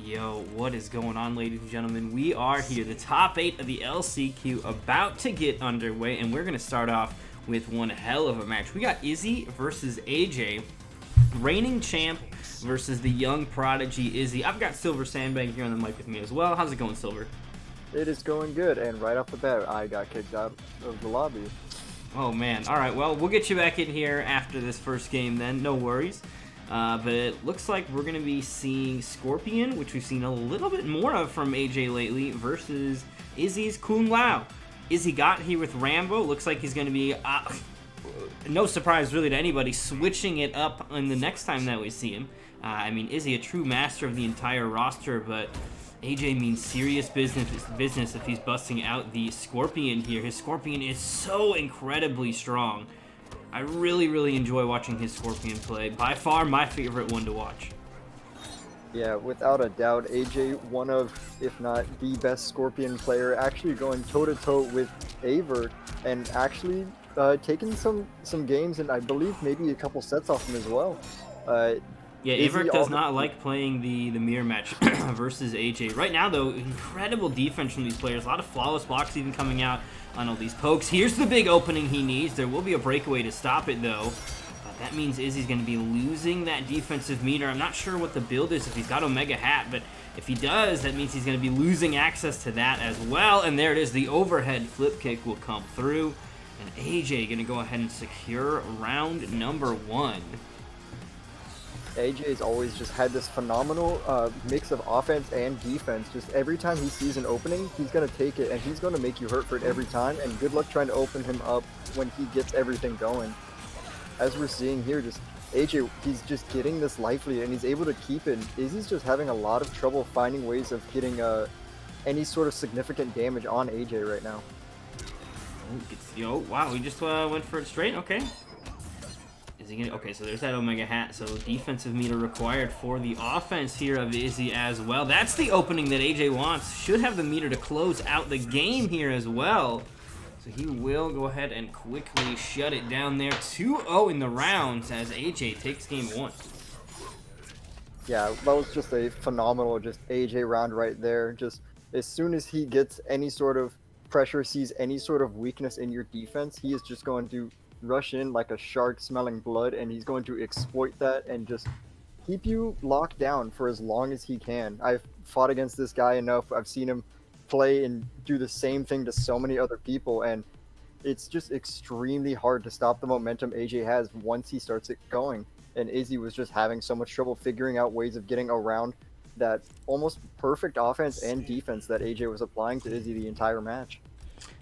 Yo, what is going on, ladies and gentlemen? We are here, the top 8 of the LCQ, about to get underway, and we're going to start off with one hell of a match. We got Izzy versus AJ, reigning champ versus the young prodigy Izzy. I've got Silver Sandbag here on the mic with me as well. How's it going, Silver? It is going good, and right off the bat, I got kicked out of the lobby. Oh, man. All right, well, we'll get you back in here after this first game then. No worries. But it looks like we're going to be seeing Scorpion, which we've seen a little bit more of from AJ lately, versus Izzy's Kung Lao. Izzy got here with Rambo. Looks like he's going to be, no surprise really to anybody, switching it up in the next time that we see him. I mean, Izzy, a true master of the entire roster, but AJ means serious business if he's busting out the Scorpion here. His Scorpion is so incredibly strong. I really enjoy watching his Scorpion play. By far my favorite one to watch. Yeah, without a doubt, AJ, one of, if not the best Scorpion player, actually going toe-to-toe with Aver, and actually taking some games, and I believe maybe a couple sets off him as well. Yeah, Aver does not like playing the mirror match versus AJ. Right now, though, incredible defense from these players. A lot of flawless blocks even coming out on all these pokes. Here's the big opening he needs. There will be a breakaway to stop it, though. That means Izzy's going to be losing that defensive meter. I'm not sure what the build is if he's got Omega Hat, but if he does, that means he's going to be losing access to that as well. And there it is. The overhead flip kick will come through. And AJ going to go ahead and secure round number 1. AJ's always just had this phenomenal mix of offense and defense. Just every time he sees an opening, he's going to take it, and he's going to make you hurt for it every time, and good luck trying to open him up when he gets everything going. As we're seeing here, just AJ, he's just getting this life lead, and he's able to keep it. Izzy's just having a lot of trouble finding ways of getting any sort of significant damage on AJ right now. Yo, wow, we just went for it straight? Okay. Is he gonna, okay, so there's that Omega Hat. So defensive meter required for the offense here of Izzy as well. That's the opening that AJ wants. Should have the meter to close out the game here as well. So he will go ahead and quickly shut it down there. 2-0 in the rounds as AJ takes game 1. Yeah, that was just a phenomenal AJ round right there. Just as soon as he gets any sort of pressure, sees any sort of weakness in your defense, he is just going to rush in like a shark smelling blood, and he's going to exploit that and just keep you locked down for as long as he can. I've fought against this guy enough. I've seen him play and do the same thing to so many other people, and it's just extremely hard to stop the momentum AJ has once he starts it going. And Izzy was just having so much trouble figuring out ways of getting around that almost perfect offense and defense that AJ was applying to Izzy the entire match.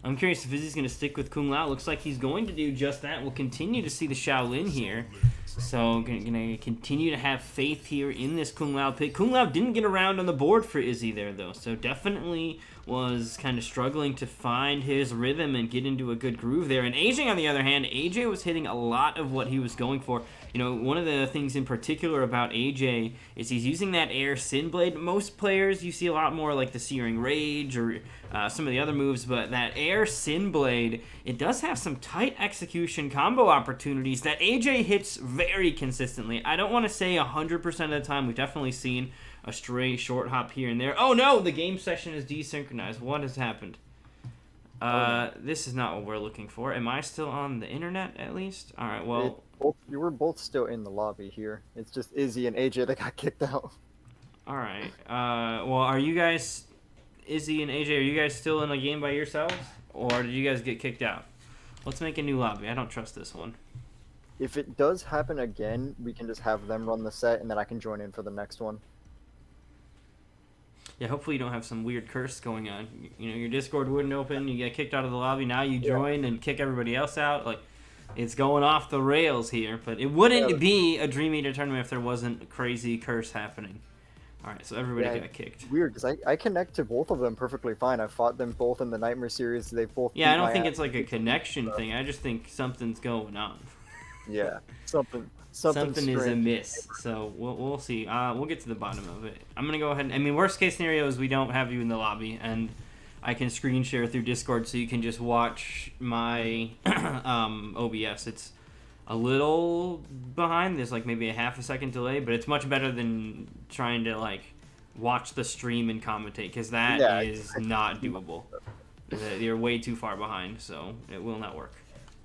I'm curious if Izzy's going to stick with Kung Lao. Looks like he's going to do just that. We'll continue to see the Shaolin here. So going to continue to have faith here in this Kung Lao pick. Kung Lao didn't get around on the board for Izzy there, though. So definitely was kind of struggling to find his rhythm and get into a good groove there. And AJ, on the other hand, AJ was hitting a lot of what he was going for. You know, one of the things in particular about AJ is he's using that air Sin Blade. Most players, you see a lot more like the Searing Rage or some of the other moves, but that air Sin Blade, it does have some tight execution combo opportunities that AJ hits very consistently. I don't want to say 100% of the time. We've definitely seen a stray short hop here and there. Oh no, the game session is desynchronized. What has happened? This is not what we're looking for. Am I still on the internet at least? All right, well, you were both still in the lobby here. It's just Izzy and AJ that got kicked out. All right. Well, are you guys, Izzy and AJ, are you guys still in a game by yourselves, or did you guys get kicked out? Let's make a new lobby. I don't trust this one. If it does happen again, we can just have them run the set, and then I can join in for the next one. Yeah, hopefully you don't have some weird curse going on. You know, your Discord wouldn't open, you get kicked out of the lobby, now you join and kick everybody else out. Like, it's going off the rails here, but it wouldn't be a Dream Eater tournament if there wasn't a crazy curse happening. All right, so everybody got kicked. Weird, because I connect to both of them perfectly fine. I fought them both in the Nightmare Series. They both. Yeah, I don't think it's like a connection thing. I just think something's going on. Yeah, something is amiss. So we'll see. We'll get to the bottom of it. I'm gonna go ahead. I mean, worst case scenario is we don't have you in the lobby, and I can screen share through Discord so you can just watch my OBS. It's a little behind. There's like maybe a half a second delay, but it's much better than trying to like watch the stream and commentate, because that is not doable. You're way too far behind, so it will not work.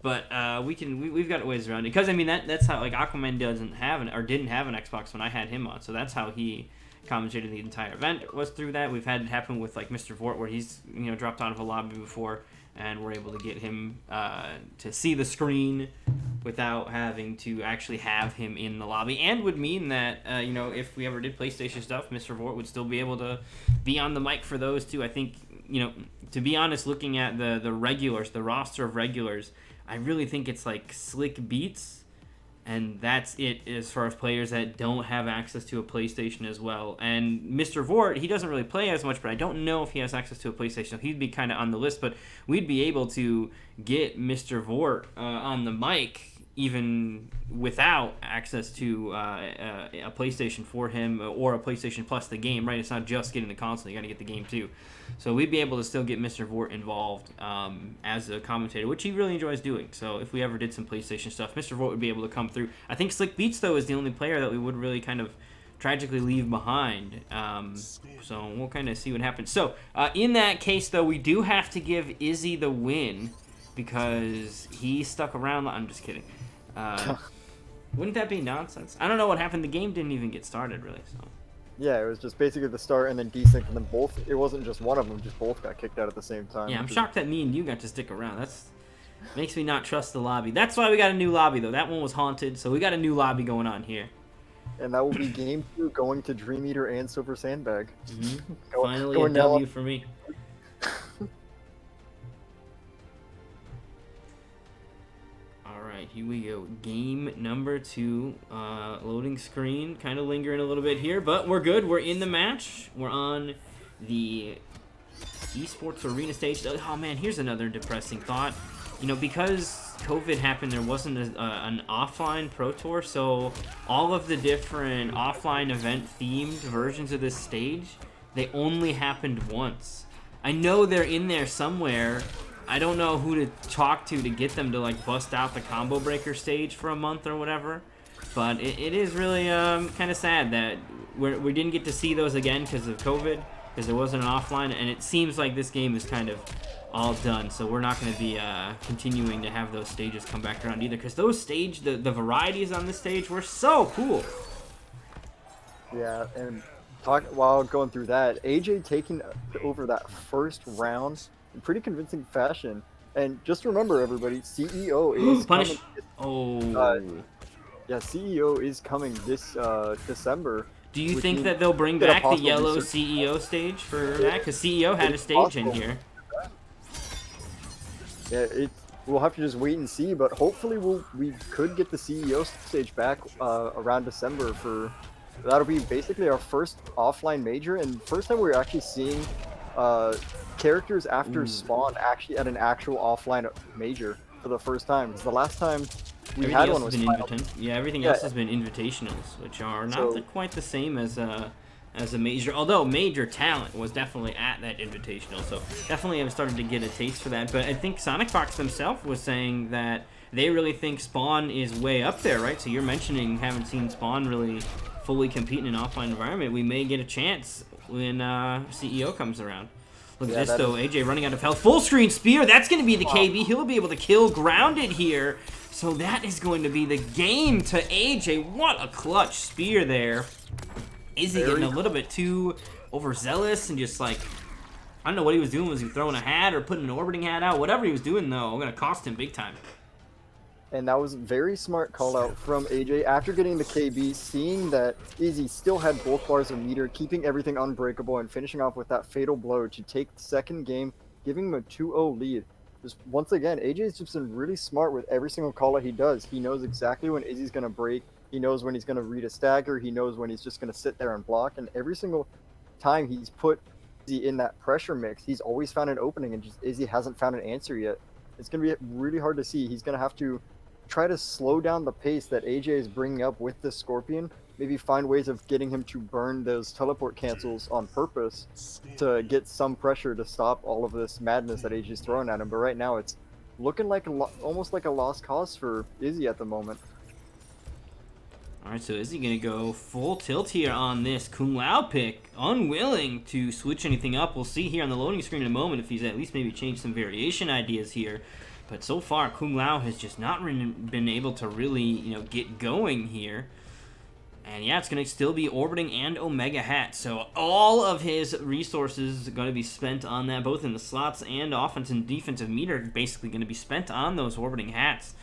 But we've got ways around it, because I mean that's how, like, Aquaman didn't have an Xbox when I had him on, so that's how he commentated the entire event, was through that. We've had it happen with like Mr. Vort, where he's dropped out of a lobby before, and we're able to get him to see the screen without having to actually have him in the lobby, and would mean that if we ever did PlayStation stuff, Mr. Vort would still be able to be on the mic for those too. I think, to be honest, looking at the regulars, the roster of regulars, I really think it's like Slick Beats, and that's it as far as players that don't have access to a PlayStation as well. And Mr. Vort, he doesn't really play as much, but I don't know if he has access to a PlayStation. So he'd be kind of on the list, but we'd be able to get Mr. Vort on the mic even without access to a PlayStation for him, or a PlayStation Plus the game, right? It's not just getting the console, you got to get the game too. So we'd be able to still get Mr. Vort involved as a commentator, which he really enjoys doing. So if we ever did some PlayStation stuff, Mr. Vort would be able to come through. I think Slick Beats, though, is the only player that we would really kind of tragically leave behind. So we'll kind of see what happens. So in that case, though, we do have to give Izzy the win, because he stuck around. I'm just kidding. Wouldn't that be nonsense? I don't know what happened. The game didn't even get started, really. So. Yeah, it was just basically the start and then desync, and then both. It wasn't just one of them; just both got kicked out at the same time. Yeah, I'm shocked that me and you got to stick around. That's makes me not trust the lobby. That's why we got a new lobby, though. That one was haunted, so we got a new lobby going on here. And that will be game 2, going to Dream Eater and Silver Sandbag. Mm-hmm. Finally, a W for me. Here we go. Game number 2. Loading screen. Kind of lingering a little bit here, but we're good. We're in the match. We're on the esports arena stage. Oh man, here's another depressing thought. Because COVID happened, there wasn't an offline Pro Tour, so all of the different offline event themed versions of this stage, they only happened once. I know they're in there somewhere. I don't know who to talk to get them to like bust out the combo breaker stage for a month or whatever, but it is really kind of sad that we didn't get to see those again because of COVID, because there wasn't an offline, and it seems like this game is kind of all done, so we're not going to be continuing to have those stages come back around either, because those the varieties on this stage were so cool. Yeah, and while going through that, AJ taking over that first round in pretty convincing fashion. And just remember, everybody, CEO is punish. CEO is coming this December. Do you think that they'll bring back the yellow CEO stage for that? Because CEO had a stage in here. Yeah, we'll have to just wait and see, but hopefully we could get the CEO stage back around December. That'll be basically our first offline major, and first time we're actually seeing characters after spawn actually at an actual offline major for the first time. Because the last time we had one was everything else has been invitationals, which are not quite the same as a major. Although Major Talent was definitely at that invitational, so definitely have started to get a taste for that. But I think Sonic Fox themselves was saying that they really think Spawn is way up there, right? So you're mentioning haven't seen Spawn really fully compete in an offline environment. We may get a chance when CEO comes around. Look at this, though. AJ running out of health. Full screen spear. That's going to be the KB. He'll be able to kill grounded here. So that is going to be the game to AJ. What a clutch spear there. Izzy getting a little bit too overzealous and just like, I don't know what he was doing. Was he throwing a hat or putting an orbiting hat out? Whatever he was doing, though, going to cost him big time. And that was a very smart call out from AJ after getting the KB, seeing that Izzy still had both bars of meter, keeping everything unbreakable, and finishing off with that fatal blow to take the second game, giving him a 2-0 lead. Just once again, AJ's just been really smart with every single call out he does. He knows exactly when Izzy's going to break. He knows when he's going to read a stagger. He knows when he's just going to sit there and block. And every single time he's put Izzy in that pressure mix, he's always found an opening, and just Izzy hasn't found an answer yet. It's going to be really hard to see. He's going to have to try to slow down the pace that AJ is bringing up with the Scorpion. Maybe find ways of getting him to burn those teleport cancels on purpose to get some pressure to stop all of this madness that AJ is throwing at him. But right now it's looking like almost like a lost cause for Izzy at the moment. Alright, so is he going to go full tilt here on this Kung Lao pick? Unwilling to switch anything up. We'll see here on the loading screen in a moment if he's at least maybe changed some variation ideas here. But so far, Kung Lao has just not been able to really, you know, get going here. And yeah, it's going to still be orbiting and Omega Hat. So all of his resources are going to be spent on that, both in the slots and offense and defensive meter, basically going to be spent on those orbiting hats.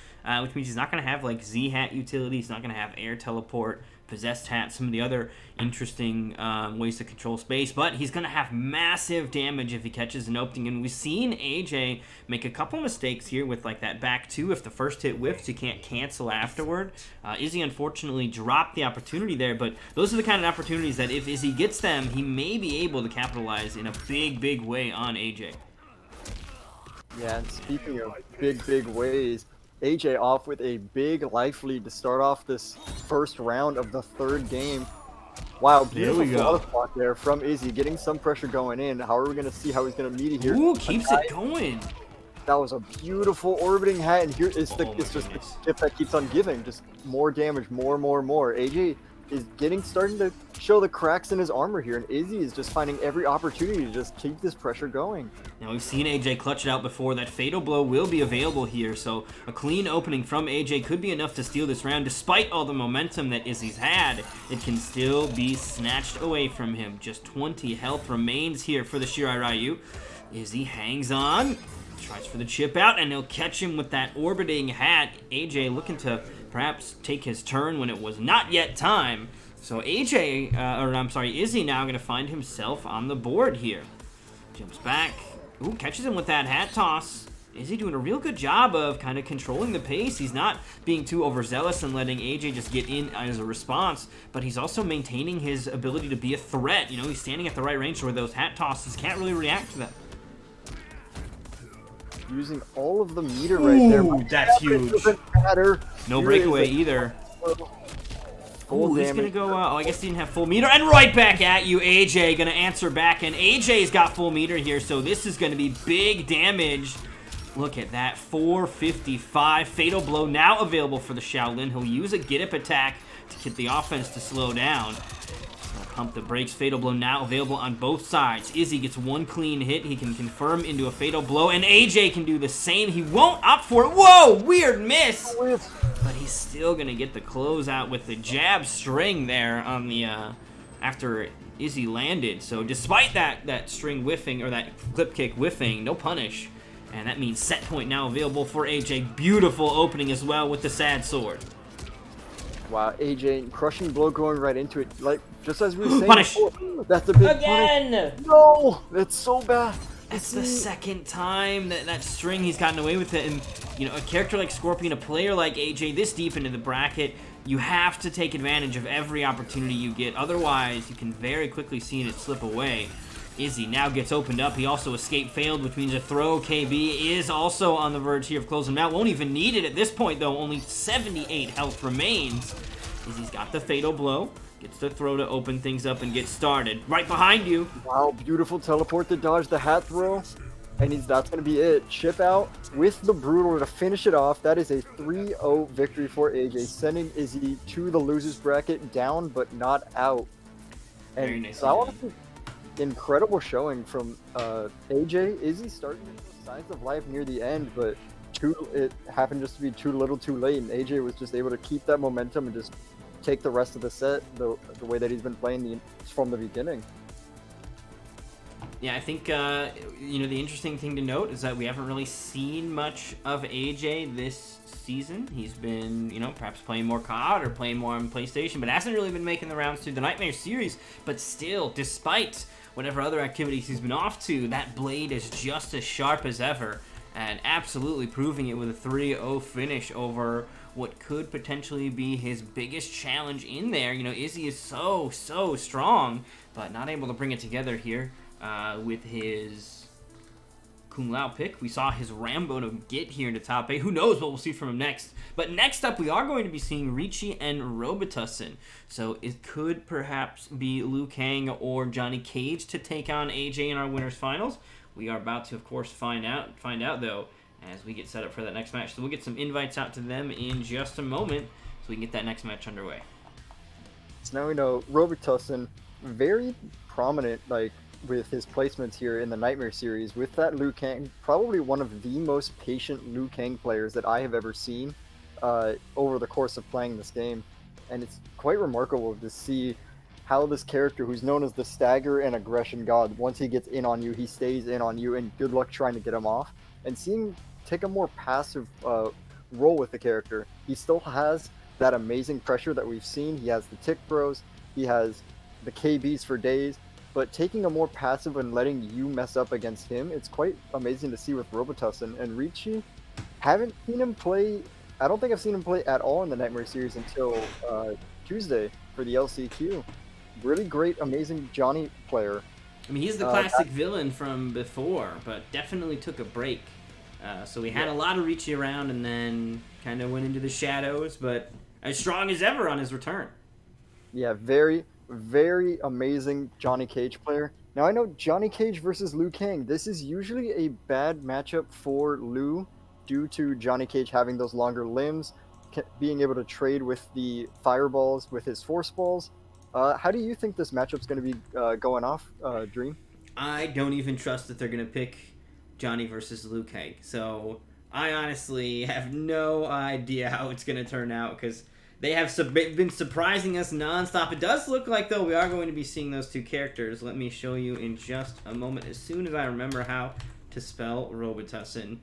Which means he's not going to have like Z hat utility. He's not going to have air teleport, possessed hat, some of the other interesting ways to control space. But he's going to have massive damage if he catches an opening. And we've seen AJ make a couple mistakes here with like that back two. If the first hit whiffs, you can't cancel afterward. Izzy unfortunately dropped the opportunity there. But those are the kind of opportunities that if Izzy gets them, he may be able to capitalize in a big way on AJ. Yeah, and speaking of big ways, AJ off with a big life lead to start off this first round of the third game. Wow, beautiful water spot there from Izzy, getting some pressure going in. How are we going to see how he's going to meet it here? Ooh, keeps it going. That was a beautiful orbiting hat, and here is it's just the gift that keeps on giving. Just more damage, more. AJ is starting to show the cracks in his armor here, and Izzy is just finding every opportunity to just keep this pressure going. Now we've seen AJ clutch it out before. That fatal blow will be available here, so a clean opening from AJ could be enough to steal this round. Despite all the momentum that Izzy's had, it can still be snatched away from him. Just 20 health remains here for the Shirai Ryu. Izzy hangs on, tries for the chip out, and he'll catch him with that orbiting hat. AJ looking to perhaps take his turn when it was not yet time. So Izzy now going to find himself on the board here. Jumps back. Ooh, catches him with that hat toss. Izzy doing a real good job of kind of controlling the pace. He's not being too overzealous and letting AJ just get in as a response, but he's also maintaining his ability to be a threat. You know, he's standing at the right range where those hat tosses can't really react to them. Using all of the meter right there. Ooh, that's huge. No breakaway either. Oh, he's going to go, I guess he didn't have full meter. And right back at you, AJ going to answer back. And AJ's got full meter here, so this is going to be big damage. Look at that, 455. Fatal blow now available for the Shaolin. He'll use a get-up attack to get the offense to slow down. Pump the brakes. Fatal blow now available on both sides. Izzy gets one clean hit. He can confirm into a fatal blow, and AJ can do the same. He won't opt for it. Whoa, weird miss. But he's still going to get the close out with the jab string there on the after Izzy landed. So despite that string whiffing, or that flip kick whiffing, no punish. And that means set point now available for AJ. Beautiful opening as well with the sad sword. Wow, AJ, crushing blow going right into it. Like, just as we were saying punish. Before, that's a big again. Punish. No, that's so bad. That's the second time that string he's gotten away with it. And, you know, a character like Scorpion, a player like AJ, this deep into the bracket, you have to take advantage of every opportunity you get. Otherwise, you can very quickly see it slip away. Izzy now gets opened up. He also escape failed, which means a throw. KB is also on the verge here of closing him out. Won't even need it at this point, though. Only 78 health remains. Izzy's got the fatal blow. Gets the throw to open things up and get started. Right behind you. Wow, beautiful teleport to dodge the hat throw. And that's going to be it. Chip out with the Brutal to finish it off. That is a 3-0 victory for AJ, sending Izzy to the losers bracket, down but not out. And very nice. So I want to incredible showing from AJ. Izzy starting to show signs of life near the end, but it happened just to be too little too late, and AJ was just able to keep that momentum and just take the rest of the set the way that he's been playing from the beginning. Yeah, I think you know, the interesting thing to note is that we haven't really seen much of AJ this season. He's been, you know, perhaps playing more COD or playing more on PlayStation, but hasn't really been making the rounds through the Nightmare series. But still, despite whatever other activities he's been off to, that blade is just as sharp as ever, and absolutely proving it with a 3-0 finish over what could potentially be his biggest challenge in there. You know, Izzy is so strong, but not able to bring it together here with his Kung Lao pick. We saw his Rambo to get here into top 8. Who knows what we'll see from him next. But next up, we are going to be seeing Richie and Robitussin. So it could perhaps be Liu Kang or Johnny Cage to take on AJ in our winners finals. We are about to, of course, find out though, as we get set up for that next match. So we'll get some invites out to them in just a moment so we can get that next match underway. So now we know Robitussin, very prominent, like, with his placements here in the Nightmare series with that Liu Kang, probably one of the most patient Liu Kang players that I have ever seen over the course of playing this game. And it's quite remarkable to see how this character, who's known as the stagger and aggression god, once he gets in on you, he stays in on you, and good luck trying to get him off. And seeing take a more passive role with the character, he still has that amazing pressure that we've seen. He has the tick throws, he has the KBs for days, but taking a more passive and letting you mess up against him, it's quite amazing to see with Robitussin. And Richie, haven't seen him play, I don't think I've seen him play at all in the Nightmare series until Tuesday for the LCQ. Really great, amazing Johnny player. I mean, he's the classic villain from before, but definitely took a break. So we had a lot of Richie around and then kind of went into the shadows, but as strong as ever on his return. Yeah, very, very amazing Johnny Cage player. Now I know Johnny Cage versus Liu Kang, this is usually a bad matchup for Liu due to Johnny Cage having those longer limbs, being able to trade with the fireballs with his force balls. How do you think this matchup's going to be going off, Dream? I don't even trust that they're going to pick Johnny versus Liu Kang. So I honestly have no idea how it's going to turn out because they have been surprising us nonstop. It does look like, though, we are going to be seeing those two characters. Let me show you in just a moment as soon as I remember how to spell Robitussin.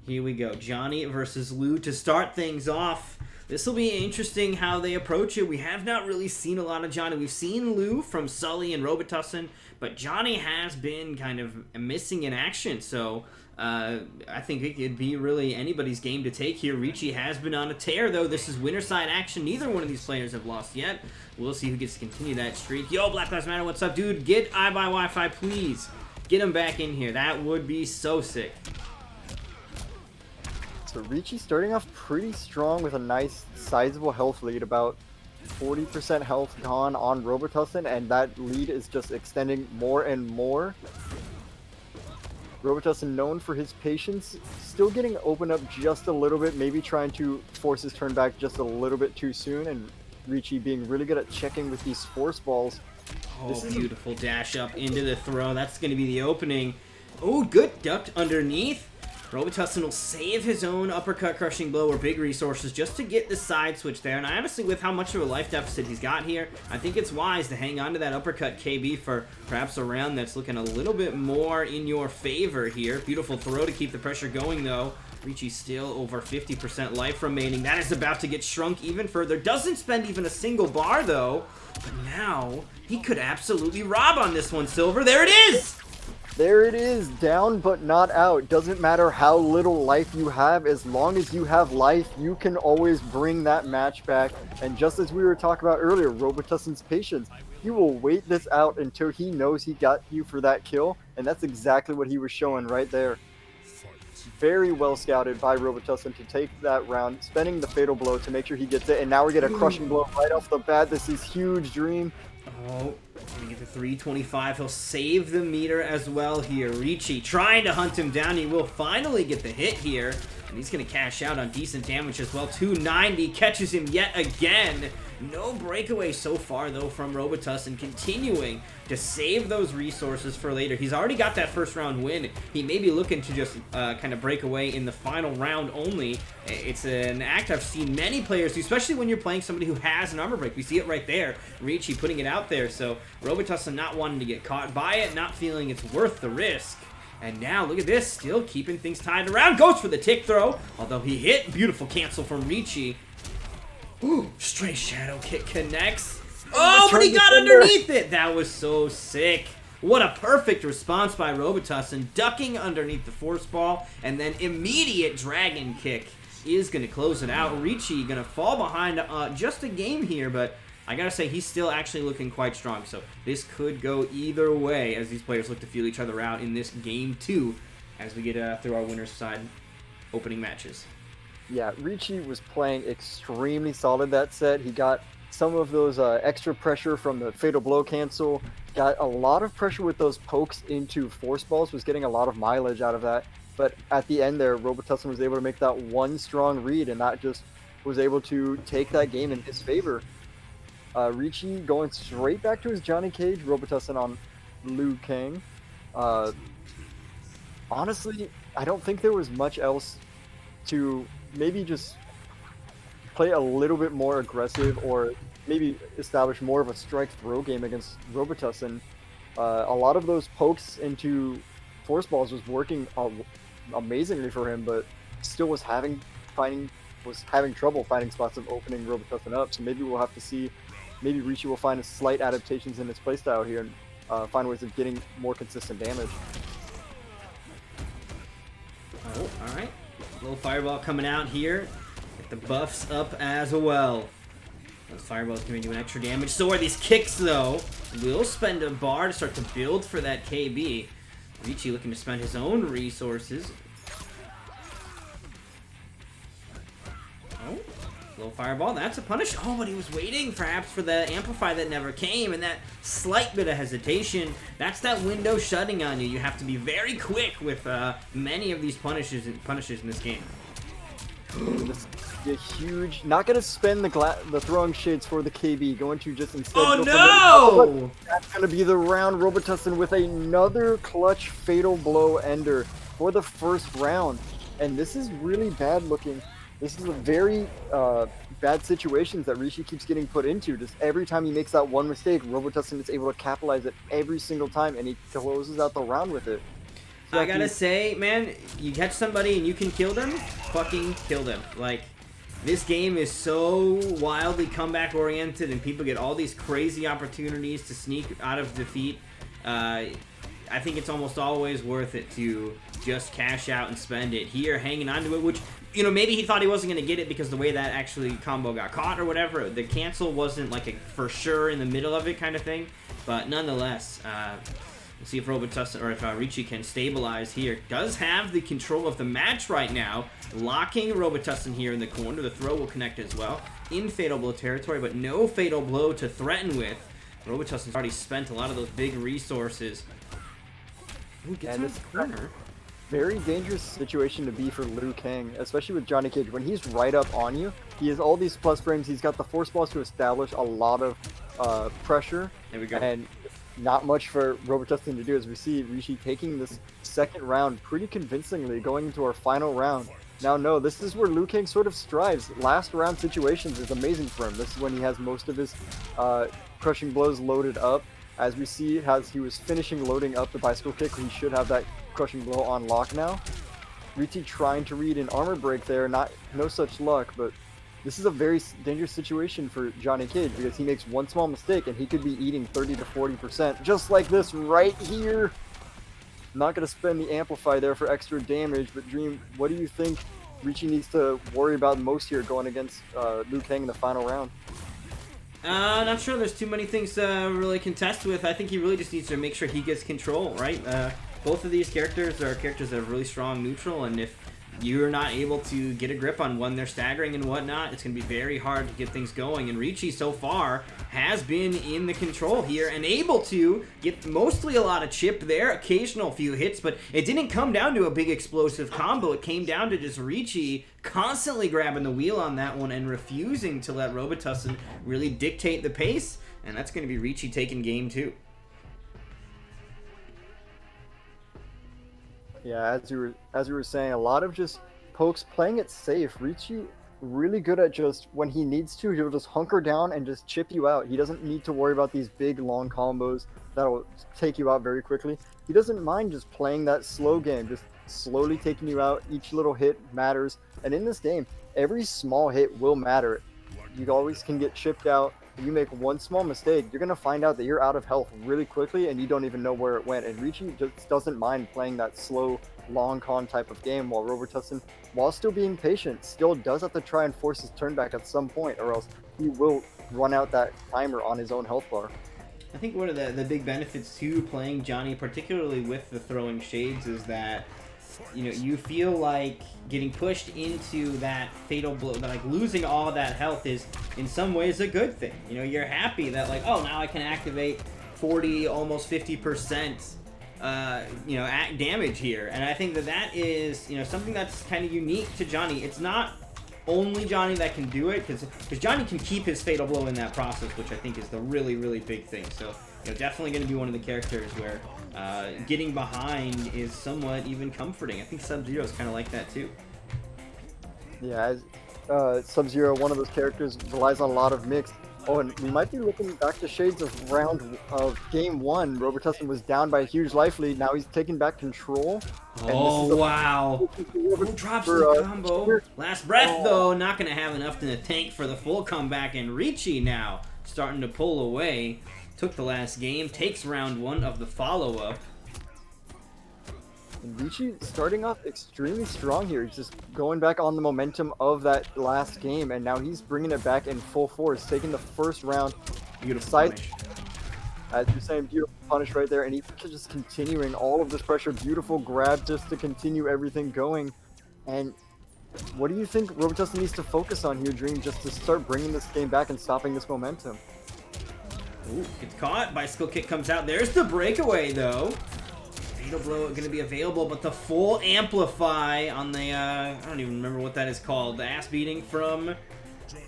Here we go. Johnny versus Liu to start things off. This will be interesting how they approach it. We have not really seen a lot of Johnny. We've seen Liu from Sully and Robitussin, but Johnny has been kind of missing in action. So I think it could be really anybody's game to take here. Richie has been on a tear, though. This is winner side action. Neither one of these players have lost yet. We'll see who gets to continue that streak. Yo, Black Lives Matter, what's up, dude? Get iBuyWiFi, please. Get him back in here. That would be so sick. So Richie starting off pretty strong with a nice sizable health lead, about 40% health gone on Robitussin, and that lead is just extending more and more. Robitussin, known for his patience, still getting opened up just a little bit, maybe trying to force his turn back just a little bit too soon, and Richie being really good at checking with these force balls. Oh, beautiful dash up into the throw. That's going to be the opening. Oh, good ducked underneath. Robitussin will save his own uppercut crushing blow or big resources just to get the side switch there. And I honestly, with how much of a life deficit he's got here, I think it's wise to hang on to that uppercut KB for perhaps a round that's looking a little bit more in your favor here. Beautiful throw to keep the pressure going, though. Richie still over 50% life remaining. That is about to get shrunk even further. Doesn't spend even a single bar, though. But now, he could absolutely rob on this one, Silver. There it is! There it is, down but not out. Doesn't matter how little life you have, as long as you have life, you can always bring that match back. And just as we were talking about earlier, Robitussin's patience, he will wait this out until he knows he got you for that kill, and that's exactly what he was showing right there. Very well scouted by Robitussin to take that round, spending the fatal blow to make sure he gets it, and now we get a crushing blow right off the bat. This is huge, Dream. Oh, we get the 325. He'll save the meter as well here. Richie trying to hunt him down. He will finally get the hit here. And he's going to cash out on decent damage as well. 290 catches him yet again. No breakaway so far, though, from Robitussin, continuing to save those resources for later. He's already got that first round win. He may be looking to just kind of break away in the final round only. It's an act I've seen many players do, especially when you're playing somebody who has an armor break. We see it right there. Richie putting it out there. So Robitussin not wanting to get caught by it, not feeling it's worth the risk. And now, look at this, still keeping things tied around. Goes for the tick throw, although he hit. Beautiful cancel from Richie. Ooh, stray shadow kick connects. Oh, but he got underneath it. That was so sick. What a perfect response by Robitussin, ducking underneath the force ball, and then immediate dragon kick is going to close it out. Richie going to fall behind just a game here, but I gotta say, he's still actually looking quite strong, so this could go either way as these players look to feel each other out in this game 2 as we get through our winner's side opening matches. Yeah, Richie was playing extremely solid that set. He got some of those extra pressure from the fatal blow cancel, got a lot of pressure with those pokes into force balls, was getting a lot of mileage out of that. But at the end there, Robitussin was able to make that one strong read, and that just was able to take that game in his favor. Richie going straight back to his Johnny Cage, Robitussin on Liu Kang. Honestly, I don't think there was much else to maybe just play a little bit more aggressive or maybe establish more of a strike throw game against Robitussin. A lot of those pokes into force balls was working amazingly for him, but still was having trouble finding spots of opening Robitussin up. So maybe we'll have to see. Maybe Richie will find slight adaptations in his playstyle here and find ways of getting more consistent damage. Oh, all right. Little fireball coming out here. Get the buffs up as well. Those fireballs can be doing extra damage. So are these kicks, though. Will spend a bar to start to build for that KB. Richie looking to spend his own resources. Oh, little fireball. That's a punish. Oh, but he was waiting perhaps for the amplify that never came, and that slight bit of hesitation. That's that window shutting on you. You have to be very quick with many of these punishes in this game. This is a huge. Not gonna spend the throwing shades for the KB. Going to just instead. Oh no! That's gonna be the round. Robitussin with another clutch fatal blow ender for the first round, and this is really bad looking. This is a very bad situations that Richie keeps getting put into. Just every time he makes that one mistake, Robitussin is able to capitalize it every single time, and he closes out the round with it. I gotta say, man, you catch somebody and you can kill them, fucking kill them. Like, this game is so wildly comeback oriented and people get all these crazy opportunities to sneak out of defeat. I think it's almost always worth it to just cash out and spend it. Here, hanging on to it, which, you know, maybe he thought he wasn't going to get it because the way that actually combo got caught or whatever. The cancel wasn't like a for sure in the middle of it kind of thing. But nonetheless, we'll see if Robitussin or if Richie can stabilize here. Does have the control of the match right now. Locking Robitussin here in the corner. The throw will connect as well. In Fatal Blow territory, but no Fatal Blow to threaten with. Robitussin's already spent a lot of those big resources. Ooh, gets in the corner. Very dangerous situation to be for Liu Kang, especially with Johnny Cage. When he's right up on you, he has all these plus frames. He's got the force balls to establish a lot of pressure. There we go. And not much for Robitussin to do, as we see Richie taking this second round pretty convincingly, going into our final round. Now, no, this is where Liu Kang sort of strives. Last round situations is amazing for him. This is when he has most of his crushing blows loaded up. As we see, as he was finishing loading up the bicycle kick, he should have that crushing blow on lock now. Richie trying to read an armor break there, no such luck, but this is a very dangerous situation for Johnny Cage because he makes one small mistake and he could be eating 30 to 40%, just like this right here. Not going to spend the amplify there for extra damage, but Dream, what do you think Richie needs to worry about most here going against Liu Kang in the final round? Not sure there's too many things to really contest with. I think he really just needs to make sure he gets control, right? Both of these characters are characters that are really strong neutral, and if you're not able to get a grip on when they're staggering and whatnot, it's going to be very hard to get things going. And Richie, so far, has been in the control here and able to get mostly a lot of chip there, occasional few hits, but it didn't come down to a big explosive combo. It came down to just Richie constantly grabbing the wheel on that one and refusing to let Robitussin really dictate the pace, and that's going to be Richie taking game 2. Yeah, as you were saying, a lot of just pokes, playing it safe. Richie really good at just when he needs to, he'll just hunker down and just chip you out. He doesn't need to worry about these big long combos that'll take you out very quickly. He doesn't mind just playing that slow game, just slowly taking you out. Each little hit matters, and in this game, every small hit will matter. You always can get chipped out. If you make one small mistake, you're going to find out that you're out of health really quickly and you don't even know where it went. And Richie just doesn't mind playing that slow, long con type of game, while Robitussin, while still being patient, still does have to try and force his turn back at some point, or else he will run out that timer on his own health bar. I think one of the big benefits to playing Johnny, particularly with the throwing shades, is that you feel like getting pushed into that fatal blow, like losing all that health is in some ways a good thing. You're happy that, like, oh, now I can activate 40, almost 50% damage here. And I think that is, something that's kind of unique to Johnny. It's not only Johnny that can do it, because Johnny can keep his fatal blow in that process, which I think is the really, really big thing. So, you know, definitely going to be one of the characters where getting behind is somewhat even comforting. I think Sub-Zero is kind of like that too. Yeah, Sub-Zero, one of those characters, relies on a lot of mix. Oh, and we might be looking back to shades of game 1. Robitussin was down by a huge life lead. Now he's taking back control. Oh, wow. Who drops the combo? Last breath, though. Not going to have enough in the tank for the full comeback. And Richie now starting to pull away. Took the last game. Takes round 1 of the follow-up. And Richie starting off extremely strong here. He's just going back on the momentum of that last game, and now he's bringing it back in full force, taking the first round. Beautiful punish. As you're saying, beautiful punish right there, and he's just continuing all of this pressure. Beautiful grab just to continue everything going. And what do you think Robitussin needs to focus on here, Dream, just to start bringing this game back and stopping this momentum? Ooh, gets caught. Bicycle kick comes out. There's the breakaway, though. Fatal blow going to be available, but the full amplify on the, I don't even remember what that is called. The ass beating from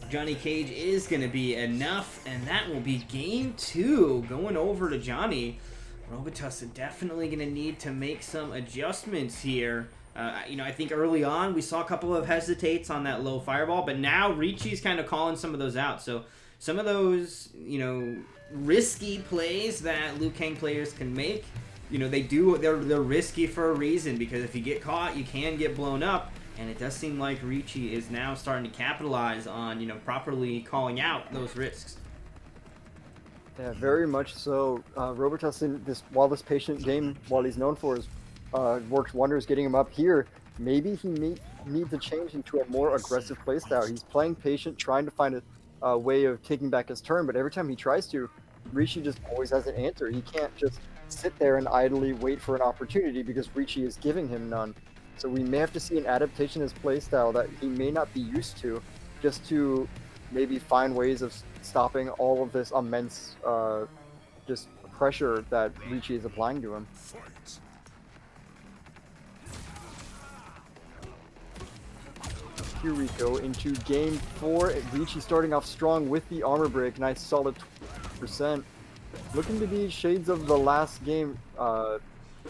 Johnny Cage is going to be enough, and that will be game 2 going over to Johnny. Robitussin definitely going to need to make some adjustments here. You know, I think early on we saw a couple of hesitates on that low fireball, but now Richie's kind of calling some of those out. So some of those, you know, risky plays that Liu Kang players can make, you know, they're risky for a reason, because if you get caught, you can get blown up, and it does seem like Richie is now starting to capitalize on, you know, properly calling out those risks. Yeah, very much so. Robitussin, while this patient game, while he's known for, has worked wonders getting him up here. Maybe he needs to change into a more aggressive playstyle. He's playing patient, trying to find a way of taking back his turn, but every time he tries to, Richie just always has an answer. He can't just sit there and idly wait for an opportunity because Richie is giving him none. So we may have to see an adaptation in his playstyle that he may not be used to, just to maybe find ways of stopping all of this immense just pressure that Richie is applying to him. Here we go into game 4. Richie starting off strong with the armor break. Nice solid 20%. Looking to be shades of the last game,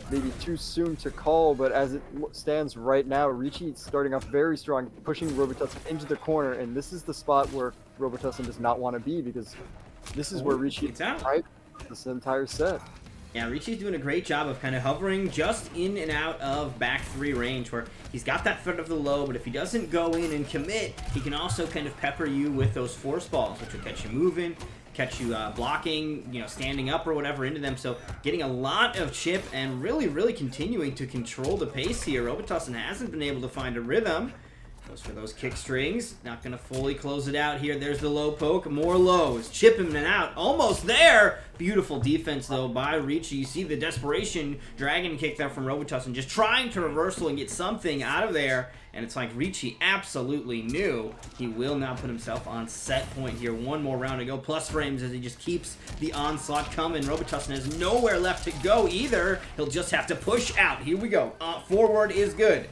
maybe too soon to call, but as it stands right now, Richie starting off very strong, pushing Robitussin into the corner, and this is the spot where Robitussin does not want to be, because this is where Richie is right this entire set. Yeah, Richie's doing a great job of kind of hovering just in and out of back 3 range, where he's got that threat of the low, but if he doesn't go in and commit, he can also kind of pepper you with those force balls, which will catch you moving, catch you blocking, you know, standing up or whatever into them. So getting a lot of chip and really, really continuing to control the pace here. Robitussin hasn't been able to find a rhythm. Goes for those kick strings. Not going to fully close it out here. There's the low poke. More lows. Chip him and out. Almost there. Beautiful defense, though, by Richie. You see the desperation dragon kick there from Robitussin. Just trying to reversal and get something out of there. And it's like Richie absolutely knew he will now put himself on set point here. One more round to go. Plus frames as he just keeps the onslaught coming. Robitussin has nowhere left to go either. He'll just have to push out. Here we go. Forward is good.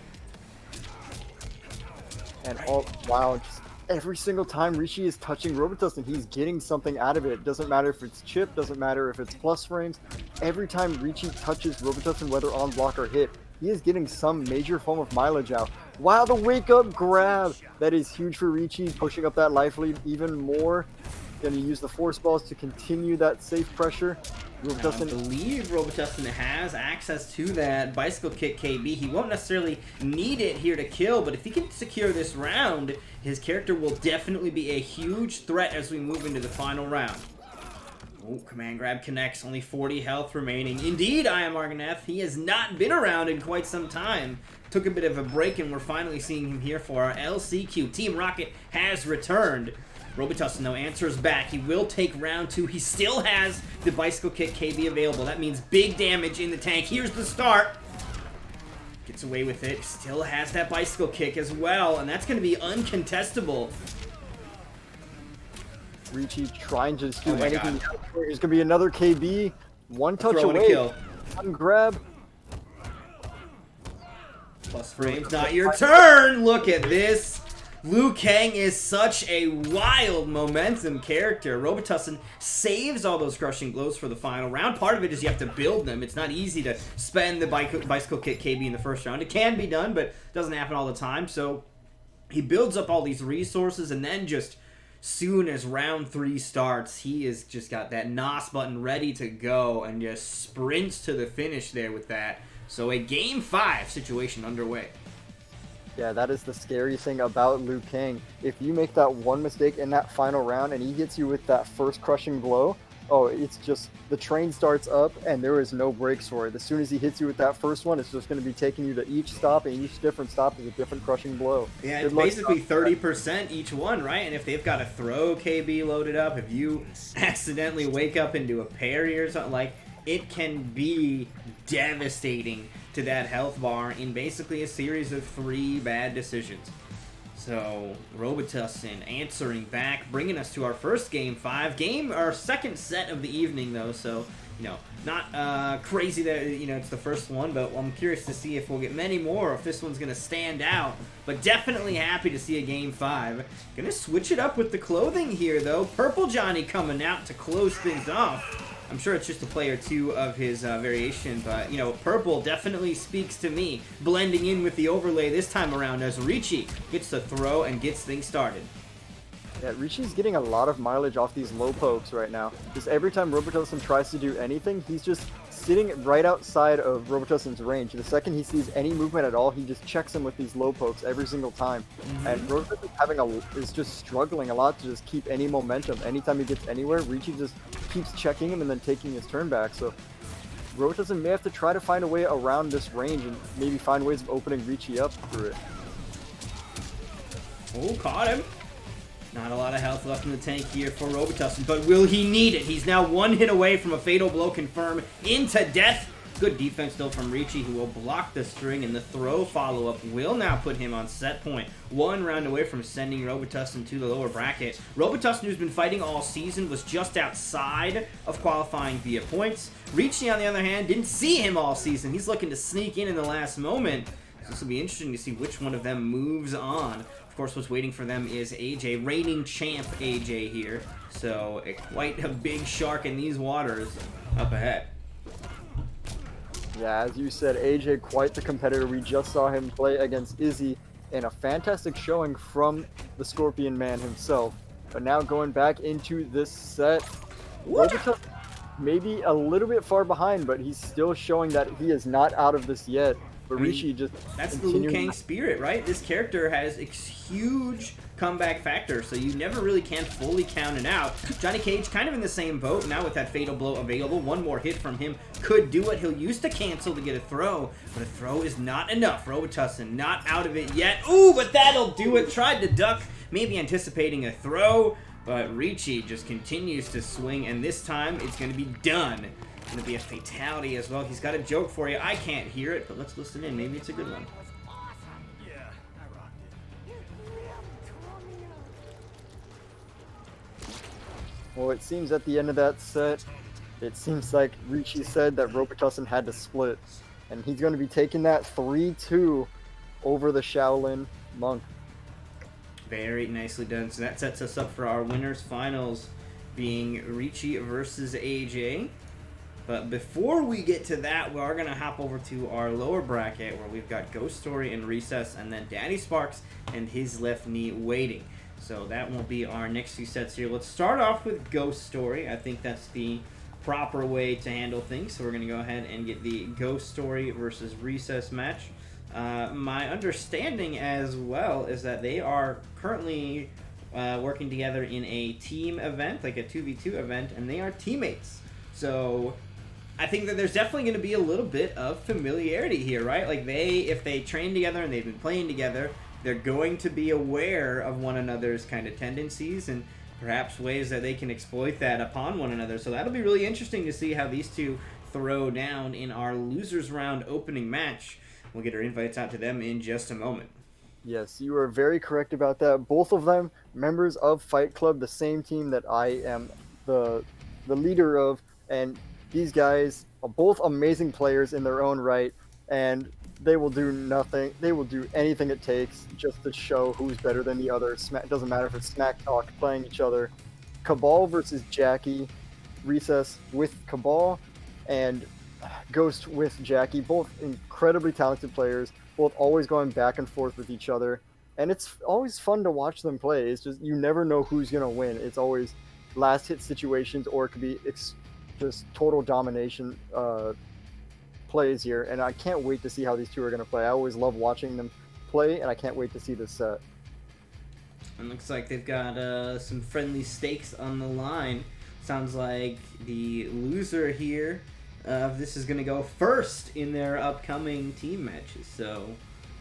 And wow, just every single time Richie is touching Robitussin, he's getting something out of it. Doesn't matter if it's chip, doesn't matter if it's plus frames. Every time Richie touches Robitussin, whether on block or hit, he is getting some major form of mileage out. Wow, the wake up grab! That is huge for Richie, pushing up that life lead even more. Gonna use the force balls to continue that safe pressure. I believe Robitussin has access to that bicycle kick KB. He won't necessarily need it here to kill, but if he can secure this round, his character will definitely be a huge threat as we move into the final round. Oh, command grab connects, only 40 health remaining. Indeed, I am Argoneth. He has not been around in quite some time. Took a bit of a break, and we're finally seeing him here for our LCQ. Team Rocket has returned. Robitussin, though, answers back. He will take round 2. He still has the bicycle kick KB available. That means big damage in the tank. Here's the start. Gets away with it. Still has that bicycle kick as well, and that's going to be uncontestable. Richie trying to just do anything. There's going to be another KB. One touch away. Kill. One grab. Plus frames, not your turn. Look at this. Liu Kang is such a wild momentum character. Robitussin saves all those crushing blows for the final round. Part of it is you have to build them. It's not easy to spend the bicycle kick KB in the first round. It can be done, but it doesn't happen all the time. So he builds up all these resources, and then just soon as round 3 starts, he has just got that NOS button ready to go and just sprints to the finish there with that. So a Game 5 situation underway. Yeah, that is the scary thing about Liu Kang. If you make that one mistake in that final round and he hits you with that first crushing blow, oh, it's just, the train starts up and there is no brakes for it. As soon as he hits you with that first one, it's just going to be taking you to each stop, and each different stop is a different crushing blow. Yeah, it's basically 30% each one, right? And if they've got a throw KB loaded up, if you accidentally wake up into a parry or something, like, it can be devastating to that health bar in basically a series of 3 bad decisions. So, Robitussin answering back, bringing us to our first Game 5. Our second set of the evening, though, so, you know, not crazy that, you know, it's the first one, but I'm curious to see if we'll get many more, or if this one's going to stand out. But definitely happy to see a Game 5. Gonna switch it up with the clothing here, though. Purple Johnny coming out to close things off. I'm sure it's just a play or two of his variation, but, you know, purple definitely speaks to me, blending in with the overlay this time around as Richie gets the throw and gets things started. Yeah, Richie's getting a lot of mileage off these low pokes right now. Just every time Robitussin tries to do anything, he's just sitting right outside of Robitussin's range. The second he sees any movement at all, he just checks him with these low pokes every single time. And Robitussin is just struggling a lot to just keep any momentum. Anytime he gets anywhere, Richie just keeps checking him and then taking his turn back. So Robitussin may have to try to find a way around this range and maybe find ways of opening Richie up through it. Oh, caught him. Not a lot of health left in the tank here for Robitussin, but will he need it? He's now 1 hit away from a fatal blow confirmed into death. Good defense still from Richie, who will block the string, and the throw follow-up will now put him on set point. 1 round away from sending Robitussin to the lower bracket. Robitussin, who's been fighting all season, was just outside of qualifying via points. Richie, on the other hand, didn't see him all season. He's looking to sneak in the last moment. So this will be interesting to see which one of them moves on. Of course, what's waiting for them is AJ, reigning champ AJ here. So, quite a big shark in these waters up ahead. Yeah, as you said, AJ, quite the competitor. We just saw him play against Izzy in a fantastic showing from the Scorpion Man himself. But now going back into this set, Robitussin maybe a little bit far behind, but he's still showing that he is not out of this yet. But Richie just that's the Liu Kang spirit, right? This character has a huge comeback factor, so you never really can fully count it out. Johnny Cage kind of in the same boat now with that fatal blow available. 1 more hit from him could do it. He'll use to cancel to get a throw, but a throw is not enough. Robitussin not out of it yet. Ooh, but that'll do it. Tried to duck, maybe anticipating a throw, but Richie just continues to swing, and this time it's going to be done. Gonna be a fatality as well. He's got a joke for you. I can't hear it, but let's listen in. Maybe it's a good one. Well, it seems at the end of that set, it seems like Richie said that Robitussin had to split. And he's going to be taking that 3-2 over the Shaolin Monk. Very nicely done. So that sets us up for our winners finals, being Richie versus AJ. But before we get to that, we are going to hop over to our lower bracket where we've got Ghost Story and Recess, and then Daddy Sparks and his left knee waiting. So that will be our next 2 sets here. Let's start off with Ghost Story. I think that's the proper way to handle things. So we're going to go ahead and get the Ghost Story versus Recess match. My understanding as well is that they are currently working together in a team event, like a 2v2 event, and they are teammates. So I think that there's definitely going to be a little bit of familiarity here, right? Like if they train together and they've been playing together, they're going to be aware of one another's kind of tendencies and perhaps ways that they can exploit that upon one another. So that'll be really interesting to see how these two throw down in our losers round opening match. We'll get our invites out to them in just a moment. Yes, you are very correct about that. Both of them members of Fight Club, the same team that I am the leader of, and these guys are both amazing players in their own right, and they will do nothing. They will do anything it takes just to show who's better than the other. It doesn't matter if it's Smack Talk playing each other. Cabal versus Jackie, Recess with Cabal, and Ghost with Jackie. Both incredibly talented players. Both always going back and forth with each other. And it's always fun to watch them play. It's just you never know who's going to win. It's always last hit situations, or it could be just total domination plays here. And I can't wait to see how these two are going to play. I always love watching them play, and I can't wait to see this set. And looks like they've got some friendly stakes on the line. Sounds like the loser here of this is going to go first in their upcoming team matches. So,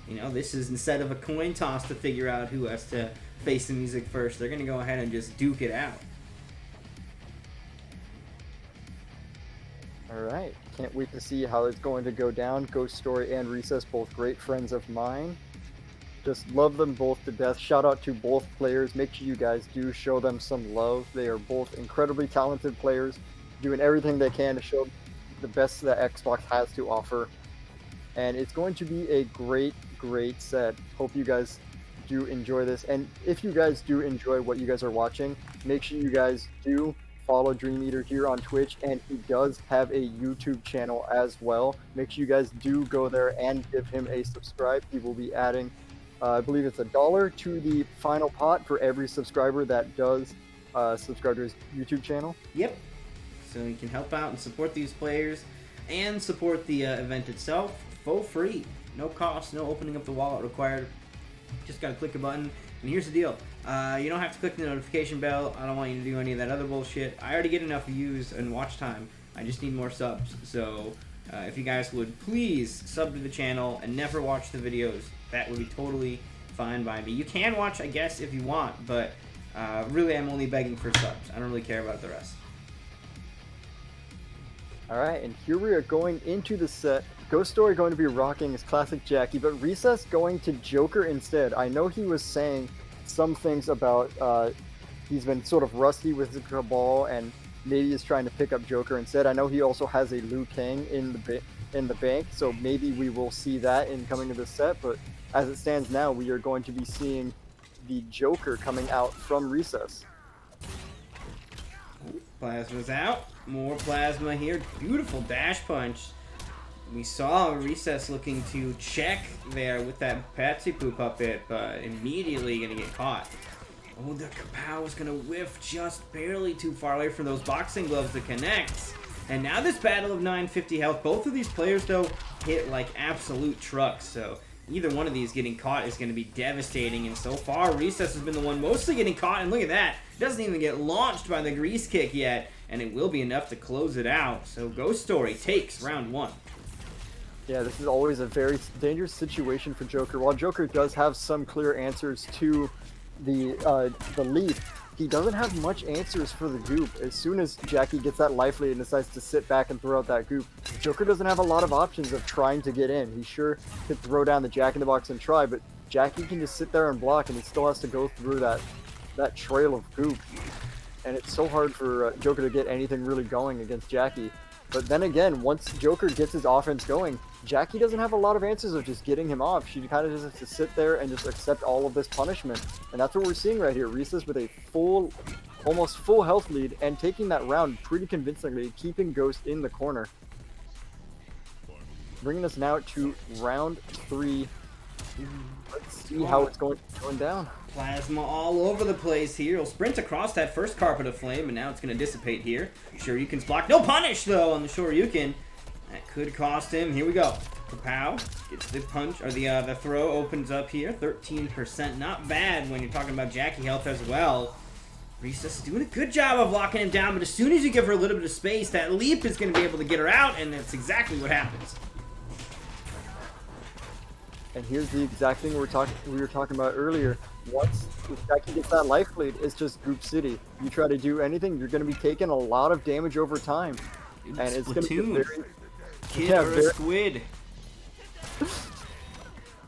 you know, this is instead of a coin toss to figure out who has to face the music first. They're going to go ahead and just duke it out. All right. Can't wait to see how it's going to go down. Ghost Story and Recess, both great friends of mine. Just love them both to death. Shout out to both players. Make sure you guys do show them some love. They are both incredibly talented players, doing everything they can to show the best that Xbox has to offer. And it's going to be a great, great set. Hope you guys do enjoy this. And if you guys do enjoy what you guys are watching, make sure you guys do follow Dream Eater here on Twitch, and he does have a YouTube channel as well. Make sure you guys do go there and give him a subscribe. He will be adding I believe it's $1 to the final pot for every subscriber that does subscribe to his YouTube channel. Yep. So you can help out and support these players and support the event itself for free. No cost, no opening up the wallet required. Just gotta click a button. And here's the deal. You don't have to click the notification bell. I don't want you to do any of that other bullshit. I already get enough views and watch time. I just need more subs. So if you guys would please sub to the channel and never watch the videos, that would be totally fine by me. You can watch, I guess, if you want, but really I'm only begging for subs. I don't really care about the rest. Alright, and here we are going into the set. Ghost Story going to be rocking his classic Jackie, but Recess going to Joker instead. I know he was saying some things about he's been sort of rusty with the Cabal, and maybe is trying to pick up Joker instead. I know he also has a Liu Kang in the bank, so maybe we will see that in coming to the set, but as it stands now, we are going to be seeing the Joker coming out from Recess. Plasma's out. More plasma here. Beautiful dash punch. We saw Recess looking to check there with that Patsy Poo puppet, but immediately going to get caught. Oh, the Kapow is going to whiff just barely too far away from those boxing gloves to connect. And now this battle of 950 health. Both of these players, though, hit like absolute trucks, so either one of these getting caught is going to be devastating. And so far, Recess has been the one mostly getting caught. And look at that. Doesn't even get launched by the grease kick yet. And it will be enough to close it out. So Ghost Story takes round one. Yeah, this is always a very dangerous situation for Joker. While Joker does have some clear answers to the lead, he doesn't have much answers for the goop. As soon as Jackie gets that life lead and decides to sit back and throw out that goop, Joker doesn't have a lot of options of trying to get in. He sure could throw down the Jack-in-the-Box and try, but Jackie can just sit there and block, and he still has to go through that trail of goop. And it's so hard for Joker to get anything really going against Jackie. But then again, once Joker gets his offense going, Jackie doesn't have a lot of answers of just getting him off. She kind of just has to sit there and just accept all of this punishment. And that's what we're seeing right here. Recess with a almost full health lead and taking that round pretty convincingly, keeping Ghost in the corner. Bringing us now to round 3. Let's see how it's going down. Plasma all over the place here. He'll sprint across that first carpet of flame, and now it's going to dissipate here. Shoryuken's blocked. No punish, though, on the Shoryuken. That could cost him. Here we go. Kapow gets the punch, or the throw opens up here. 13%. Not bad when you're talking about Jackie health as well. Recess is doing a good job of locking him down, but as soon as you give her a little bit of space, that leap is going to be able to get her out, and that's exactly what happens. And here's the exact thing we were talking about earlier. Once Jackie gets that life lead, it's just Goop City. You try to do anything, you're going to be taking a lot of damage over time. Dude, and it's going to be very... Kid or a squid.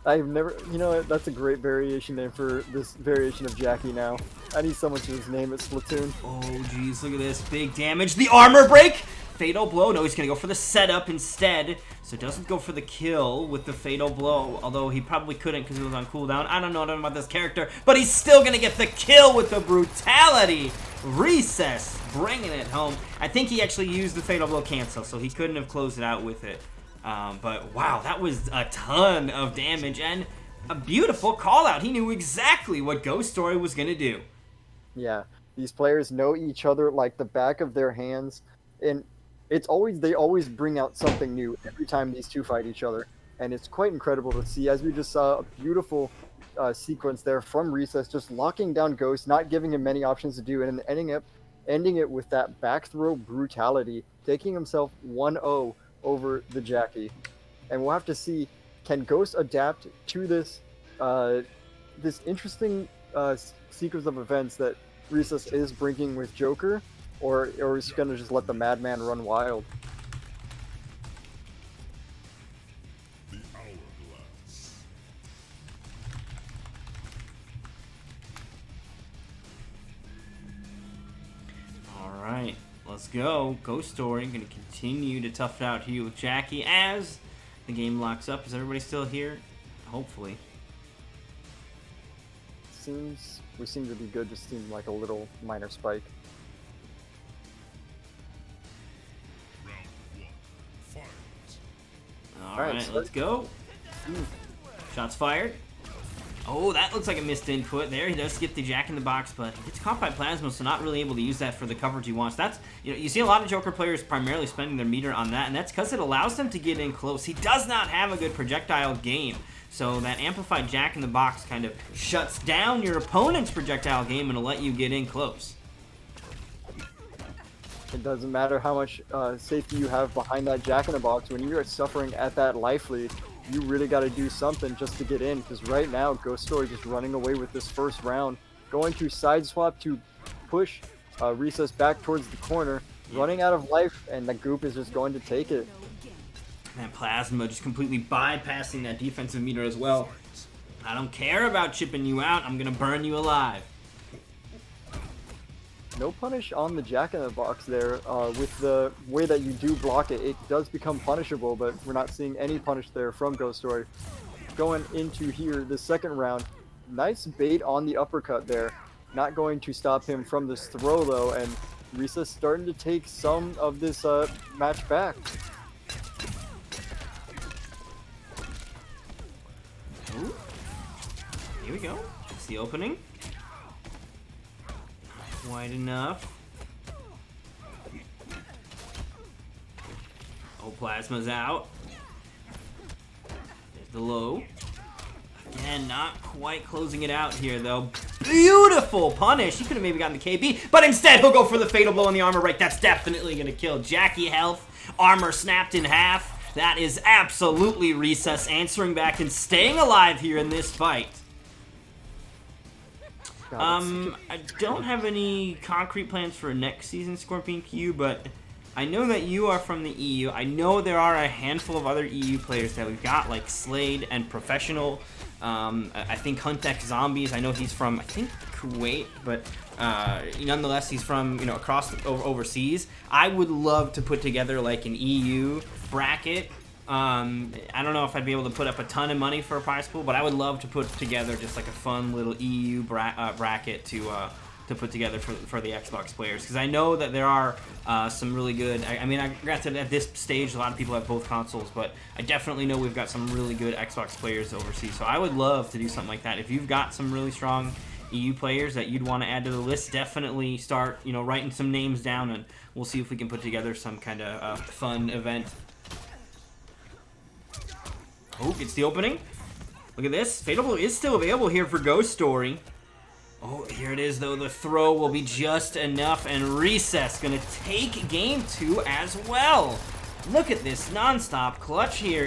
I've never... You know, that's a great variation name for this variation of Jackie now. I need someone to just name it Splatoon. Oh, jeez, look at this. Big damage. The armor break Fatal blow. No, he's going to go for the setup instead. So doesn't go for the kill with the fatal blow. Although he probably couldn't because he was on cooldown. I don't know nothing about this character. But he's still going to get the kill with the brutality. Recess bringing it home. I think he actually used the fatal blow cancel. So he couldn't have closed it out with it. But wow, that was a ton of damage. And a beautiful call out. He knew exactly what Ghost Story was going to do. Yeah, these players know each other like the back of their hands, and they always bring out something new every time these two fight each other, and it's quite incredible to see. As we just saw, a beautiful sequence there from Recess, just locking down Ghost, not giving him many options to do, and then ending it with that back throw brutality, taking himself 1-0 over the Jackie. And we'll have to see, can Ghost adapt to this this interesting sequence of events that Recess is bringing with Joker, or is he going to just let the madman run wild? Alright, let's go. Ghost Story going to continue to tough it out here with Jackie as the game locks up. Is everybody still here? Hopefully. We seem to be good, just seemed like a little minor spike. Alright, let's go. Shots fired. Oh, that looks like a missed input there. He does get the Jack in the Box, but he gets caught by Plasma, so not really able to use that for the coverage he wants. That's, you see a lot of Joker players primarily spending their meter on that, and that's because it allows them to get in close. He does not have a good projectile game, so that amplified Jack in the Box kind of shuts down your opponent's projectile game and will let you get in close. It doesn't matter how much safety you have behind that Jack in the Box. When you're suffering at that life lead, you really got to do something just to get in, because right now Ghost Story just running away with this first round, going to side swap to push Recess back towards the corner, running out of life, and the Goop is just going to take it. And Plasma just completely bypassing that defensive meter as well. I don't care about chipping you out, I'm going to burn you alive. No punish on the Jack in the Box there. With the way that you do block it, it does become punishable, but we're not seeing any punish there from Ghost Story. Going into here, the second round, nice bait on the uppercut there. Not going to stop him from this throw though, and Recess starting to take some of this match back. Ooh. Here we go. It's the opening. Wide enough. Oh, Plasma's out. There's the low. Again, not quite closing it out here, though. Beautiful punish. He could have maybe gotten the KB, but instead he'll go for the fatal blow on the armor right. That's definitely going to kill Jackie health. Armor snapped in half. That is absolutely Recess answering back and staying alive here in this fight. I don't have any concrete plans for next season, Scorpion Q, but I know that you are from the EU. I know there are a handful of other EU players that we've got, like Slade and Professional. I think Hunt X Zombies. I know he's from, I think, Kuwait, but nonetheless, he's from, across overseas. I would love to put together like an EU bracket. I don't know if I'd be able to put up a ton of money for a prize pool, but I would love to put together just like a fun little EU bracket to put together for the Xbox players, because I know that there are some really good. Granted, at this stage, a lot of people have both consoles, but I definitely know we've got some really good Xbox players overseas. So I would love to do something like that. If you've got some really strong EU players that you'd want to add to the list, definitely start writing some names down, and we'll see if we can put together some kind of fun event. Oh, it's the opening. Look at this. Fatal Blow is still available here for Ghost Story. Oh, here it is, though. The throw will be just enough, and Recess going to take game 2 as well. Look at this non-stop clutch here.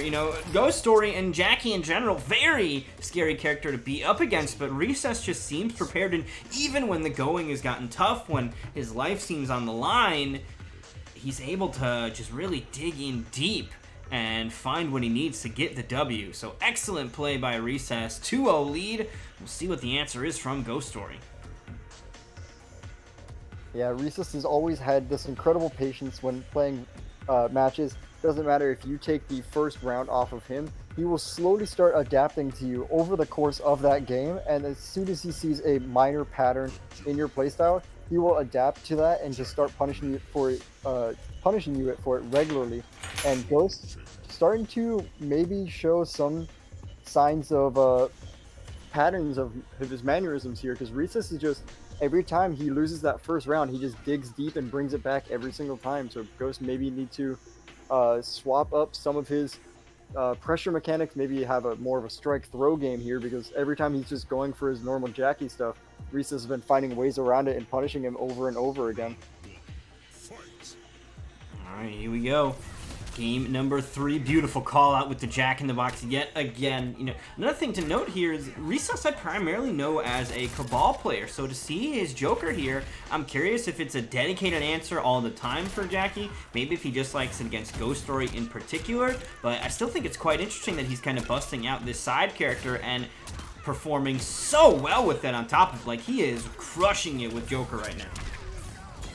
Ghost Story and Jackie in general, very scary character to be up against, but Recess just seems prepared, and even when the going has gotten tough, when his life seems on the line, he's able to just really dig in deep and find what he needs to get the W. So excellent play by Recess. 2-0 lead. We'll see what the answer is from Ghost Story. Yeah, Recess has always had this incredible patience when playing matches. Doesn't matter if you take the first round off of him, he will slowly start adapting to you over the course of that game. And as soon as he sees a minor pattern in your playstyle, he will adapt to that and just start punishing you for it, regularly. And Ghost starting to maybe show some signs of patterns of his mannerisms here, because Recess is just every time he loses that first round, he just digs deep and brings it back every single time. So Ghost maybe need to swap up some of his pressure mechanics, maybe have a more of a strike throw game here, because every time he's just going for his normal Jackie stuff, Recess has been finding ways around it and punishing him over and over again. All right, here we go. Game number 3, beautiful call out with the Jack in the Box yet again. You know, another thing to note here is Recess I primarily know as a Cabal player, so to see his Joker here, I'm curious if it's a dedicated answer all the time for Jackie, maybe if he just likes it against Ghost Story in particular, but I still think it's quite interesting that he's kind of busting out this side character and performing so well with that on top of, like, he is crushing it with Joker right now.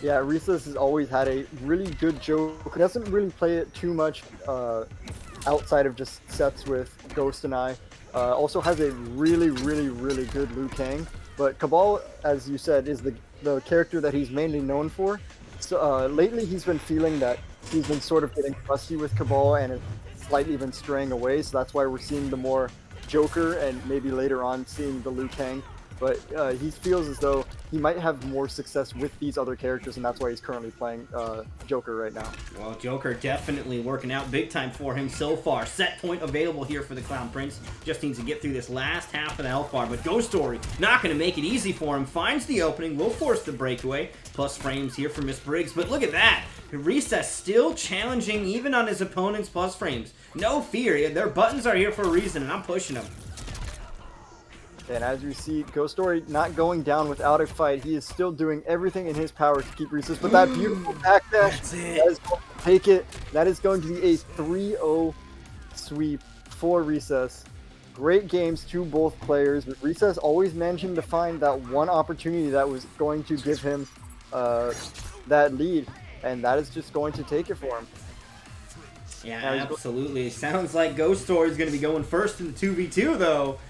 Yeah, Recess has always had a really good Joker. Doesn't really play it too much outside of just sets with Ghost and I. Also has a really good Liu Kang. But Cabal, as you said, is the character that he's mainly known for. So lately he's been feeling that he's been sort of getting rusty with Cabal and is slightly been straying away. So that's why we're seeing the more Joker and maybe later on seeing the Liu Kang. But he feels as though he might have more success with these other characters, and that's why he's currently playing Joker right now. Well, Joker definitely working out big time for him so far. Set point available here for the Clown Prince. Just needs to get through this last half of the health bar, but Ghost Story not going to make it easy for him. Finds the opening, will force the breakaway. Plus frames here for Miss Briggs, but look at that. Recess still challenging even on his opponent's plus frames. No fear, their buttons are here for a reason, and I'm pushing them. And as you see, Ghost Story not going down without a fight. He is still doing everything in his power to keep Recess. But that beautiful backdash, that is going to take it. That is going to be a 3-0 sweep for Recess. Great games to both players. But Recess always managing to find that one opportunity that was going to give him that lead. And that is just going to take it for him. Yeah, absolutely. Sounds like Ghost Story is going to be going first in the 2v2, though.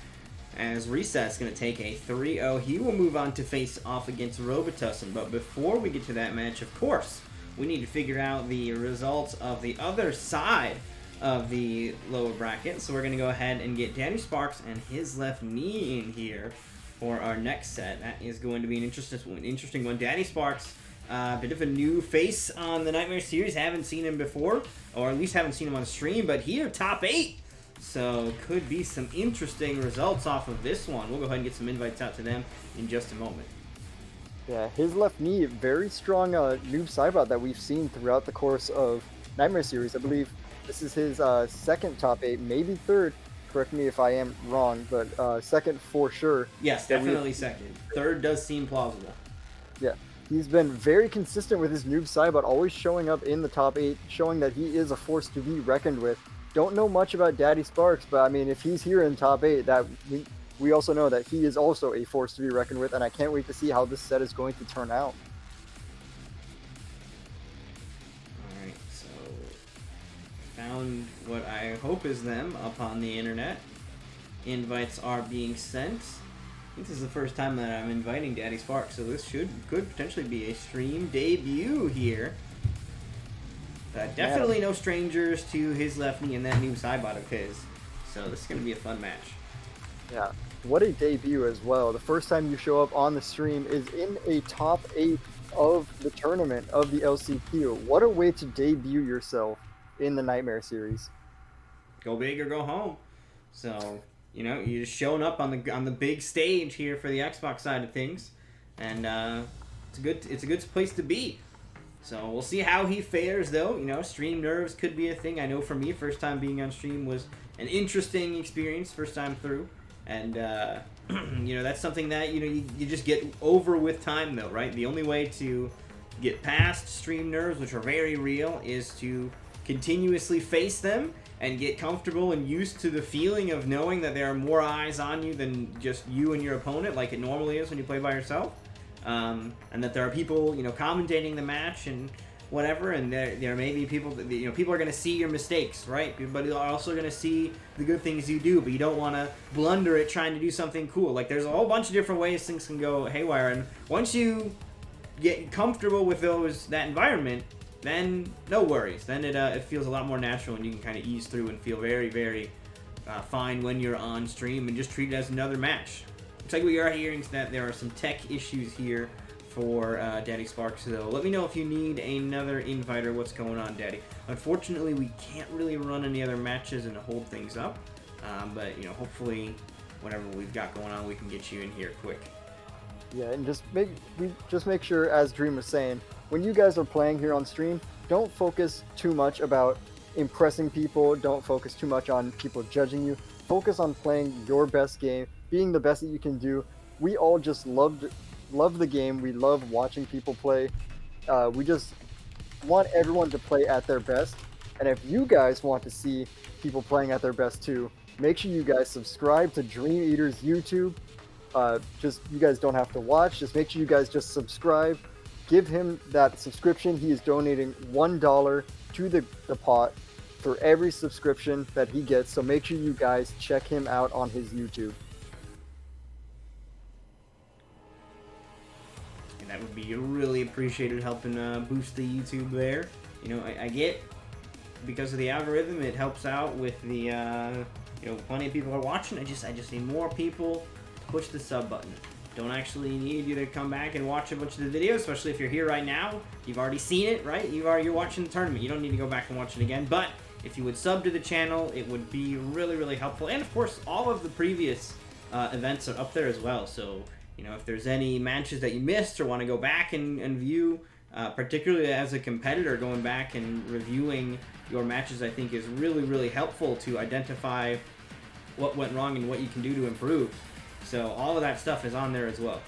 As Recess is going to take a 3-0. He will move on to face off against Robitussin. But before we get to that match, of course, we need to figure out the results of the other side of the lower bracket. So we're going to go ahead and get Daddy Sparks and his left knee in here for our next set. That is going to be an interesting one. Daddy Sparks, a bit of a new face on the Nightmare Series. Haven't seen him before, or at least haven't seen him on stream. But here, top 8. So, could be some interesting results off of this one. We'll go ahead and get some invites out to them in just a moment. Yeah, his left knee, very strong noob sidebot that we've seen throughout the course of Nightmare Series. I believe this is his second top 8, maybe third. Correct me if I am wrong, but second for sure. Yes, definitely second. Third does seem plausible. Yeah, he's been very consistent with his noob sidebot, always showing up in the top 8, showing that he is a force to be reckoned with. Don't know much about Daddy Sparks, but I mean, if he's here in top 8, that we also know that he is also a force to be reckoned with, and I can't wait to see how this set is going to turn out. Alright, so found what I hope is them up on the internet. Invites are being sent. I think this is the first time that I'm inviting Daddy Sparks, so this could potentially be a stream debut here. Definitely no strangers to his left knee and that new sidebot of his. So this is going to be a fun match. Yeah, what a debut as well. The first time you show up on the stream is in a top 8 of the tournament of the LCQ. What a way to debut yourself in the Nightmare Series. Go big or go home. So, you know, you're just showing up on the big stage here for the Xbox side of things. And it's a good place to be. So we'll see how he fares, though. You know, stream nerves could be a thing. I know for me, first time being on stream was an interesting experience, first time through. And, you know, that's something that, you know, you just get over with time, though, right? The only way to get past stream nerves, which are very real, is to continuously face them and get comfortable and used to the feeling of knowing that there are more eyes on you than just you and your opponent, like it normally is when you play by yourself. and that there are people, you know, commentating the match and whatever, and there may be people that, you know, people are going to see your mistakes, right? But they're also going to see the good things you do, but you don't want to blunder it trying to do something cool. Like, there's a whole bunch of different ways things can go haywire, and once you get comfortable with that environment, then no worries. Then it feels a lot more natural, and you can kind of ease through and feel very, very fine when you're on stream, and just treat it as another match. Looks like we are hearing that there are some tech issues here for Daddy Sparks, so let me know if you need another invite or what's going on, Daddy. Unfortunately, we can't really run any other matches and hold things up, but, you know, hopefully whatever we've got going on, we can get you in here quick. Yeah, and just make sure, as Dream was saying, when you guys are playing here on stream, don't focus too much about impressing people. Don't focus too much on people judging you. Focus on playing your best game, being the best that you can do. We all just love the game. We love watching people play. We just want everyone to play at their best. And if you guys want to see people playing at their best too, make sure you guys subscribe to Dream Eater's YouTube. Just, you guys don't have to watch. Just make sure you guys just subscribe. Give him that subscription. He is donating $1 to the pot for every subscription that he gets. So make sure you guys check him out on his YouTube. And that would be really appreciated, helping boost the YouTube there. You know, I get, because of the algorithm, it helps out with the, you know, plenty of people are watching. I just need more people to push the sub button. Don't actually need you to come back and watch a bunch of the videos, especially if you're here right now. You've already seen it, right? You're watching the tournament. You don't need to go back and watch it again. But if you would sub to the channel, it would be really, really helpful. And of course, all of the previous events are up there as well. So, you know, if there's any matches that you missed or want to go back and view, particularly as a competitor, going back and reviewing your matches, I think is really, really helpful to identify what went wrong and what you can do to improve. So all of that stuff is on there as well.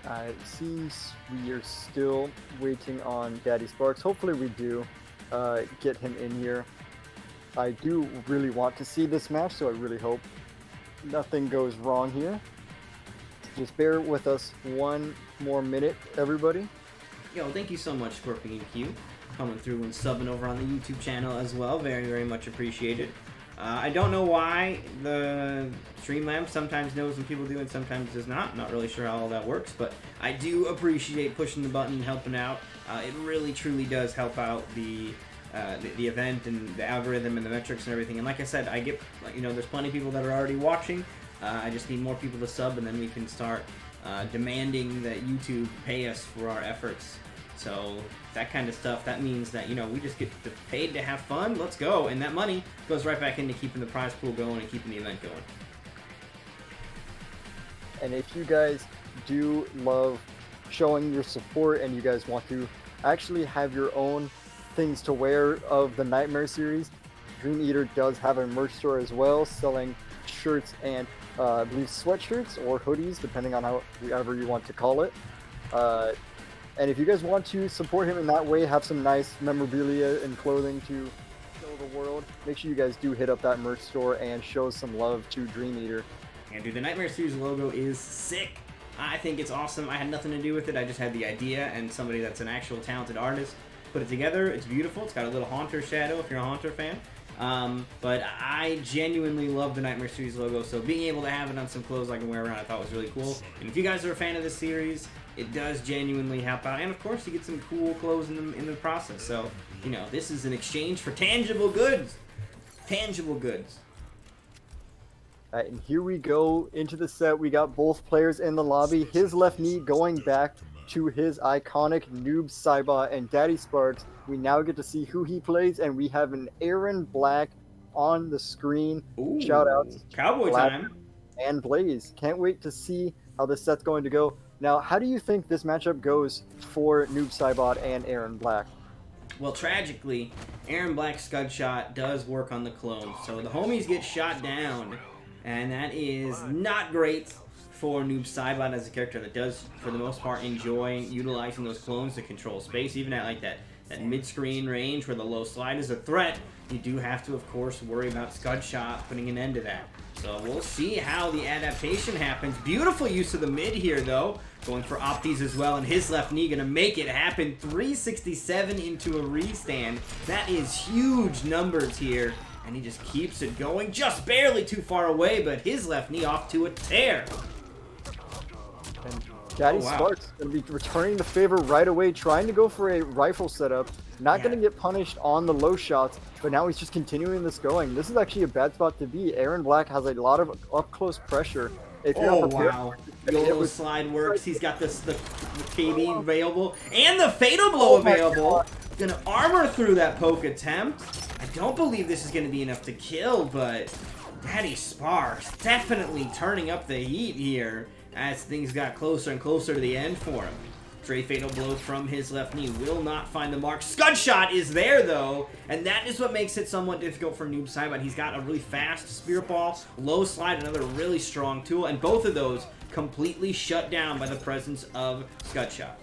It seems we are still waiting on Daddy Sparks. Hopefully we do get him in here. I do really want to see this match, so I really hope nothing goes wrong here. Just bear with us one more minute, everybody. Yo, thank you so much, Scorpion Q, coming through and subbing over on the YouTube channel as well. Very, very much appreciated. I don't know why the Streamlabs sometimes knows when people do and sometimes does not. Not really sure how all that works, but I do appreciate pushing the button and helping out. It really, truly does help out the event and the algorithm and the metrics and everything. And like I said, I get, you know, there's plenty of people that are already watching. I just need more people to sub, and then we can start demanding that YouTube pay us for our efforts. So that kind of stuff, that means that, you know, we just get paid to have fun. Let's go. And that money goes right back into keeping the prize pool going and keeping the event going. And if you guys do love showing your support and you guys want to actually have your own things to wear of the Nightmare series, Dream Eater does have a merch store as well, selling shirts and I believe sweatshirts or hoodies, depending on however you want to call it. And if you guys want to support him in that way, have some nice memorabilia and clothing to show the world, make sure you guys do hit up that merch store and show some love to Dream Eater. And dude, the Nightmare Series logo is sick. I think it's awesome. I had nothing to do with it. I just had the idea, and somebody that's an actual talented artist put it together. It's beautiful. It's got a little Haunter shadow if you're a Haunter fan. But I genuinely love the Nightmare Series logo, so being able to have it on some clothes I can wear around I thought was really cool. And if you guys are a fan of this series, it does genuinely help out. And of course, you get some cool clothes in the process. So, you know, this is an exchange for tangible goods. Tangible goods. And here we go into the set. We got both players in the lobby. His left knee going back to his iconic Noob Saibot and Daddy Sparks. We now get to see who he plays, and we have an Aaron Black on the screen. Ooh, shout out to Cowboy Black time. And Blaze. Can't wait to see how this set's going to go. Now, how do you think this matchup goes for Noob Saibot and Aaron Black? Well, tragically, Aaron Black's scud shot does work on the clone, so the homies get shot down, and that is not great for Noob Saibot as a character that does, for the most part, enjoy utilizing those clones to control space, even at like that mid-screen range where the low slide is a threat. You do have to, of course, worry about Scud Shot putting an end to that. So we'll see how the adaptation happens. Beautiful use of the mid here, though. Going for Opties as well, and his left knee going to make it happen. 367 into a restand. That is huge numbers here. And he just keeps it going. Just barely too far away, but his left knee off to a tear. And Daddy Sparks going to be returning the favor right away, trying to go for a rifle setup. Not going to get punished on the low shots, but now he's just continuing this going. This is actually a bad spot to be. Aaron Black has a lot of up-close pressure. If you're not prepared, wow. The little slide works. He's got the KB available and the Fatal Blow available. Going to armor through that poke attempt. I don't believe this is going to be enough to kill, but Daddy Sparks definitely turning up the heat here as things got closer and closer to the end for him. Stray Fatal Blow from his left knee will not find the mark. Scud Shot is there, though, and that is what makes it somewhat difficult for Noob Saibot. He's got a really fast Spirit Ball, low slide, another really strong tool, and both of those completely shut down by the presence of Scud Shot.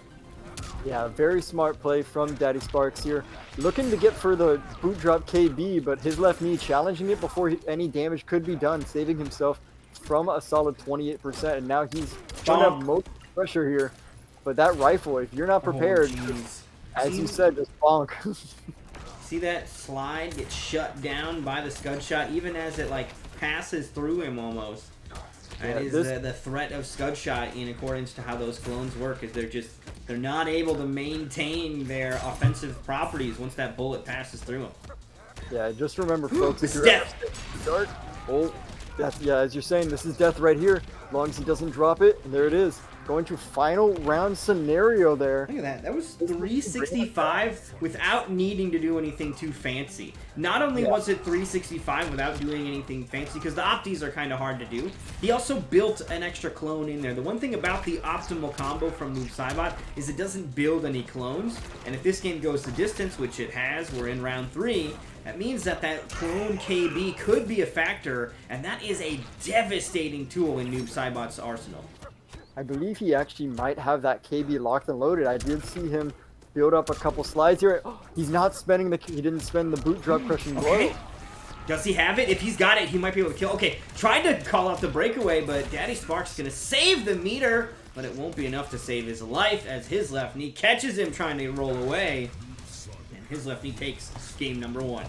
Yeah, very smart play from Daddy Sparks here. Looking to get for the boot drop KB, but his left knee challenging it before any damage could be done, saving himself from a solid 28%, and now he's going to have most pressure here. But that rifle, if you're not prepared, as you said, just bonk. See that slide get shut down by the Scud Shot, even as it like passes through him almost. That is the threat of Scud Shot in accordance to how those clones work, is they're not able to maintain their offensive properties once that bullet passes through them. Yeah, just remember, folks, if you're death. Start. Oh, death. Yeah, as you're saying, this is death right here. As long as he doesn't drop it, and there it is. Going to final round scenario there. Look at that. That was 365 without needing to do anything too fancy. Not only was it 365 without doing anything fancy, because the Opties are kind of hard to do, he also built an extra clone in there. The one thing about the optimal combo from Noob Saibot is it doesn't build any clones, and if this game goes the distance, which it has, we're in round 3, that means that clone KB could be a factor, and that is a devastating tool in Noob Saibot's arsenal. I believe he actually might have that KB locked and loaded. I did see him build up a couple slides here. Oh, he's not spending he didn't spend the boot drop crushing blow. Does he have it? If he's got it, he might be able to kill. Okay, tried to call out the breakaway, but Daddy Sparks is going to save the meter, but it won't be enough to save his life as his left knee catches him trying to roll away. And his left knee takes game number 1.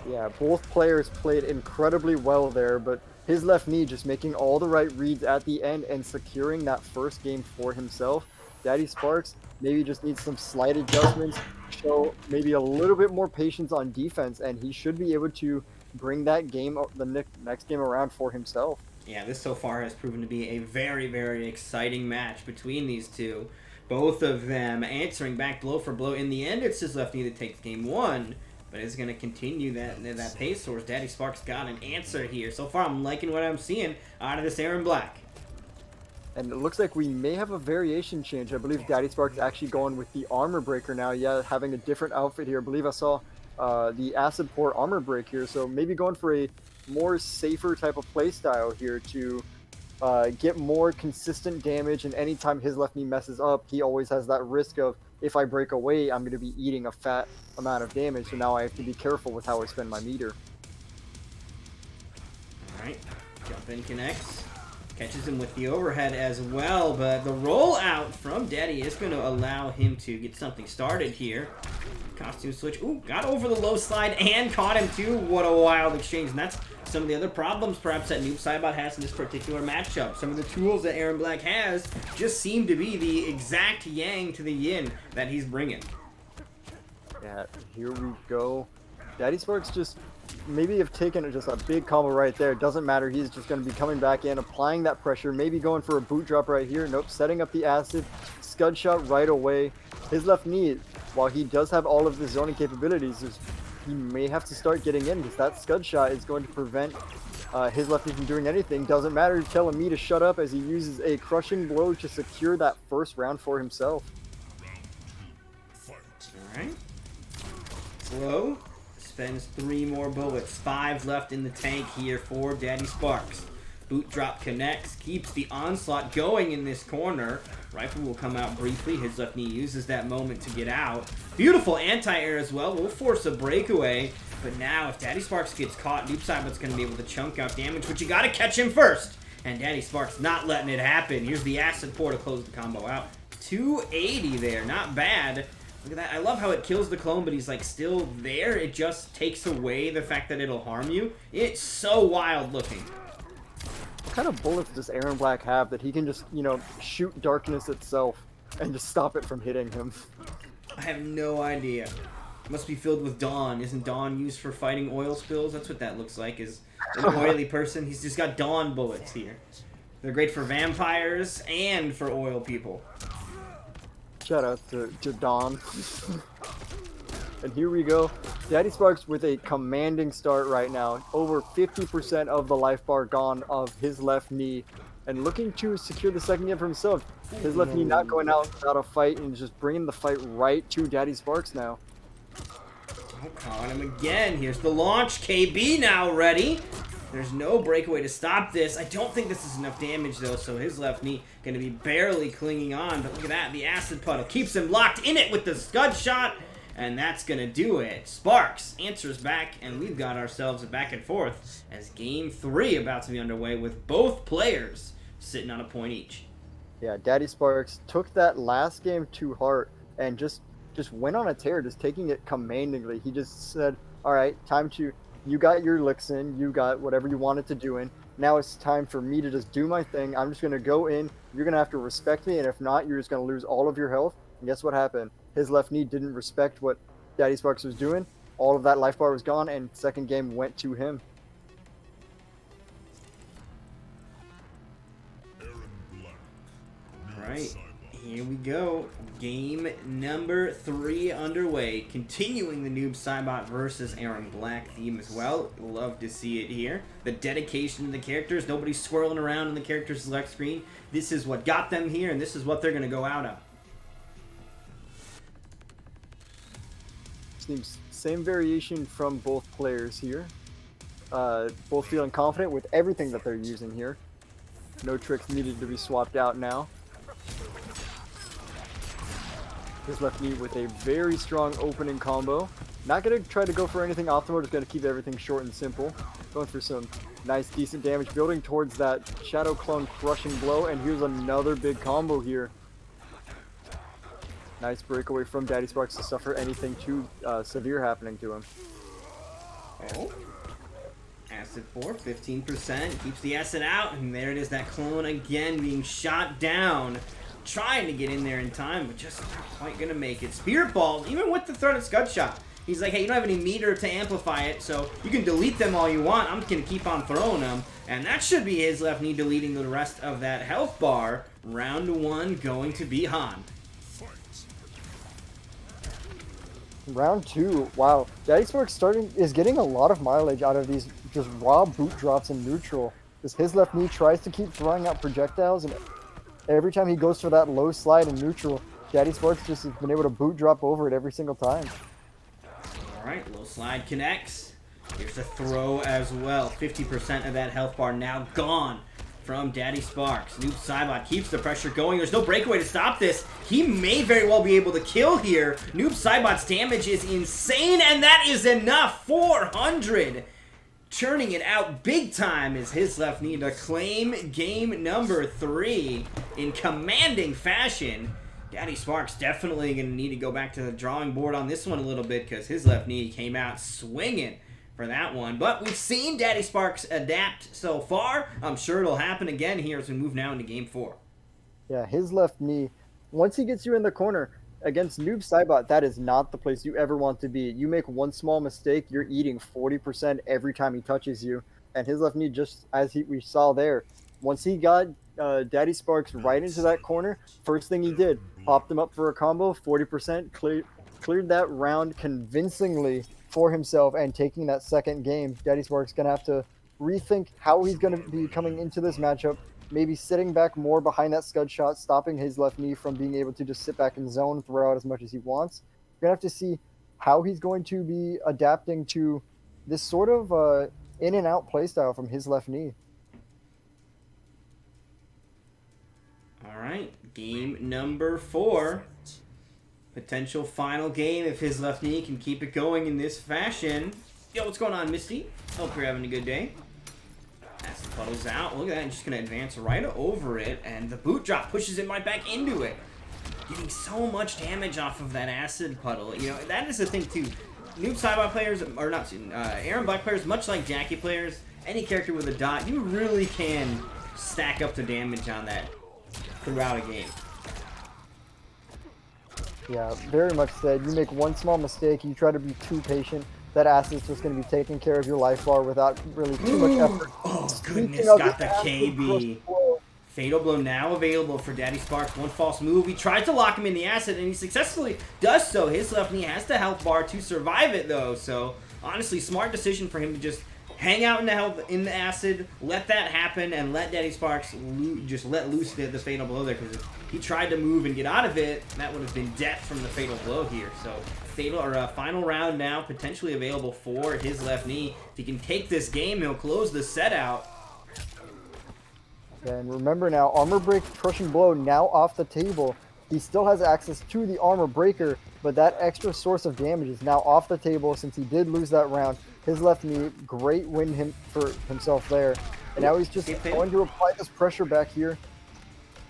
Yeah, both players played incredibly well there, but his left knee just making all the right reads at the end and securing that first game for himself. Daddy Sparks maybe just needs some slight adjustments, show maybe a little bit more patience on defense, and he should be able to bring that game, the next game around for himself. Yeah, this so far has proven to be a very, very exciting match between these two. Both of them answering back blow for blow. In the end, it's his left knee that takes game 1. But it's going to continue that pace source. Daddy Sparks got an answer here. So far, I'm liking what I'm seeing out of this Aaron Black. And it looks like we may have a variation change. I believe Daddy Sparks actually going with the armor breaker now. Yeah, having a different outfit here. I believe I saw the acid pour armor break here. So maybe going for a more safer type of play style here to get more consistent damage. And anytime his left knee messes up, he always has that risk of, if I break away, I'm going to be eating a fat amount of damage, so now I have to be careful with how I spend my meter. Alright, jump in connects. Catches him with the overhead as well, but the rollout from Daddy is going to allow him to get something started here. Costume switch. Ooh, got over the low slide and caught him too. What a wild exchange. And that's some of the other problems perhaps that Noob Saibot has in this particular matchup. Some of the tools that Aaron Black has just seem to be the exact yang to the yin that he's bringing. Yeah, here we go. Daddy Sparks just maybe have taken just a big combo right there. Doesn't matter. He's just going to be coming back in, applying that pressure, maybe going for a boot drop right here. Nope, setting up the acid. Scud Shot right away. His left knee, while he does have all of the zoning capabilities, he may have to start getting in because that Scud Shot is going to prevent his left knee from doing anything. Doesn't matter. He's telling me to shut up as he uses a crushing blow to secure that first round for himself. Alright. Slow. Spends 3 more bullets. 5 left in the tank here for Daddy Sparks. Boot drop connects, keeps the onslaught going in this corner. Rifle will come out briefly. His left knee uses that moment to get out. Beautiful anti-air as well. Will force a breakaway. But now, if Daddy Sparks gets caught, Noob Saibot's going to be able to chunk out damage, but you got to catch him first. And Daddy Sparks not letting it happen. Here's the acid pour to close the combo out. 280 there. Not bad. Look at that. I love how it kills the clone, but he's like still there. It just takes away the fact that it'll harm you. It's so wild looking. What kind of bullets does Aaron Black have that he can just, you know, shoot darkness itself and just stop it from hitting him? I have no idea. Must be filled with Dawn. Isn't Dawn used for fighting oil spills? That's what that looks like, is an oily person. He's just got Dawn bullets here. They're great for vampires and for oil people. Shout out to Dawn. And here we go. Daddy Sparks with a commanding start right now. Over 50% of the life bar gone of his left knee. And looking to secure the second game for himself. His left knee not going out without a fight and just bringing the fight right to Daddy Sparks now. Oh, caught him again. Here's the launch. KB now ready. There's no breakaway to stop this. I don't think this is enough damage, though, so his left knee going to be barely clinging on. But look at that. The acid puddle keeps him locked in it with the scud shot, and that's going to do it. Sparks answers back, and we've got ourselves a back and forth as Game 3 about to be underway with both players sitting on a point each. Yeah, Daddy Sparks took that last game to heart and just went on a tear, just taking it commandingly. He just said, all right, time to, you got your licks in, you got whatever you wanted to do in. Now it's time for me to just do my thing. I'm just going to go in. You're going to have to respect me, and if not, you're just going to lose all of your health. And guess what happened? His left knee didn't respect what Daddy Sparks was doing. All of that life bar was gone, and second game went to him. All right. Here we go. Game number 3 underway. Continuing the Noob Saibot versus Aaron Black theme as well. Love to see it here. The dedication to the characters. Nobody's swirling around in the character select screen. This is what got them here, and this is what they're going to go out of. Same variation from both players here. Both feeling confident with everything that they're using here. No tricks needed to be swapped out now. His left knee with a very strong opening combo. Not going to try to go for anything optimal, just going to keep everything short and simple. Going for some nice, decent damage, building towards that Shadow Clone crushing blow, and here's another big combo here. Nice breakaway from Daddy Sparks to suffer anything too severe happening to him. Oh. Acid 4, 15%. Keeps the acid out, and there it is, that clone again being shot down. Trying to get in there in time, but just not quite going to make it. Spirit Balls, even with the threat of Scud Shot. He's like, hey, you don't have any meter to amplify it, so you can delete them all you want. I'm going to keep on throwing them. And that should be his left knee deleting the rest of that health bar. Round 1 going to be Han. Round 2, wow. Daddy Sparks is getting a lot of mileage out of these just raw boot drops in neutral. Because his left knee tries to keep throwing out projectiles, and every time he goes for that low slide in neutral, Daddy Sparks just has been able to boot drop over it every single time. Alright, low slide connects. Here's a throw as well. 50% of that health bar now gone from Daddy Sparks. Noob Saibot keeps the pressure going. There's no breakaway to stop this. He may very well be able to kill here. Noob Saibot's damage is insane, and that is enough. 400. Churning it out big time is his left knee to claim game number 3 in commanding fashion. Daddy Sparks definitely going to need to go back to the drawing board on this one a little bit, because his left knee came out swinging for that one. But we've seen Daddy Sparks adapt so far. I'm sure it'll happen again here as we move now into game 4. Yeah, his left knee, once he gets you in the corner, against Noob Saibot, that is not the place you ever want to be. You make one small mistake, you're eating 40% every time he touches you. And his left knee, just as we saw there, once he got Daddy Sparks right into that corner, first thing he did, popped him up for a combo, 40%, cleared that round convincingly for himself, and taking that second game, Daddy Sparks going to have to rethink how he's going to be coming into this matchup, maybe sitting back more behind that scud shot, stopping his left knee from being able to just sit back in zone, throw out as much as he wants. You're going to have to see how he's going to be adapting to this sort of in and out playstyle from his left knee. All right, game number 4. Potential final game if his left knee can keep it going in this fashion. Yo, what's going on, Misty? Hope you're having a good day. As the puddle's out, look at that, just gonna advance right over it, and the boot drop pushes it right back into it. Getting so much damage off of that acid puddle. You know, that is the thing too. Noob Sidebot players, or not, Aaron Black players, much like Jackie players, any character with a dot, you really can stack up the damage on that throughout a game. Yeah, very much said. You make one small mistake, you try to be too patient, that acid's just going to be taking care of your life bar without really too much effort. Oh, goodness, Speaking of got the acid KB. blow, Fatal Blow now available for Daddy Sparks. One false move. He tried to lock him in the acid, and he successfully does so. His left knee has the health bar to survive it, though. So, honestly, smart decision for him to just hang out in the acid, let that happen, and let Daddy Sparks just let loose the Fatal Blow there. Because if he tried to move and get out of it, that would have been death from the Fatal Blow here. So, final round now, potentially available for his left knee. If he can take this game, he'll close the set out. And remember now, Armor Break, Crushing Blow now off the table. He still has access to the Armor Breaker, but that extra source of damage is now off the table since he did lose that round. His left knee, great win for himself there. And now he's just going to apply this pressure back here.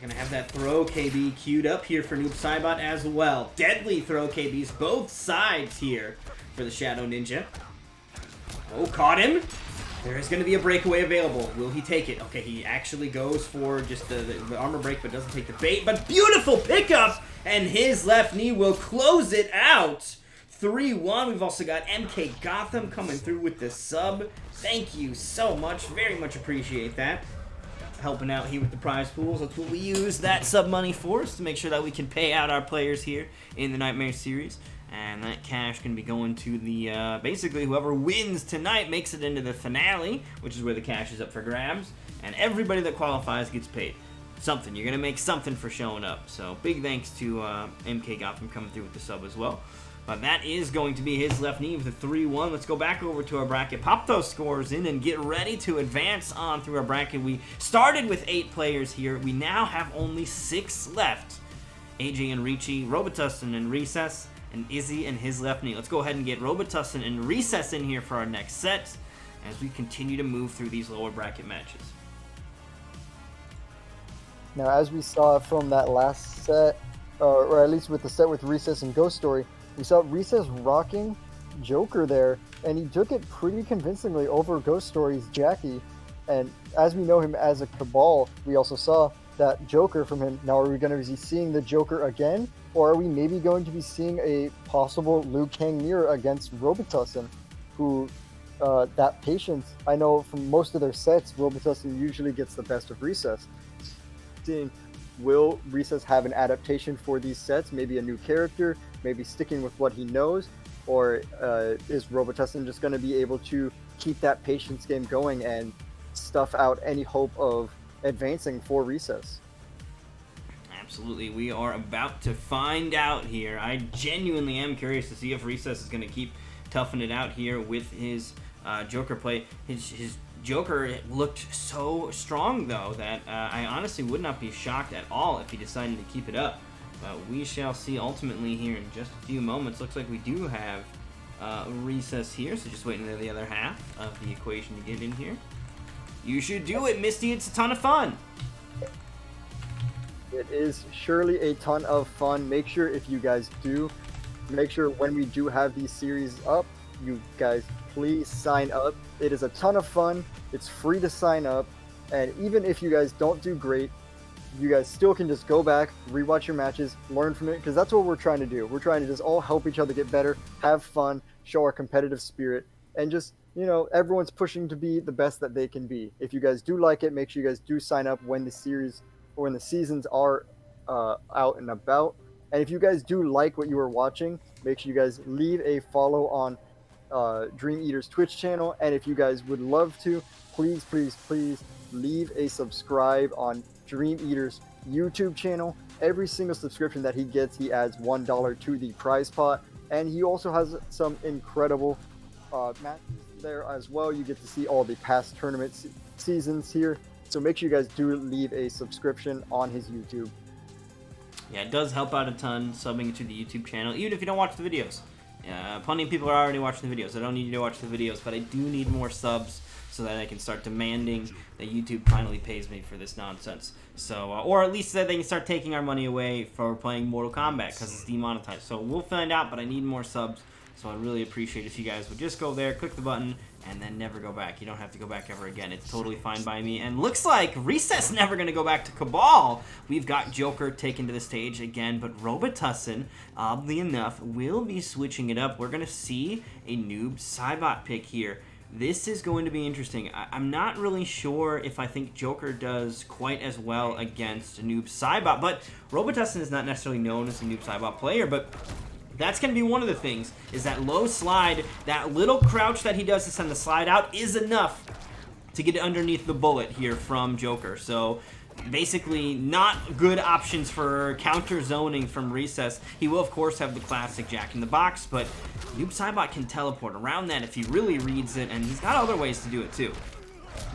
Gonna have that throw KB queued up here for Noob Saibot as well. Deadly throw KBs both sides here for the Shadow Ninja. Oh, caught him. There is going to be a breakaway available. Will he take it? Okay, he actually goes for just the armor break, but doesn't take the bait. But beautiful pickup, and his left knee will close it out. 3-1. We've also got MK Gotham coming through with the sub. Thank you so much. Very much appreciate that. Helping out here with the prize pools. That's what we use that sub money for, is to make sure that we can pay out our players here in the Nightmare Series. And that cash can be going to the, basically whoever wins tonight makes it into the finale, which is where the cash is up for grabs. And everybody that qualifies gets paid. Something. You're going to make something for showing up. So big thanks to MK Gotham coming through with the sub as well. But that is going to be his left knee with a 3-1. Let's go back over to our bracket, pop those scores in, and get ready to advance on through our bracket. We started with 8 players here. We now have only 6 left. AJ and Richie, Robitussin and Recess, and Izzy and his left knee. Let's go ahead and get Robitussin and Recess in here for our next set as we continue to move through these lower bracket matches. Now, as we saw from that last set, or at least with the set with Recess and Ghost Story, we saw Recess rocking Joker there, and he took it pretty convincingly over Ghost Story's Jackie. And as we know him as a Cabal, we also saw that Joker from him. Now, are we going to be seeing the Joker again? Or are we maybe going to be seeing a possible Liu Kang mirror against Robitussin, who, that patience, I know from most of their sets, Robitussin usually gets the best of Recess. Seeing, will Recess have an adaptation for these sets? Maybe a new character, maybe sticking with what he knows? Or is Robitussin just going to be able to keep that patience game going and stuff out any hope of advancing for Recess? Absolutely, we are about to find out here. I genuinely am curious to see if Recess is going to keep toughing it out here with his Joker play. His Joker looked so strong, though, that I honestly would not be shocked at all if he decided to keep it up. But we shall see ultimately here in just a few moments. Looks like we do have Recess here, so just waiting for the other half of the equation to get in here. You should do it, Misty. It's a ton of fun. It is surely a ton of fun. Make sure if you guys do, make sure when we do have these series up, you guys please sign up. It is a ton of fun. It's free to sign up. And even if you guys don't do great, you guys still can just go back, rewatch your matches, learn from it, because that's what we're trying to do. We're trying to just all help each other get better, have fun, show our competitive spirit, and just, you know, everyone's pushing to be the best that they can be. If you guys do like it, make sure you guys do sign up when the series or when the seasons are out and about. And if you guys do like what you are watching, make sure you guys leave a follow on Dream Eater's Twitch channel. And if you guys would love to, please, please, please leave a subscribe on Dream Eater's YouTube channel. Every single subscription that he gets, he adds $1 to the prize pot. And he also has some incredible matches there as well. You get to see all the past tournament seasons here. So make sure you guys do leave a subscription on his YouTube. Yeah, it does help out a ton subbing to the YouTube channel, even if you don't watch the videos. Plenty of people are already watching the videos. I don't need you to watch the videos, but I do need more subs so that I can start demanding that YouTube finally pays me for this nonsense. So, or at least that they can start taking our money away for playing Mortal Kombat because it's demonetized. So we'll find out, but I need more subs. So I'd really appreciate if you guys would just go there, click the button, and then never go back. You don't have to go back ever again. It's totally fine by me. And looks like Recess never going to go back to Cabal. We've got Joker taken to the stage again, but Robitussin, oddly enough, will be switching it up. We're going to see a noob Cybot pick here. This is going to be interesting. I'm not really sure if I think Joker does quite as well against a noob Cybot, but Robitussin is not necessarily known as a noob Cybot player, but that's going to be one of the things, is that low slide, that little crouch that he does to send the slide out is enough to get underneath the bullet here from Joker. So basically not good options for counter zoning from Recess. He will of course have the classic Jack in the Box, but Noob Cybot can teleport around that if he really reads it, and he's got other ways to do it too.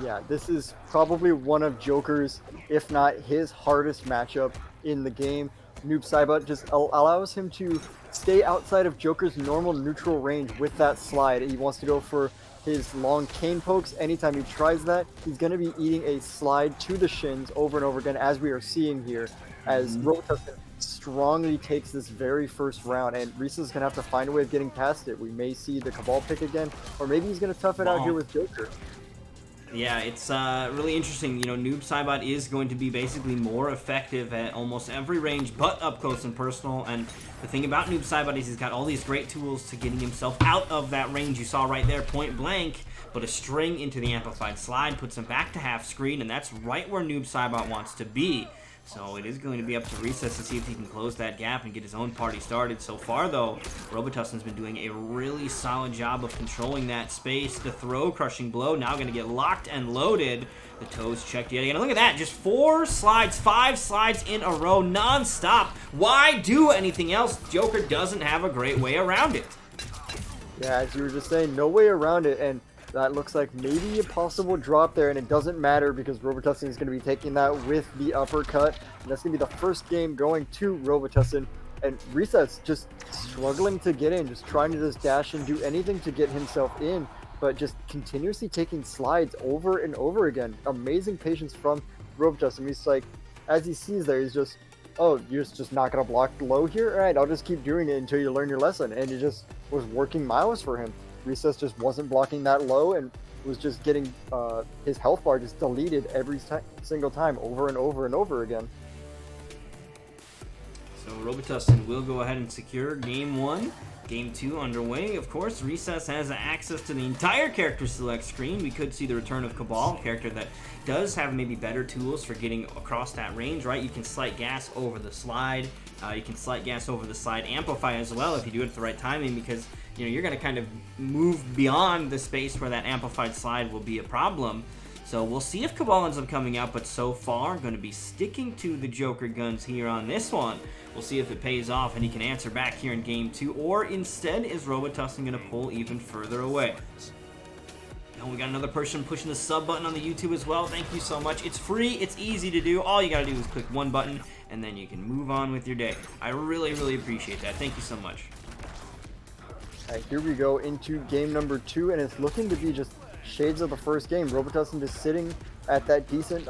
Yeah, this is probably one of Joker's, if not his hardest matchup in the game. Noob Cybot just allows him to stay outside of Joker's normal neutral range with that slide. He wants to go for his long cane pokes. Anytime he tries that, he's going to be eating a slide to the shins over and over again, as we are seeing here, as Robitussin strongly takes this very first round, and Reese is going to have to find a way of getting past it. We may see the Cabal pick again, or maybe he's going to tough it out here with Joker. Yeah, it's really interesting. You know, Noob Cybot is going to be basically more effective at almost every range but up close and personal. And the thing about Noob Cybot is he's got all these great tools to getting himself out of that range. You saw right there, point blank, but a string into the amplified slide puts him back to half screen, and that's right where Noob Cybot wants to be. So it is going to be up to Recess to see if he can close that gap and get his own party started. So far, though, Robitussin's been doing a really solid job of controlling that space. The throw, crushing blow, now going to get locked and loaded. The toes checked yet again. Look at that, just 4 slides, 5 slides in a row, non-stop. Why do anything else? Joker doesn't have a great way around it. Yeah, as you were just saying, no way around it, and that looks like maybe a possible drop there, and it doesn't matter because Robitussin is going to be taking that with the uppercut, and that's going to be the first game going to Robitussin. And Recess just struggling to get in, just trying to just dash and do anything to get himself in, but just continuously taking slides over and over again. Amazing patience from Robitussin. He's like, as he sees there, he's just, oh, you're just not going to block low here? All right, I'll just keep doing it until you learn your lesson. And it just was working miles for him. Recess just wasn't blocking that low and was just getting his health bar just deleted every single time over and over and over again. So Robitussin will go ahead and secure game 1. Game 2 underway. Of course, Recess has access to the entire character select screen. We could see the return of Cabal, a character that does have maybe better tools for getting across that range, right? You can slight gas over the slide. You can slight gas over the slide amplify as well if you do it at the right timing, because you know you're going to kind of move beyond the space where that amplified slide will be a problem. So we'll see if Cabal ends up coming out, but so far going to be sticking to the Joker guns here on this one. We'll see if it pays off and he can answer back here in game 2, or instead is Robitussin going to pull even further away. And we got another person pushing the sub button on the YouTube as well. Thank you so much. It's free, it's easy to do. All you got to do is click one button and then you can move on with your day. I really, really appreciate that. Thank you so much. All right, here we go into game number 2, and it's looking to be just shades of the first game. Robitussin just sitting at that decent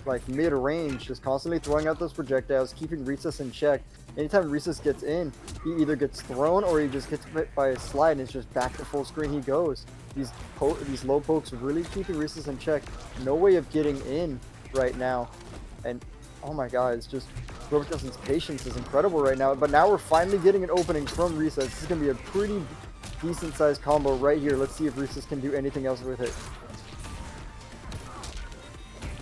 like mid-range, just constantly throwing out those projectiles, keeping Recess in check. Anytime Recess gets in, he either gets thrown or he just gets hit by a slide, and it's just back to full screen he goes. These low pokes really keeping Recess in check. No way of getting in right now. And oh my god, it's just Robitussin's patience is incredible right now. But now we're finally getting an opening from Recess. This is going to be a pretty decent sized combo right here. Let's see if Recess can do anything else with it.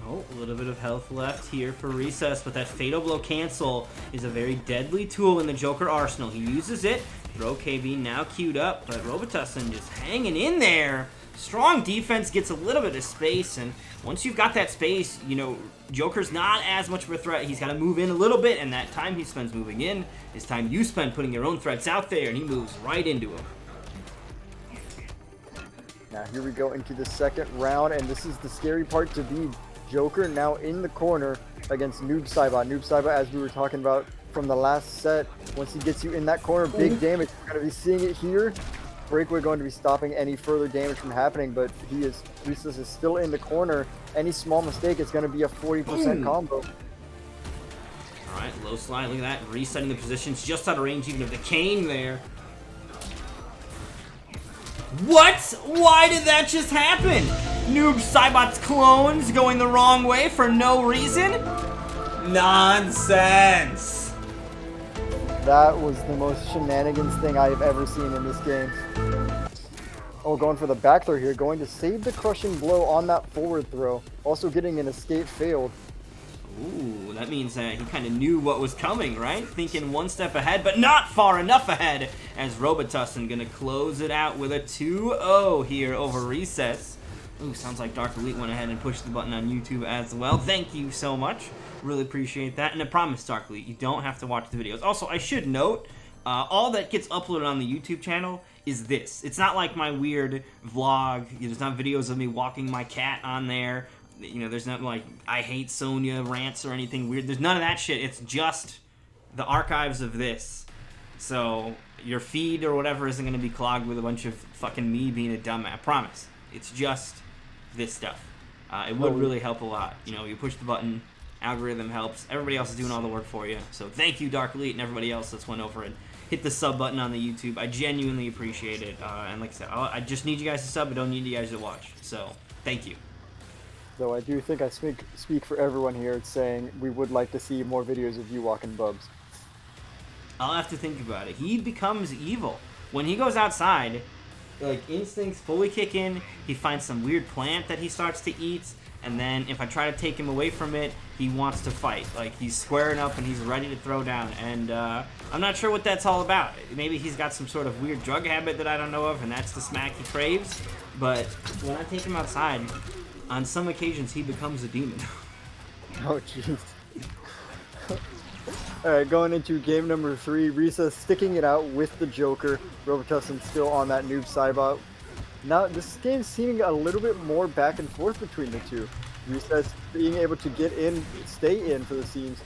Oh, a little bit of health left here for Recess, but that Fatal Blow Cancel is a very deadly tool in the Joker arsenal. He uses it. Throw KB now queued up, but Robitussin just hanging in there. Strong defense, gets a little bit of space, and once you've got that space, you know, Joker's not as much of a threat. He's got to move in a little bit, and that time he spends moving in is time you spend putting your own threats out there, and he moves right into him. Now here we go into the second round, and this is the scary part to be. Joker now in the corner against Noob Cybot. Noob Cybot, as we were talking about from the last set. Once he gets you in that corner, big damage. You're going to be seeing it here. Breakaway going to be stopping any further damage from happening, but Recess is still in the corner. Any small mistake, it's going to be a 40% combo. All right, low slide, look at that. Resetting the positions just out of range even of the cane there. What? Why did that just happen? Noob Saibot's clones going the wrong way for no reason? Nonsense. That was the most shenanigans thing I have ever seen in this game. Oh, going for the back throw here, going to save the crushing blow on that forward throw. Also getting an escape failed. Ooh, that means that he kind of knew what was coming, right? Thinking one step ahead, but not far enough ahead, as Robitussin gonna close it out with a 2-0 here over Recess. Ooh, sounds like Dark Elite went ahead and pushed the button on YouTube as well. Thank you so much. Really appreciate that. And I promise, Dark Elite, you don't have to watch the videos. Also, I should note, all that gets uploaded on the YouTube channel is this. It's not like my weird vlog. There's not videos of me walking my cat on there. You know, there's not like I hate Sonya rants or anything weird. There's none of that shit. It's just the archives of this. So your feed or whatever isn't going to be clogged with a bunch of fucking me being a dumbass. I promise. It's just this stuff. It would really help a lot. You know, you push the button, algorithm helps. Everybody else is doing all the work for you. So thank you, Dark Elite, and everybody else that's went over and hit the sub button on the YouTube. I genuinely appreciate it. And like I said, I just need you guys to sub. I don't need you guys to watch. So thank you. Though I do think I speak for everyone here saying we would like to see more videos of you walking Bubs. I'll have to think about it. He becomes evil. When he goes outside, like, instincts fully kick in. He finds some weird plant that he starts to eat. And then if I try to take him away from it, he wants to fight. Like, he's squaring up and he's ready to throw down. And I'm not sure what that's all about. Maybe he's got some sort of weird drug habit that I don't know of, and that's the smack he craves. But when I take him outside, on some occasions, he becomes a demon. Oh, jeez. Alright, going into game number 3, Recess sticking it out with the Joker. Robitussin still on that noob Saibot. Now, this game's seeming a little bit more back and forth between the two. Recess being able to get in, stay in for the scenes,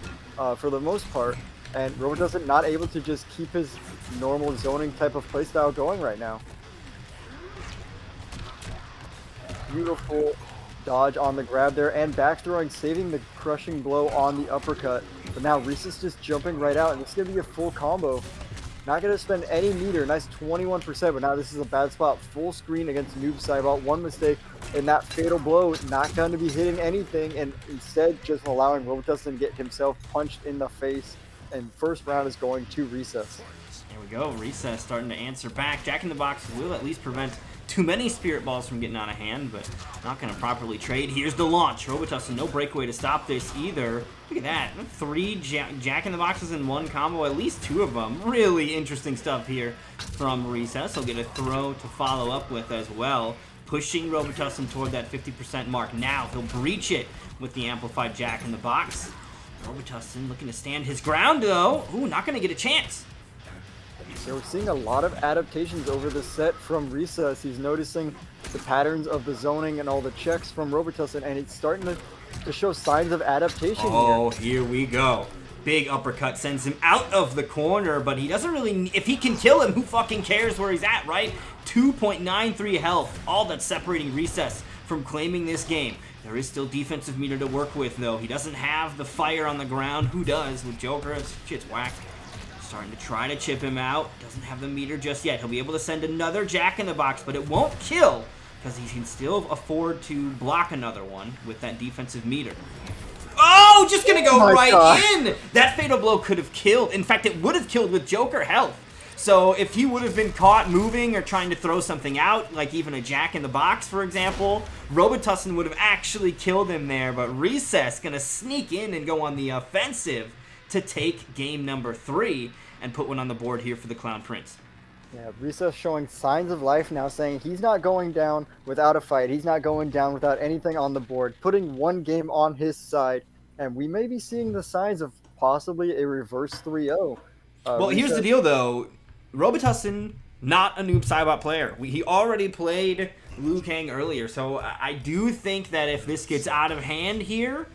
for the most part, and Robitussin not able to just keep his normal zoning type of playstyle going right now. Beautiful dodge on the grab there, and back throwing, saving the crushing blow on the uppercut. But now Recess just jumping right out, and this is going to be a full combo. Not going to spend any meter. Nice 21%, but now this is a bad spot. Full screen against Noob Saibot. One mistake, and that fatal blow not going to be hitting anything, and instead just allowing Robitussin to get himself punched in the face. And first round is going to Recess. There we go. Recess starting to answer back. Jack in the Box will at least prevent too many Spirit Balls from getting out of hand, but not going to properly trade. Here's the launch. Robitussin, no breakaway to stop this either. Look at that. 3 Jack in the Boxes in one combo, at least 2 of them. Really interesting stuff here from Recess. He'll get a throw to follow up with as well, pushing Robitussin toward that 50% mark. Now he'll breach it with the amplified Jack in the Box. Robitussin looking to stand his ground, though. Ooh, not going to get a chance. So we're seeing a lot of adaptations over the set from Recess. He's noticing the patterns of the zoning and all the checks from Robitussin, and it's starting to show signs of adaptation here we go. Big uppercut sends him out of the corner, but he doesn't really... If he can kill him, who fucking cares where he's at, right? 2.93 health, all that's separating Recess from claiming this game. There is still defensive meter to work with, though. He doesn't have the fire on the ground. Who does? With Joker, shit's whack. Starting to try to chip him out. Doesn't have the meter just yet. He'll be able to send another Jack in the Box, but it won't kill because he can still afford to block another one with that defensive meter. Oh, just gonna go in! That fatal blow could have killed. In fact, it would have killed with Joker health. So if he would have been caught moving or trying to throw something out, like even a Jack in the Box, for example, Robitussin would have actually killed him there, but Recess gonna sneak in and go on the offensive to take game number 3 and put one on the board here for the Clown Prince. Yeah, Recess showing signs of life now, saying he's not going down without a fight. He's not going down without anything on the board, putting one game on his side, and we may be seeing the signs of possibly a reverse 3-0. Well, here's the deal, though. Robitussin, not a Noob Saibot player. He already played Liu Kang earlier, so I do think that if this gets out of hand here,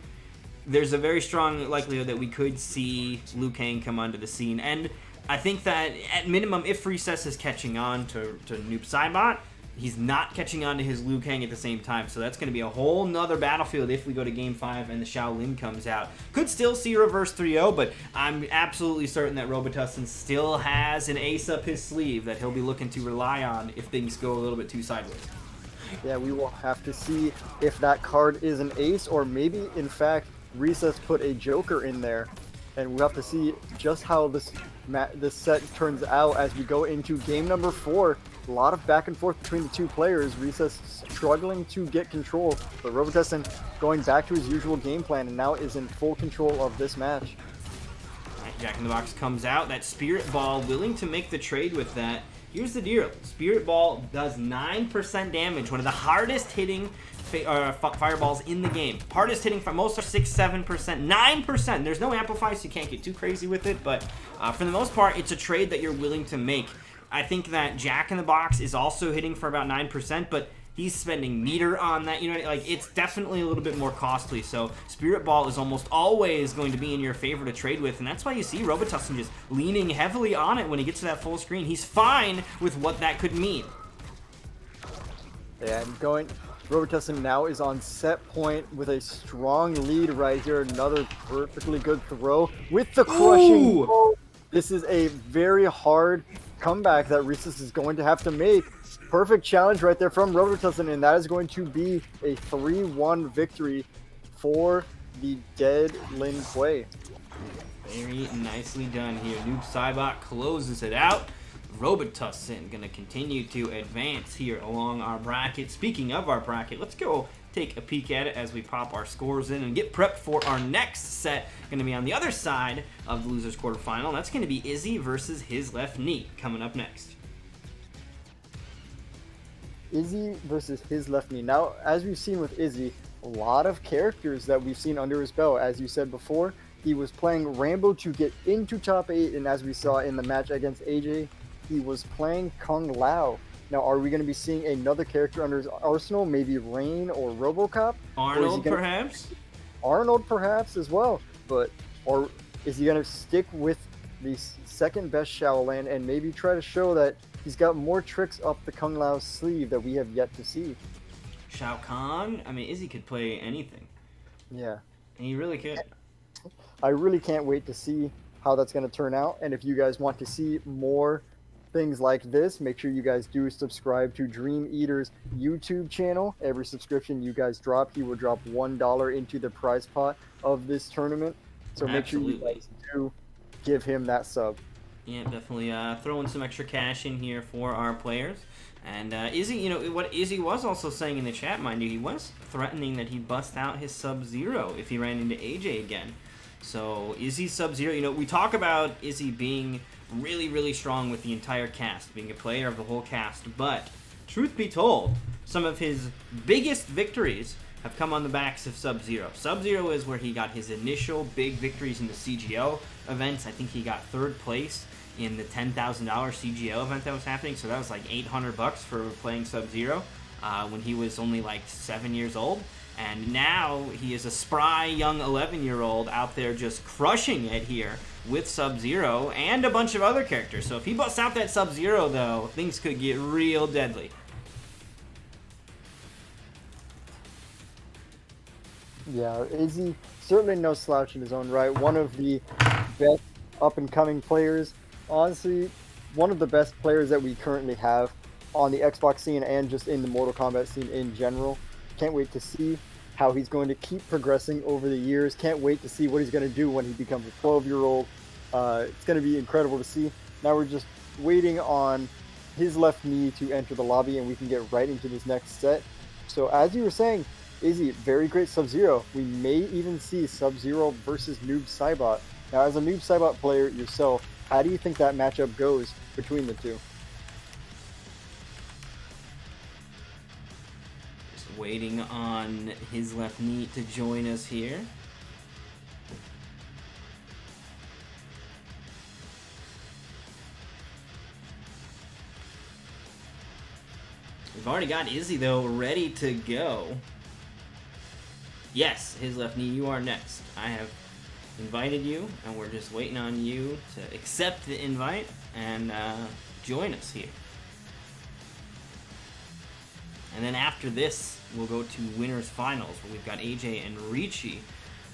there's a very strong likelihood that we could see Liu Kang come onto the scene. And I think that at minimum, if Recess is catching on to Noob Saibot, he's not catching on to his Liu Kang at the same time. So that's going to be a whole nother battlefield if we go to Game 5 and the Shaolin comes out. Could still see reverse 3-0, but I'm absolutely certain that Robitussin still has an ace up his sleeve that he'll be looking to rely on if things go a little bit too sideways. Yeah, we will have to see if that card is an ace, or maybe, in fact, Recess put a Joker in there. And we'll have to see just how this set turns out as we go into game number 4. A lot of back and forth between the two players. Recess struggling to get control, but Robitussin going back to his usual game plan and now is in full control of this match. All right, Jack in the Box comes out. That Spirit Ball, willing to make the trade with that. Here's the deal. Spirit Ball does 9% damage. One of the hardest hitting fireballs in the game. Hardest hitting, most are 6-7%. 9%. There's no amplify, so you can't get too crazy with it, but for the most part, it's a trade that you're willing to make. I think that Jack in the Box is also hitting for about 9%, but he's spending meter on that. You know, like, it's definitely a little bit more costly. So Spirit Ball is almost always going to be in your favor to trade with, and that's why you see Robitussin just leaning heavily on it when he gets to that full screen. He's fine with what that could mean. Yeah, and Robitussin now is on set point with a strong lead right here. Another perfectly good throw with the crushing blow. This is a very hard comeback that Recess is going to have to make. Perfect challenge right there from Robitussin, and that is going to be a 3-1 victory for the dead Lin Kuei. Very nicely done here. Noob Saibot closes it out. Robitussin going to continue to advance here along our bracket. Speaking of our bracket, let's go take a peek at it as we pop our scores in and get prepped for our next set. Going to be on the other side of the losers quarterfinal. That's going to be Izzy versus his left knee coming up next. Izzy versus his left knee. Now, as we've seen with Izzy, a lot of characters that we've seen under his belt. As you said before, he was playing Rambo to get into top 8, and as we saw in the match against AJ, he was playing Kung Lao. Now, are we going to be seeing another character under his arsenal? Maybe Rain or RoboCop? Arnold, perhaps? Arnold, perhaps, as well. Or is he going to stick with the second best Shaolin and maybe try to show that he's got more tricks up the Kung Lao's sleeve that we have yet to see? Shao Kahn? I mean, Izzy could play anything. Yeah. And he really could. I really can't wait to see how that's going to turn out. And if you guys want to see more things like this, make sure you guys do subscribe to Dream Eater's YouTube channel. Every subscription you guys drop, he will drop $1 into the prize pot of this tournament. So make sure you guys do give him that sub. Yeah, definitely throwing some extra cash in here for our players. And Izzy, you know, what Izzy was also saying in the chat, mind you, he was threatening that he'd bust out his Sub-Zero if he ran into AJ again. So Izzy Sub-Zero, you know, we talk about Izzy being really, really strong with the entire cast, being a player of the whole cast, but truth be told, some of his biggest victories have come on the backs of Sub-Zero. Sub-Zero is where he got his initial big victories in the CGO events. I think he got 3rd place in the $10,000 CGO event that was happening, so that was like $800 for playing Sub-Zero when he was only like 7 years old. And now he is a spry young 11-year-old out there just crushing it here with Sub-Zero and a bunch of other characters. So if he busts out that Sub-Zero, though, things could get real deadly. Yeah, Izzy certainly no slouch in his own right. One of the best up-and-coming players. Honestly, one of the best players that we currently have on the Xbox scene and just in the Mortal Kombat scene in general. Can't wait to see how he's going to keep progressing over the years. Can't wait to see what he's going to do when he becomes a 12-year-old. It's going to be incredible to see. Now we're just waiting on his left knee to enter the lobby, and we can get right into this next set. So as you were saying, Izzy, very great Sub-Zero. We may even see Sub-Zero versus Noob Saibot. Now, as a Noob Saibot player yourself, how do you think that matchup goes between the two? Just waiting on his left knee to join us here. We've already got Izzy, though, ready to go. Yes, his left knee, you are next. I have invited you, and we're just waiting on you to accept the invite and join us here. And then after this, we'll go to winners finals, where we've got AJ and Richie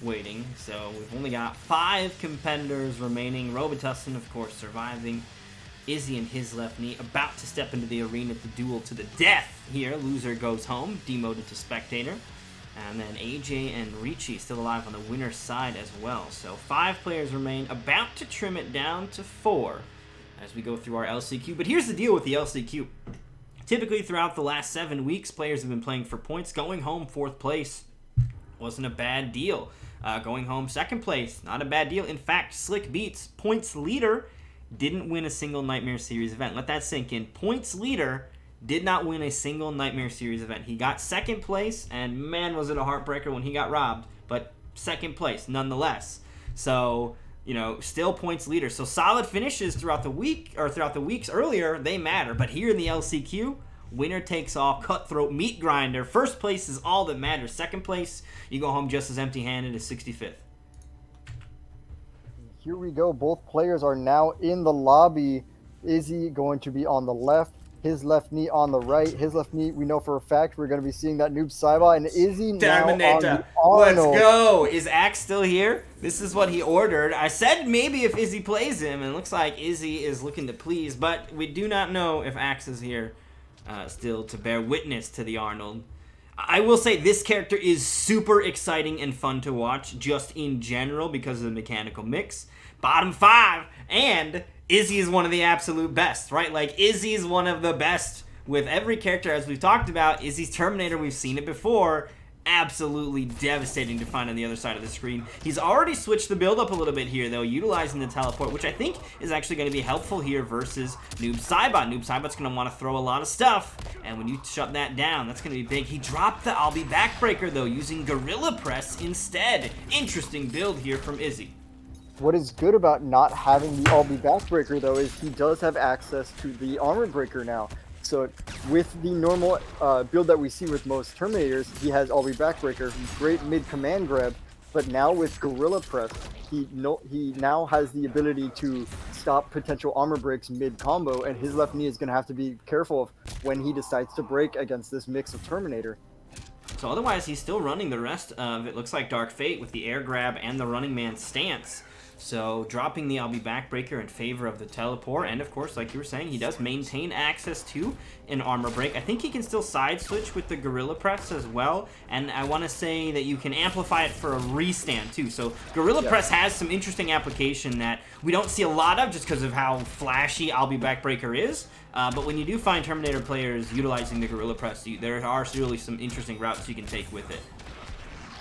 waiting. So we've only got 5 competitors remaining. Robitussin, of course, surviving. Izzy and his left knee about to step into the arena at the duel to the death here. Loser goes home, demoted to spectator. And then AJ and Richie still alive on the winner's side as well. So 5 players remain, about to trim it down to 4 as we go through our LCQ. But here's the deal with the LCQ. Typically throughout the last 7 weeks, players have been playing for points. Going home 4th place wasn't a bad deal. Going home 2nd place, not a bad deal. In fact, Slick Beats, points leader, didn't win a single Nightmare Series event. Let that sink in. Points leader did not win a single Nightmare Series event. He got 2nd place, and man, was it a heartbreaker when he got robbed. But 2nd place, nonetheless. So, you know, still points leader. So solid finishes throughout the week, or throughout the weeks earlier, they matter. But here in the LCQ, winner takes all, cutthroat meat grinder. 1st place is all that matters. 2nd place, you go home just as empty-handed as 65th. Here we go. Both players are now in the lobby. Izzy going to be on the left, his left knee on the right. His left knee, we know for a fact we're going to be seeing that noob Saiba, and Izzy now on the Arnold. Let's go. Is Axe still here? This is what he ordered. I said maybe if Izzy plays him, and it looks like Izzy is looking to please, but we do not know if Axe is here still to bear witness to the Arnold. I will say this character is super exciting and fun to watch just in general because of the mechanical mix. Bottom 5, and Izzy is one of the absolute best, right? Like, Izzy is one of the best with every character, as we've talked about. Izzy's Terminator, we've seen it before. Absolutely devastating to find on the other side of the screen. He's already switched the build up a little bit here, though, utilizing the teleport, which I think is actually going to be helpful here versus Noob Saibot. Noob Saibot's going to want to throw a lot of stuff, and when you shut that down, that's going to be big. He dropped the I'll Be Backbreaker, though, using Gorilla Press instead. Interesting build here from Izzy. What is good about not having the I'll Be Backbreaker, though, is he does have access to the Armor Breaker now. So with the normal build that we see with most Terminators, he has I'll Be Backbreaker, great mid-command grab, but now with Gorilla Press, he now has the ability to stop potential armor breaks mid-combo, and his left knee is going to have to be careful of when he decides to break against this mix of Terminator. So otherwise, he's still running the rest of it. Looks like Dark Fate with the air grab and the running man stance. So dropping the I'll Be Backbreaker in favor of the teleport, and of course, like you were saying, he does maintain access to an armor break. I think he can still side switch with the Gorilla Press as well, and I want to say that you can amplify it for a restand too. So Gorilla Press has some interesting application that we don't see a lot of just because of how flashy I'll Be Backbreaker is. But when you do find Terminator players utilizing the Gorilla Press, there are really some interesting routes you can take with it.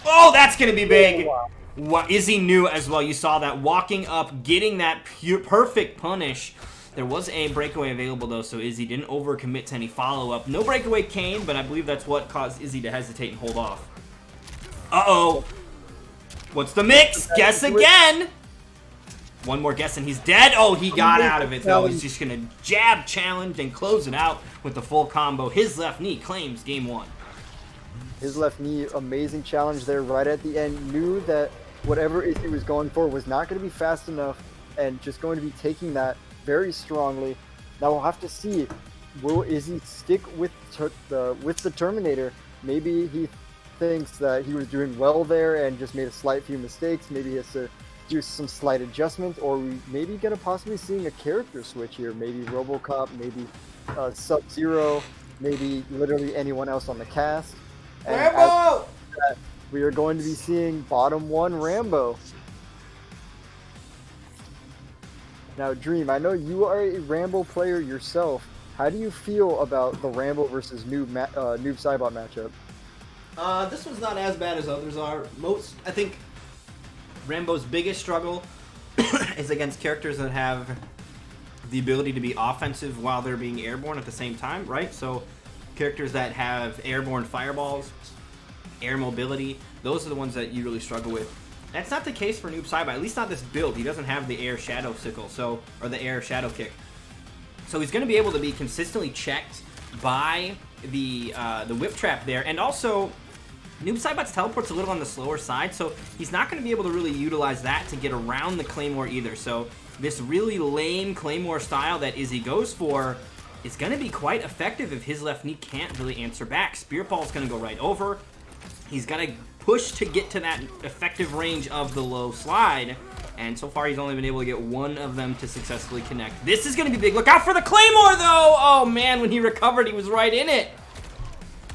Oh, that's going to be big! Wow. What Izzy knew as well. You saw that walking up, getting that perfect punish. There was a breakaway available though, so Izzy didn't overcommit to any follow-up. No breakaway came, but I believe that's what caused Izzy to hesitate and hold off. Uh-oh. What's the mix? Guess again. One more guess and he's dead. Oh, he got out of it though. He's just gonna jab challenge and close it out with the full combo. His left knee claims game 1. His left knee, amazing challenge there right at the end. Knew that whatever Izzy was going for was not going to be fast enough and just going to be taking that very strongly. Now we'll have to see, will Izzy stick with the Terminator? Maybe he thinks that he was doing well there and just made a slight few mistakes. Maybe he has to do some slight adjustments, or we maybe going to possibly seeing a character switch here. Maybe RoboCop, maybe Sub-Zero, maybe literally anyone else on the cast. And Rambo! We are going to be seeing bottom 1 Rambo. Now, Dream, I know you are a Rambo player yourself. How do you feel about the Rambo versus Noob Saibot matchup? This one's not as bad as others are. I think Rambo's biggest struggle is against characters that have the ability to be offensive while they're being airborne at the same time, right? So characters that have airborne fireballs, air mobility, those are the ones that you really struggle with. That's not the case for Noob Saibot, at least not this build. He doesn't have the air shadow sickle, or the air shadow kick. So he's going to be able to be consistently checked by the whip trap there. And also, Noob Saibot's teleport's a little on the slower side, so he's not going to be able to really utilize that to get around the Claymore either. So this really lame Claymore style that Izzy goes for is going to be quite effective if his left knee can't really answer back. Spear Ball's going to go right over. He's got to push to get to that effective range of the low slide, and so far he's only been able to get one of them to successfully connect. This is going to be big. Look out for the Claymore, though! Oh, man, when he recovered, he was right in it.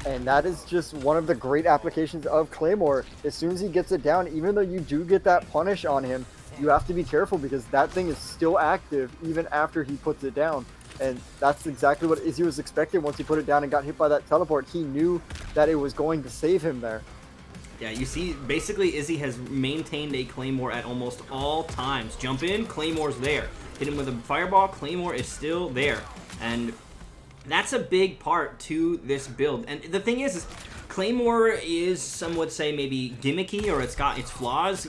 And that is just one of the great applications of Claymore. As soon as he gets it down, even though you do get that punish on him, you have to be careful because that thing is still active even after he puts it down. And that's exactly what Izzy was expecting once he put it down and got hit by that teleport. He knew that it was going to save him there. Yeah, you see, basically Izzy has maintained a Claymore at almost all times. Jump in, Claymore's there. Hit him with a fireball, Claymore is still there. And that's a big part to this build. And the thing is Claymore is, some would say, maybe gimmicky, or it's got its flaws,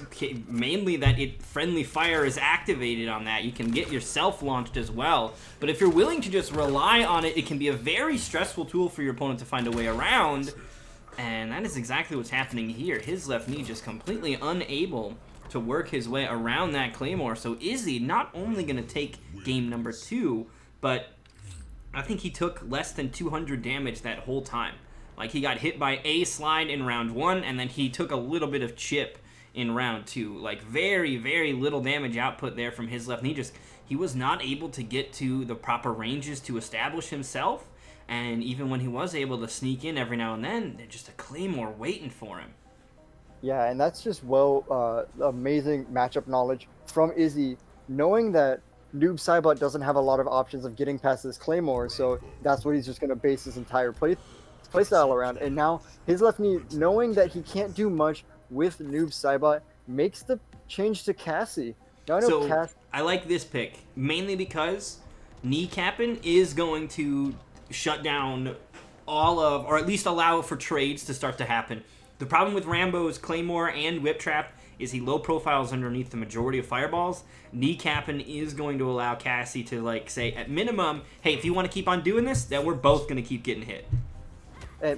mainly that friendly fire is activated on that. You can get yourself launched as well. But if you're willing to just rely on it, it can be a very stressful tool for your opponent to find a way around. And that is exactly what's happening here. His left knee just completely unable to work his way around that Claymore. So Izzy not only going to take game number 2, but I think he took less than 200 damage that whole time. Like, he got hit by a slide in round 1, and then he took a little bit of chip in round 2. Like, very, very little damage output there from his left knee. Just, he was not able to get to the proper ranges to establish himself. And even when he was able to sneak in every now and then, there's just a Claymore waiting for him. Yeah, and that's just amazing matchup knowledge from Izzy, knowing that Noob Saibot doesn't have a lot of options of getting past this Claymore, so that's what he's just going to base his entire playstyle around. And now his left knee, knowing that he can't do much with Noob Saibot, makes the change to Cassie. Now, I like this pick, mainly because kneecapping is going to shut down all of, or at least allow for trades to start to happen. The problem with Rambo's Claymore and Whip Trap is he low profiles underneath the majority of fireballs. Kneecapping is going to allow Cassie to, like, say, at minimum, hey, if you want to keep on doing this, then we're both going to keep getting hit.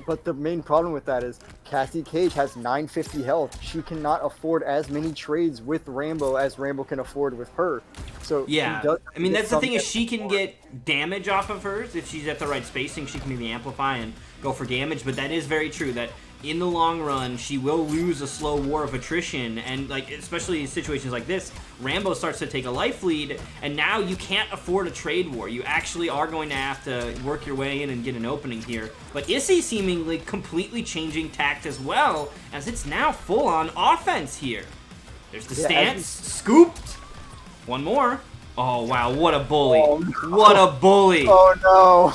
But the main problem with that is Cassie Cage has 950 health. She cannot afford as many trades with Rambo as Rambo can afford with her. So yeah, I mean, that's the thing, is she can get damage off of hers. If she's at the right spacing, she can maybe amplify and go for damage. But that is very true that in the long run, she will lose a slow war of attrition, and, like, especially in situations like this, Rambo starts to take a life lead, and now you can't afford a trade war. You actually are going to have to work your way in and get an opening here. But Izzy seemingly completely changing tact as well, as it's now full-on offense here. There's the stance, scooped. One more. Oh, wow, what a bully. Oh, no. What a bully. Oh, no.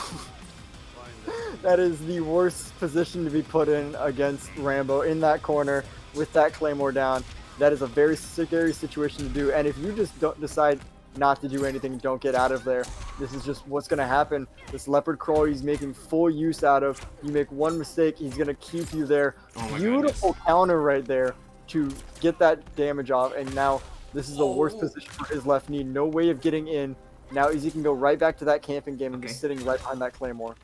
That is the worst position to be put in against Rambo, in that corner with that Claymore down. That is a very scary situation to do. And if you just don't decide not to do anything, don't get out of there, this is just what's going to happen. This leopard crawl he's making full use out of. You make one mistake, he's going to keep you there. Oh, beautiful counter right there to get that damage off. And now this is the worst position for his left knee. No way of getting in. Now Izzy can go right back to that camping game and just sitting right behind that Claymore.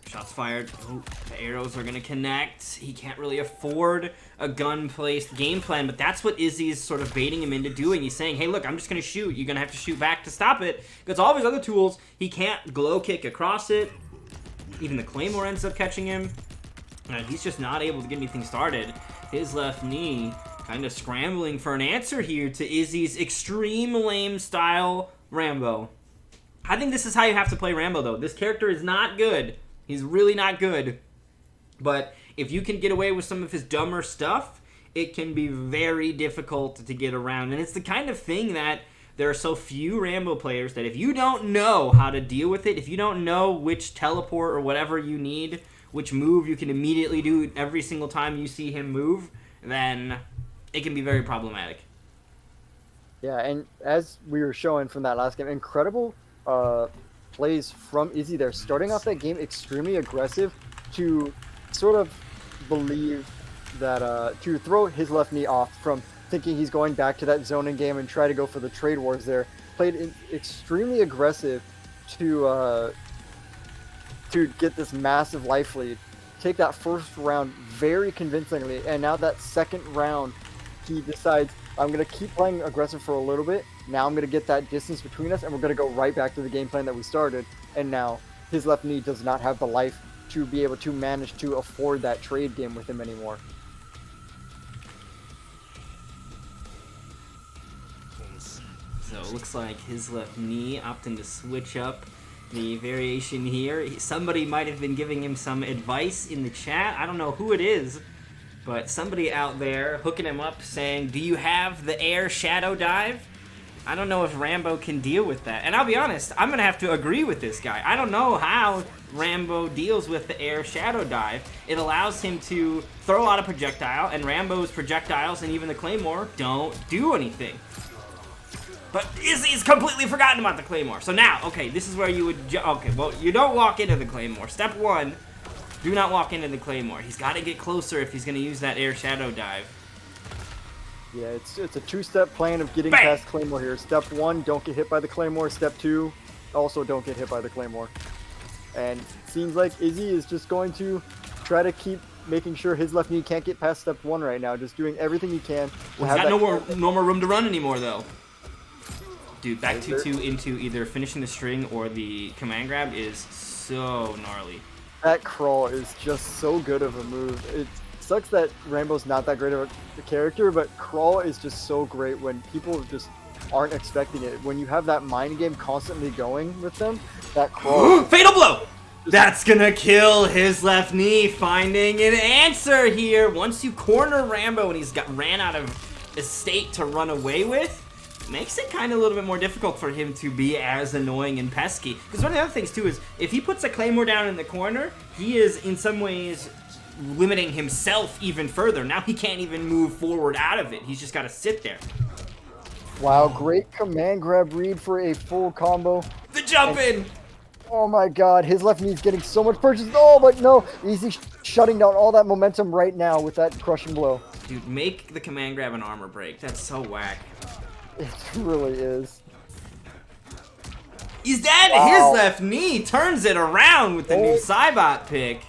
Shots fired. Oh, the arrows are going to connect. He can't really afford a gun-placed game plan, but that's what Izzy's sort of baiting him into doing. He's saying, hey, look, I'm just going to shoot. You're going to have to shoot back to stop it. Because all of his other tools, he can't glow kick across it. Even the Claymore ends up catching him. And he's just not able to get anything started. His left knee kind of scrambling for an answer here to Izzy's extreme lame style Rambo. I think this is how you have to play Rambo, though. This character is not good. He's really not good. But if you can get away with some of his dumber stuff, it can be very difficult to get around. And it's the kind of thing that there are so few Rambo players that if you don't know how to deal with it, if you don't know which teleport or whatever you need, which move you can immediately do every single time you see him move, then it can be very problematic. Yeah, and as we were showing from that last game, incredible plays from Izzy there, starting off that game extremely aggressive to sort of believe that to throw his left knee off from thinking he's going back to that zoning game and try to go for the trade wars there. Played extremely aggressive to get this massive life lead, take that first round very convincingly, and now that second round, he decides, I'm going to keep playing aggressive for a little bit. Now I'm going to get that distance between us, and we're going to go right back to the game plan that we started. And now his left knee does not have the life to be able to manage to afford that trade game with him anymore. So it looks like his left knee opting to switch up the variation here. Somebody might have been giving him some advice in the chat. I don't know who it is, but somebody out there hooking him up saying, do you have the air shadow dive? I don't know if Rambo can deal with that. And I'll be honest, I'm going to have to agree with this guy. I don't know how Rambo deals with the air shadow dive. It allows him to throw out a projectile, and Rambo's projectiles and even the Claymore don't do anything. But Izzy's completely forgotten about the Claymore. So now, okay, this is where you would... Okay, well, you don't walk into the Claymore. Step one, do not walk into the Claymore. He's got to get closer if he's going to use that air shadow dive. Yeah, it's a two-step plan of getting Bang! past Claymore here. Step one, don't get hit by the Claymore. Step two, also don't get hit by the Claymore. And it seems like Izzy is just going to try to keep making sure his left knee can't get past step one right now. Just doing everything he can. Well, he's got no more room to run anymore, though. Dude, back 2-2 into either finishing the string or the command grab is so gnarly. That crawl is just so good of a move. It sucks that Rambo's not that great of a character, but crawl is just so great when people just aren't expecting it. When you have that mind game constantly going with them, that crawl... Fatal blow! That's gonna kill his left knee, finding an answer here. Once you corner Rambo and he's ran out of estate to run away with, makes it kind of a little bit more difficult for him to be as annoying and pesky. Because one of the other things, too, is if he puts a Claymore down in the corner, he is, in some ways, limiting himself even further. Now he can't even move forward out of it. He's just got to sit there. Wow, great command grab read for a full combo. The jump in! Oh my god, his left knee is getting so much purchase. Oh, but no, Izzy shutting down all that momentum right now with that crushing blow. Dude, make the command grab an armor break. That's so whack. It really is. He's dead! Wow. His left knee turns it around with the new Cybot pick.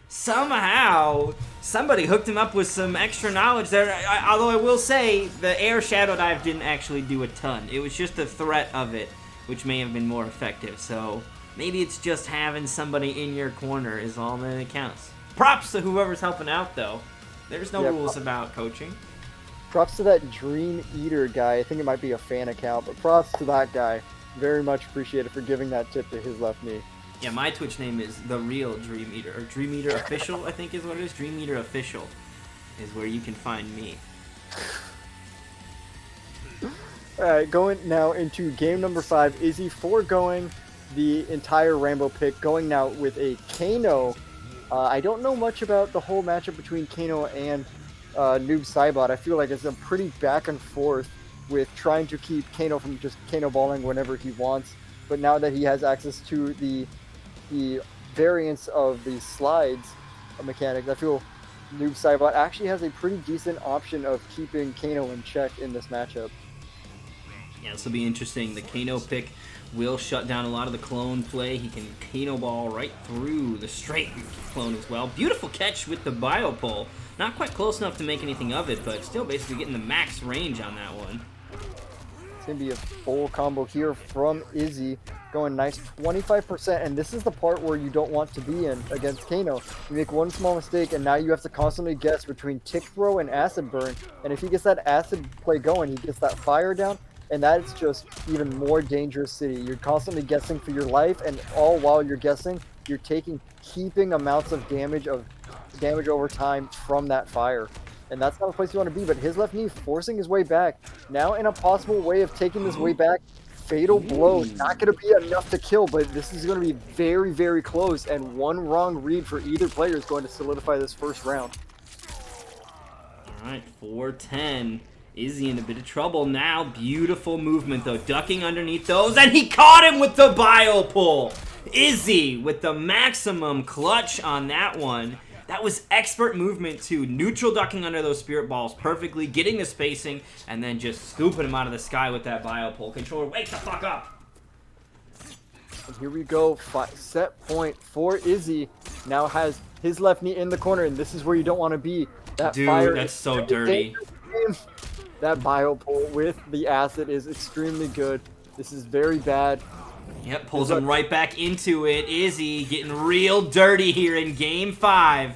Somehow, somebody hooked him up with some extra knowledge there. Although I will say, the air shadow dive didn't actually do a ton. It was just the threat of it, which may have been more effective. So maybe it's just having somebody in your corner is all that counts. Props to whoever's helping out, though. There's no rules about coaching. Props to that Dream Eater guy. I think it might be a fan account, but props to that guy. Very much appreciated for giving that tip to his left knee. Yeah, my Twitch name is The Real Dream Eater, or Dream Eater Official, I think is what it is. Dream Eater Official is where you can find me. Alright, going now into game number 5. Izzy foregoing the entire Rambo pick, going now with a Kano. I don't know much about the whole matchup between Kano and Noob Saibot. I feel like it's a pretty back and forth with trying to keep Kano from just Kano balling whenever he wants. But now that he has access to the variants of the slides mechanics, I feel Noob Saibot actually has a pretty decent option of keeping Kano in check in this matchup. Yeah, this will be interesting. The Kano pick will shut down a lot of the clone play. He can Kano ball right through the straight clone as well. Beautiful catch with the bio pole. Not quite close enough to make anything of it, but still basically getting the max range on that one. It's going to be a full combo here from Izzy, going nice 25%, and this is the part where you don't want to be in against Kano. You make one small mistake, and now you have to constantly guess between tick throw and acid burn, and if he gets that acid play going, he gets that fire down, and that's just even more dangerous city. You're constantly guessing for your life, and all while you're guessing, you're taking heaping amounts of damage over time from that fire. And that's not a place you want to be, but his left knee forcing his way back. Now in a possible way of taking this way back. Fatal blow. Not going to be enough to kill, but this is going to be very, very close. And one wrong read for either player is going to solidify this first round. Alright, 4-10. Izzy in a bit of trouble now. Beautiful movement, though. Ducking underneath those, and he caught him with the bio pull. Izzy with the maximum clutch on that one. That was expert movement too. Neutral ducking under those spirit balls perfectly, getting the spacing, and then just scooping him out of the sky with that bio pole. Controller, wake the fuck up! And here we go. Set point for Izzy. Now has his left knee in the corner, and this is where you don't want to be. That Dude, fire that's is so very dirty. dangerous. That bio pull with the acid is extremely good. This is very bad. Yep, pulls him right back into it. Izzy getting real dirty here in game 5.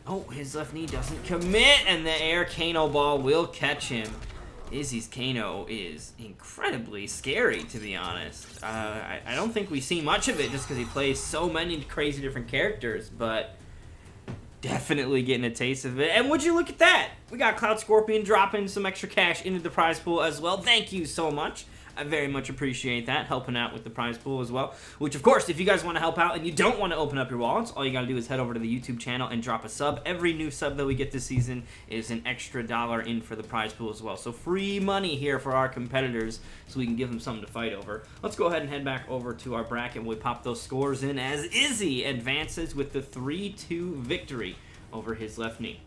Oh, his left knee doesn't commit, and the air Kano ball will catch him. Izzy's Kano is incredibly scary, to be honest. I don't think we see much of it just because he plays so many crazy different characters, but definitely getting a taste of it. And would you look at that? We got Cloud Scorpion dropping some extra cash into the prize pool as well. Thank you so much. I very much appreciate that, helping out with the prize pool as well. Which, of course, if you guys want to help out and you don't want to open up your wallets, all you got to do is head over to the YouTube channel and drop a sub. Every new sub that we get this season is an extra $1 in for the prize pool as well. So free money here for our competitors so we can give them something to fight over. Let's go ahead and head back over to our bracket and we pop those scores in as Izzy advances with the 3-2 victory over his left knee.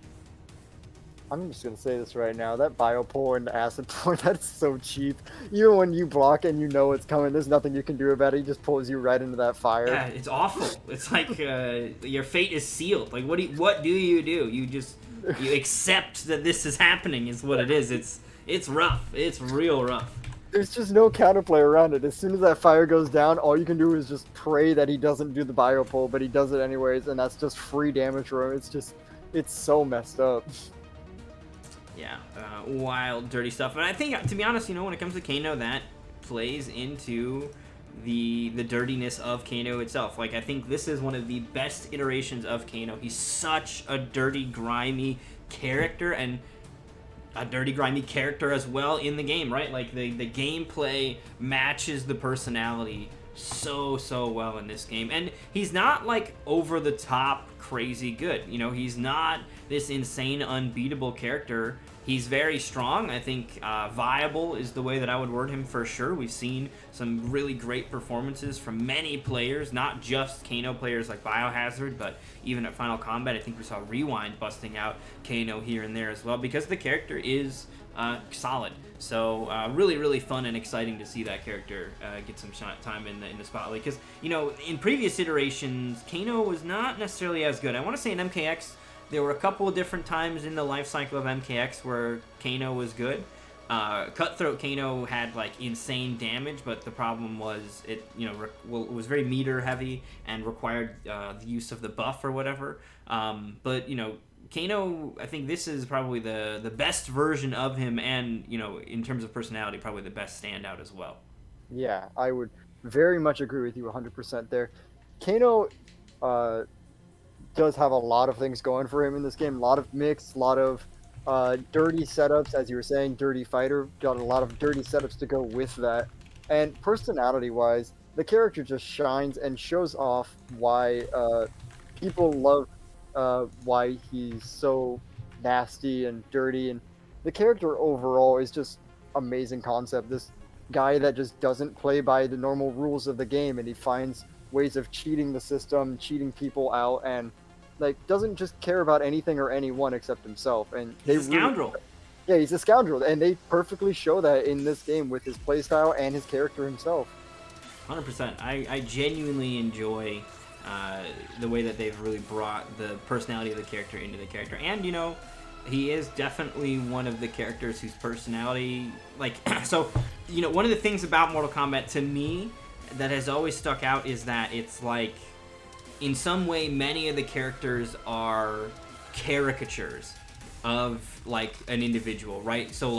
I'm just gonna say this right now. That bio pull and acid pull, that's so cheap. Even when you block and you know it's coming, there's nothing you can do about it. He just pulls you right into that fire. Yeah, it's awful. It's like your fate is sealed. Like what do? You just accept that this is happening is what it is. It's rough. It's real rough. There's just no counterplay around it. As soon as that fire goes down, all you can do is just pray that he doesn't do the bio pull, but he does it anyways, and that's just free damage for him. It's so messed up. Yeah, wild, dirty stuff. And I think, to be honest, when it comes to Kano, that plays into the dirtiness of Kano itself. Like, I think this is one of the best iterations of Kano. He's such a dirty, grimy character, and a dirty, grimy character as well in the game, right? Like, the gameplay matches the personality so well in this game. And he's not, like, over-the-top crazy good. He's not this insane, unbeatable character. He's very strong. I think viable is the way that I would word him for sure. We've seen some really great performances from many players, not just Kano players like Biohazard, but even at Final Combat, I think we saw Rewind busting out Kano here and there as well, because the character is solid. So really fun and exciting to see that character get some time in the spotlight. Because in previous iterations, Kano was not necessarily as good. I want to say in MKX, there were a couple of different times in the life cycle of MKX where Kano was good. Cutthroat Kano had like insane damage, but the problem was it was very meter heavy and required the use of the buff or whatever. But Kano, I think this is probably the best version of him, and in terms of personality, probably the best standout as well. Yeah, I would very much agree with you 100% there. Kano does have a lot of things going for him in this game. A lot of mix, a lot of dirty setups, as you were saying, dirty fighter. Got a lot of dirty setups to go with that. And personality-wise, the character just shines and shows off why people love why he's so nasty and dirty. And the character overall is just amazing concept. This guy that just doesn't play by the normal rules of the game, and he finds ways of cheating the system, cheating people out, and doesn't just care about anything or anyone except himself. And he's a scoundrel. Yeah, he's a scoundrel, and they perfectly show that in this game with his playstyle and his character himself. 100%. I genuinely enjoy the way that they've really brought the personality of the character into the character. And, he is definitely one of the characters whose personality, so, one of the things about Mortal Kombat to me that has always stuck out is that it's like, in some way, many of the characters are caricatures of, an individual, right? So,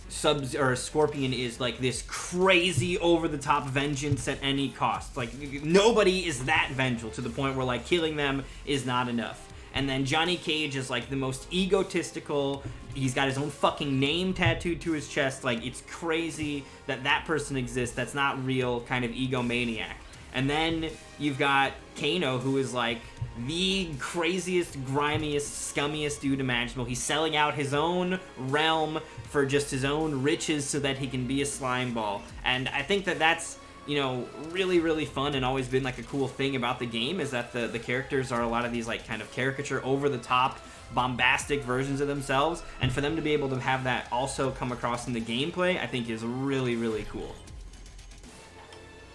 Scorpion is, this crazy, over-the-top vengeance at any cost. Nobody is that vengeful to the point where, killing them is not enough. And then Johnny Cage is, the most egotistical. He's got his own fucking name tattooed to his chest. It's crazy that person exists. That's not real, kind of egomaniac. And then you've got Kano, who is the craziest, grimiest, scummiest dude imaginable. He's selling out his own realm for just his own riches so that he can be a slime ball. And I think that's, really fun and always been a cool thing about the game, is that the characters are a lot of these kind of caricature, over-the-top, bombastic versions of themselves. And for them to be able to have that also come across in the gameplay, I think is really cool.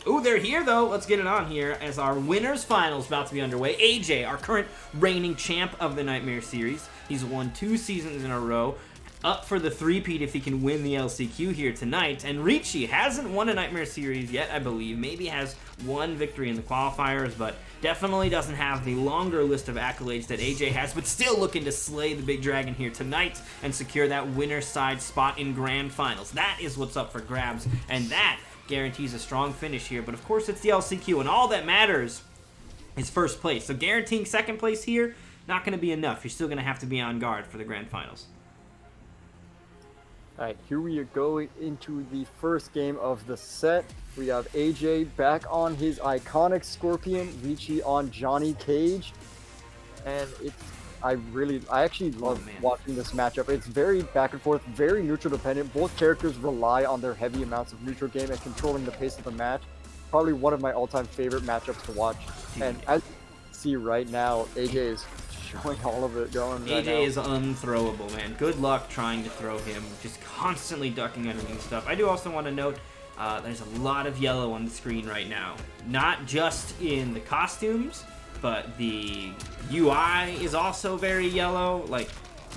Ooh, they're here, though. Let's get it on here as our winners finals about to be underway. AJ, our current reigning champ of the Nightmare Series. He's won 2 seasons in a row. Up for the three-peat if he can win the LCQ here tonight. And Richie hasn't won a Nightmare Series yet, I believe. Maybe has 1 victory in the qualifiers, but definitely doesn't have the longer list of accolades that AJ has, but still looking to slay the big dragon here tonight and secure that winner side spot in grand finals. That is what's up for grabs, and that guarantees a strong finish here. But of course, it's the LCQ, and all that matters is first place. So guaranteeing second place here, not going to be enough. You're still going to have to be on guard for the grand finals. All right, here we are going into the first game of the set. We have AJ back on his iconic Scorpion, Richie on Johnny Cage, and I actually love watching this matchup. It's very back and forth, very neutral dependent. Both characters rely on their heavy amounts of neutral game and controlling the pace of the match. Probably one of my all-time favorite matchups to watch. And as you see right now, AJ is showing all of it going right now. AJ is unthrowable, man. Good luck trying to throw him. Just constantly ducking underneath stuff. I do also want to note there's a lot of yellow on the screen right now. Not just in the costumes, but the UI is also very yellow. Like,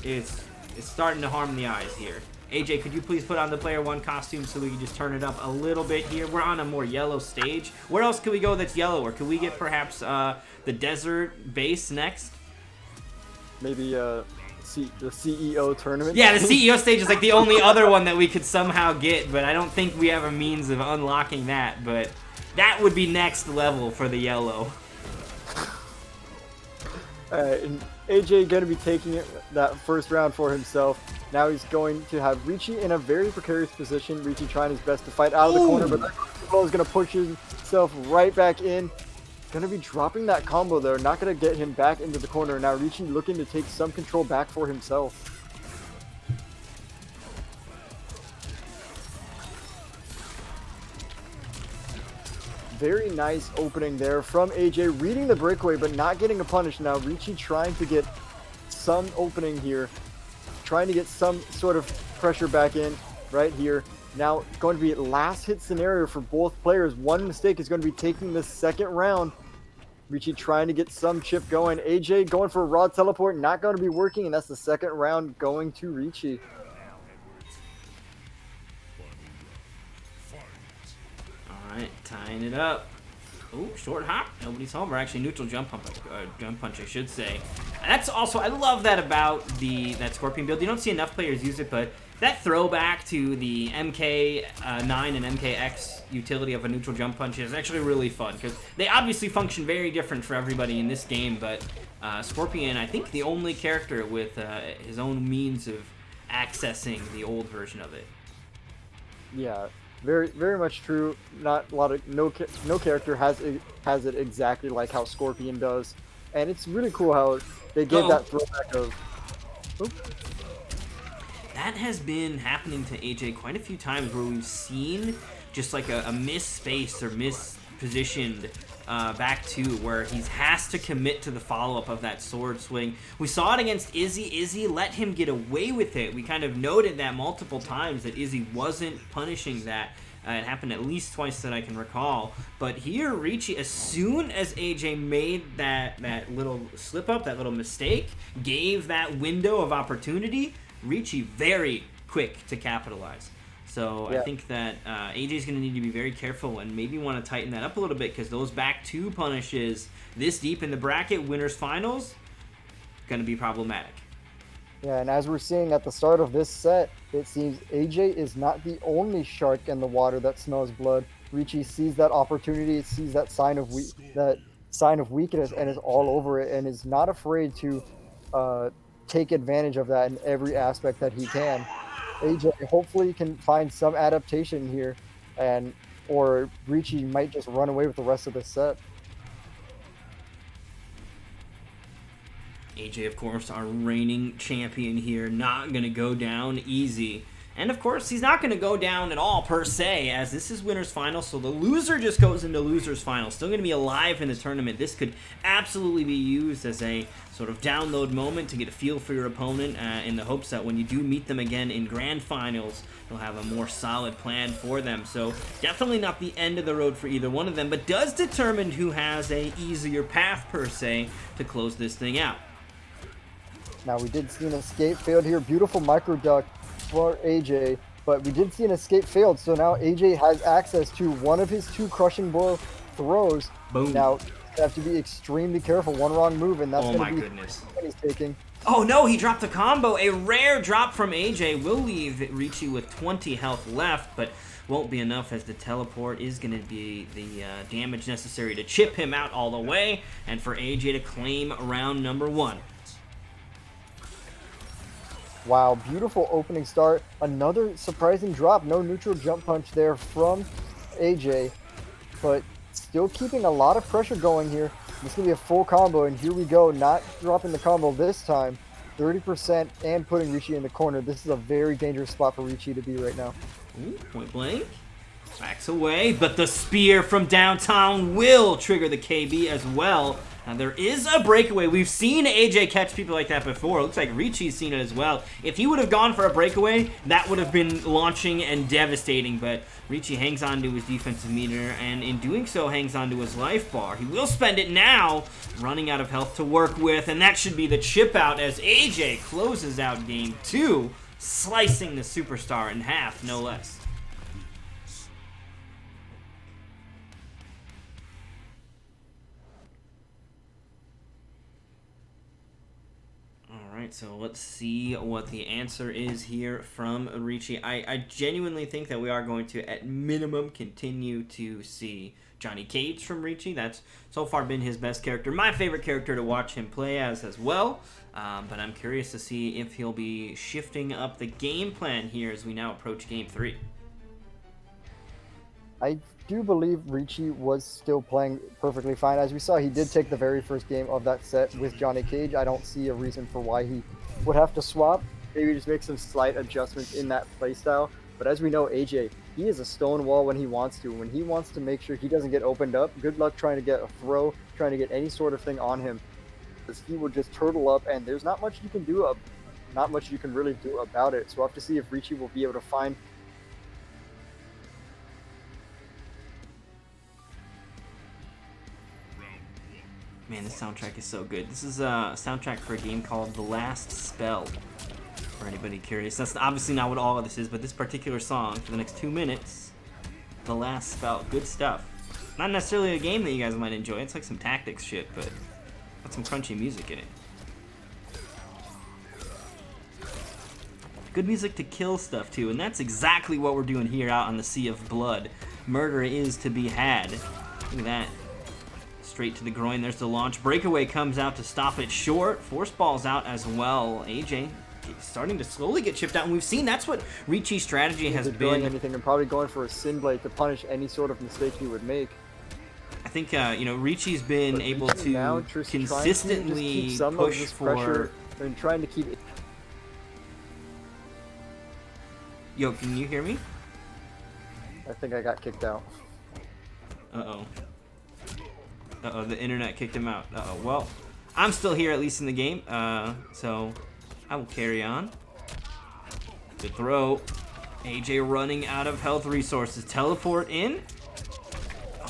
it's starting to harm the eyes here. AJ, could you please put on the player 1 costume so we can just turn it up a little bit here? We're on a more yellow stage. Where else could we go that's yellow? Or could we get perhaps the desert base next? Maybe the CEO tournament? Yeah, the CEO stage is like the only other one that we could somehow get, but I don't think we have a means of unlocking that. But that would be next level for the yellow. Alright, and AJ going to be taking that first round for himself. Now he's going to have Richie in a very precarious position. Richie trying his best to fight out of the corner, but that is going to push himself right back in. Going to be dropping that combo there, not going to get him back into the corner. Now Richie looking to take some control back for himself. Very nice opening there from AJ, reading the breakaway but not getting a punish. Now Richie trying to get some opening here, trying to get some sort of pressure back in right here. Now going to be last hit scenario for both players. One mistake is going to be taking the second round. Richie trying to get some chip going. AJ going for a raw teleport, not going to be working, and that's the second round going to Richie. Alright, tying it up. Ooh, short hop. Nobody's home. Or actually neutral jump punch, I should say. That's also, I love that about that Scorpion build. You don't see enough players use it, but that throwback to the MK9 and MKX utility of a neutral jump punch is actually really fun, because they obviously function very different for everybody in this game, but Scorpion, I think the only character with his own means of accessing the old version of it. Yeah, very much true. Not a lot of no character has it exactly like how Scorpion does, and it's really cool how they gave that throwback of. Oops. That has been happening to AJ quite a few times where we've seen just like a miss-spaced or mispositioned back two where he has to commit to the follow-up of that sword swing. We saw it against Izzy. Izzy let him get away with it. We kind of noted that multiple times that Izzy wasn't punishing that. It happened at least twice that I can recall. But here, Richie, as soon as AJ made that little slip-up, that little mistake, gave that window of opportunity, Richie very quick to capitalize. So yeah. I think that AJ's going to need to be very careful and maybe want to tighten that up a little bit, because those back two punishes this deep in the bracket, winners finals, going to be problematic. Yeah, and as we're seeing at the start of this set, it seems AJ is not the only shark in the water that smells blood. Richie sees that opportunity, sees that sign of weakness, and is all over it, and is not afraid to take advantage of that in every aspect that he can. AJ hopefully can find some adaptation here, or Richie might just run away with the rest of the set. AJ, of course, our reigning champion here, not going to go down easy And of course, he's not going to go down at all per se, as this is winner's final, so the loser just goes into loser's final. Still going to be alive in the tournament. This could absolutely be used as a sort of download moment to get a feel for your opponent in the hopes that when you do meet them again in grand finals, you'll have a more solid plan for them. So definitely not the end of the road for either one of them, but does determine who has a easier path per se to close this thing out. Now we did see an escape failed here. Beautiful micro duck for AJ, but we did see an escape failed, so now AJ has access to one of his 2 crushing blow throws. Boom. Now you have to be extremely careful. One wrong move and that's going to be goodness. He's taking. Oh no, he dropped the combo. A rare drop from AJ will leave Richie with 20 health left, but won't be enough as the teleport is going to be the damage necessary to chip him out all the way and for AJ to claim round number 1. Wow, beautiful opening start. Another surprising drop. No neutral jump punch there from AJ, but still keeping a lot of pressure going here. This is going to be a full combo, and here we go. Not dropping the combo this time. 30% and putting Richie in the corner. This is a very dangerous spot for Richie to be right now. Ooh, point blank. Backs away, but the spear from downtown will trigger the KB as well. Now there is a breakaway. We've seen AJ catch people like that before. It looks like Richie's seen it as well. If he would have gone for a breakaway, that would have been launching and devastating, but Richie hangs on to his defensive meter, and in doing so hangs on to his life bar. He will spend it now, running out of health to work with, and that should be the chip out as AJ closes out game 2, slicing the superstar in half, no less. Alright, so let's see what the answer is here from Richie. I genuinely think that we are going to, at minimum, continue to see Johnny Cage from Richie. That's so far been his best character. My favorite character to watch him play as well. But I'm curious to see if he'll be shifting up the game plan here as we now approach game 3. I do believe Richie was still playing perfectly fine. As we saw, he did take the very first game of that set with Johnny Cage. I don't see a reason for why he would have to swap. Maybe just make some slight adjustments in that playstyle. But as we know, AJ, he is a stone wall when he wants to. When he wants to make sure he doesn't get opened up, good luck trying to get a throw, trying to get any sort of thing on him. Because he will just turtle up, and there's not much you can do, not much you can really do about it. So we'll have to see if Richie will be able to find. Man, this soundtrack is so good. This is a soundtrack for a game called The Last Spell, for anybody curious. That's obviously not what all of this is, but this particular song, for the next 2 minutes, The Last Spell. Good stuff. Not necessarily a game that you guys might enjoy. It's like some tactics shit, but got some crunchy music in it. Good music to kill stuff, too, and that's exactly what we're doing here out on the Sea of Blood. Murder is to be had. Look at that. Straight to the groin. There's the launch. Breakaway comes out to stop it short. Force ball's out as well. AJ starting to slowly get chipped out, and we've seen that's what Richie's strategy has been. Doing anything and probably going for a Sin Blade to punish any sort of mistake he would make. I think Richie's been able to consistently push for and trying to keep it. Yo, can you hear me? I think I got kicked out. Uh-oh. Uh-oh, the internet kicked him out. Uh-oh, well, I'm still here, at least in the game, so I will carry on. Good throw. AJ running out of health resources. Teleport in.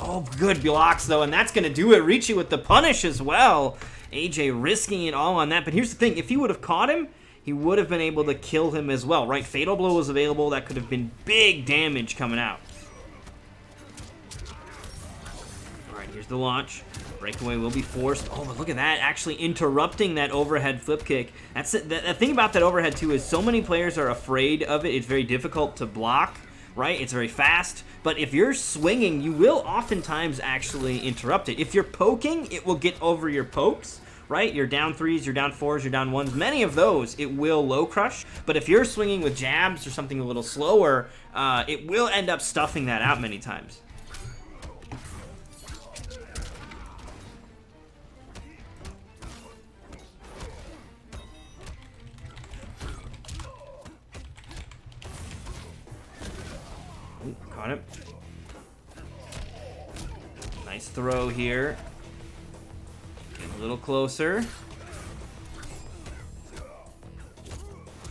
Oh, good blocks, though, and that's going to do it. Richie with the punish as well. AJ risking it all on that, but here's the thing. If he would have caught him, he would have been able to kill him as well, right? Fatal Blow was available. That could have been big damage coming out. Here's the launch. Breakaway will be forced. Oh, but look at that. Actually interrupting that overhead flip kick. That's it. The thing about that overhead, too, is so many players are afraid of it. It's very difficult to block, right? It's very fast. But if you're swinging, you will oftentimes actually interrupt it. If you're poking, it will get over your pokes, right? Your down 3s, your down 4s, your down 1s. Many of those, it will low crush. But if you're swinging with jabs or something a little slower, it will end up stuffing that out many times. Got it. Nice throw here. Get a little closer.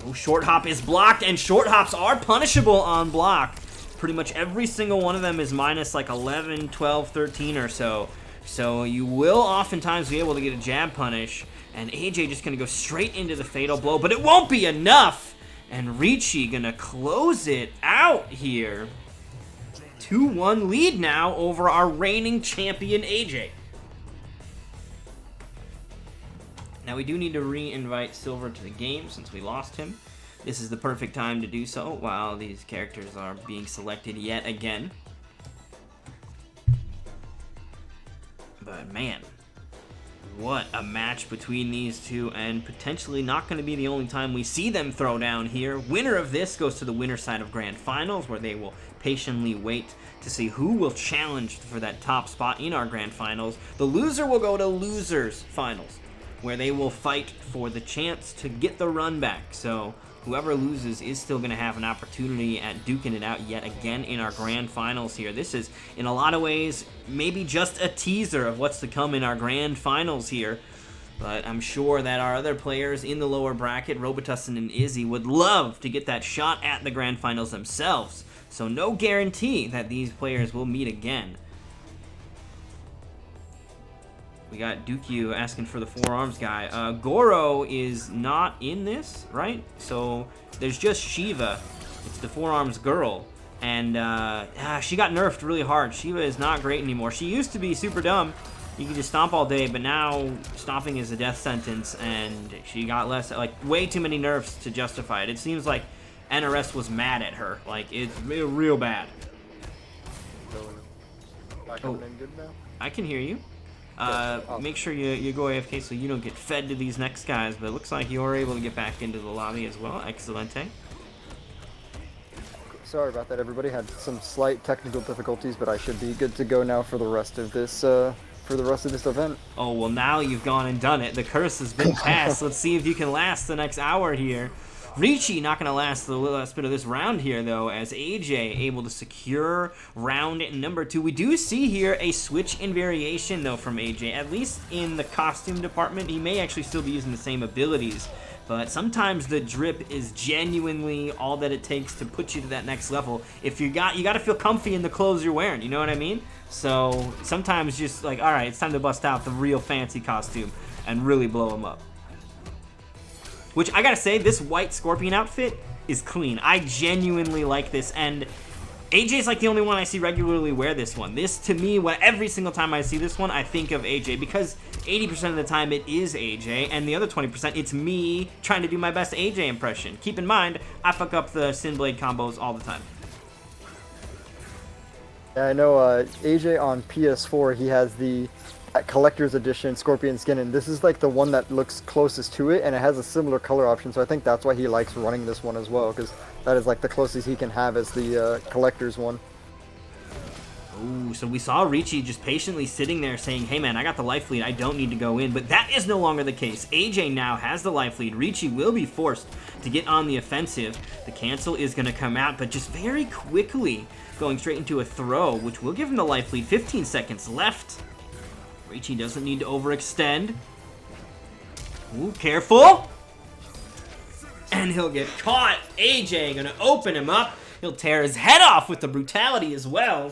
Oh, short hop is blocked, and short hops are punishable on block. Pretty much every single one of them is minus like 11, 12, 13 or so. So you will oftentimes be able to get a jab punish, and AJ just gonna go straight into the fatal blow, but it won't be enough. And Richie gonna close it out here. 2-1 lead now over our reigning champion AJ. Now we do need to re-invite Silver to the game since we lost him. This is the perfect time to do so while these characters are being selected yet again. But man, what a match between these two, and potentially not going to be the only time we see them throw down here. Winner of this goes to the winner side of Grand Finals, where they will patiently wait to see who will challenge for that top spot in our Grand Finals. The loser will go to Losers Finals, where they will fight for the chance to get the run back. So whoever loses is still going to have an opportunity at duking it out yet again in our Grand Finals here. This is, in a lot of ways, maybe just a teaser of what's to come in our Grand Finals here. But I'm sure that our other players in the lower bracket, Robitussin and Izzy, would love to get that shot at the Grand Finals themselves. So no guarantee that these players will meet again. We got Dukyu asking for the forearms guy. Goro is not in this, right? So there's just Shiva. It's the forearms girl. And she got nerfed really hard. Shiva is not great anymore. She used to be super dumb. You can just stomp all day, but now stomping is a death sentence, and she got less, like, way too many nerfs to justify it. It seems like NRS was mad at her. Like, it's real bad. Oh, I can hear you. Make sure you go AFK so you don't get fed to these next guys, but it looks like you're able to get back into the lobby as well. Excelente. Sorry about that, everybody. Had some slight technical difficulties, but I should be good to go now for the rest of this event. Oh, well, now you've gone and done it. The curse has been passed. Let's see if you can last the next hour here. Richie not going to last the last bit of this round here, though, as AJ able to secure round number 2. We do see here a switch in variation, though, from AJ, at least in the costume department. He may actually still be using the same abilities, but sometimes the drip is genuinely all that it takes to put you to that next level. If you got to feel comfy in the clothes you're wearing, you know what I mean? So sometimes just like, all right, it's time to bust out the real fancy costume and really blow them up. Which, I gotta say, this white Scorpion outfit is clean. I genuinely like this, and AJ's like the only one I see regularly wear this one. This, to me, every single time I see this one, I think of AJ, because 80% of the time it is AJ, and the other 20%, it's me trying to do my best AJ impression. Keep in mind, I fuck up the Sin Blade combos all the time. Yeah, I know AJ on PS4, he has the collector's edition Scorpion skin, and this is like the one that looks closest to it, and it has a similar color option, so I think that's why he likes running this one as well, because that is like the closest he can have as the collector's one. Ooh, so we saw Richie just patiently sitting there saying, hey man, I got the life lead, I don't need to go in, but that is no longer the case. AJ now has the life lead. Richie will be forced to get on the offensive. The cancel is going to come out, but just very quickly going straight into a throw, which will give him the life lead. 15 seconds left. Richie doesn't need to overextend. Ooh, careful! And he'll get caught. AJ gonna open him up. He'll tear his head off with the brutality as well.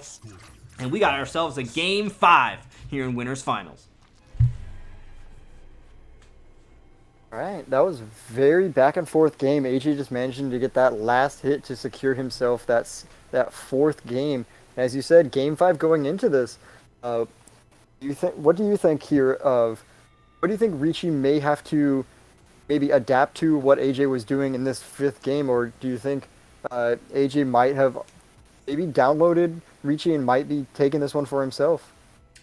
And we got ourselves a Game 5 here in Winners Finals. Alright, that was a very back and forth game. AJ just managing to get that last hit to secure himself that 4th game. As you said, Game 5 going into this. What do you think here of, what do you think Richie may have to maybe adapt to what AJ was doing in this 5th game, or do you think AJ might have maybe downloaded Richie and might be taking this one for himself?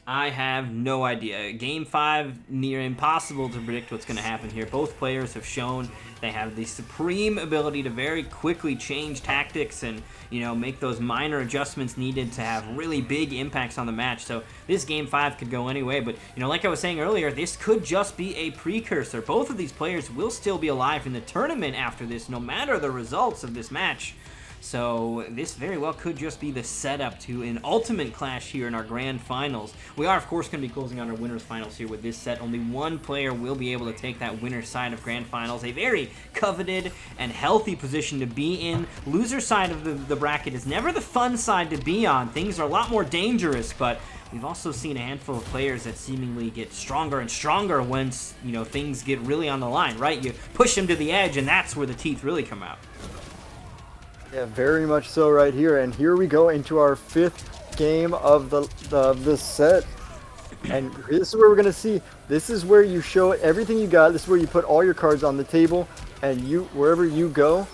I have no idea. Game 5, near impossible to predict what's going to happen here. Both players have shown they have the supreme ability to very quickly change tactics and, you know, make those minor adjustments needed to have really big impacts on the match. So this Game 5 could go any way, but, you know, like I was saying earlier, this could just be a precursor. Both of these players will still be alive in the tournament after this, no matter the results of this match. So this very well could just be the setup to an ultimate clash here in our grand finals. We are, of course, going to be closing on our winners finals here with this set. Only one player will be able to take that winner's side of grand finals. A very coveted and healthy position to be in. Loser side of the bracket is never the fun side to be on. Things are a lot more dangerous, but we've also seen a handful of players that seemingly get stronger and stronger once, you know, things get really on the line, right? You push them to the edge, and that's where the teeth really come out. Yeah, very much so right here. And here we go into our 5th game of this set. And this is where we're going to see, this is where you show everything you got. This is where you put all your cards on the table, and wherever you go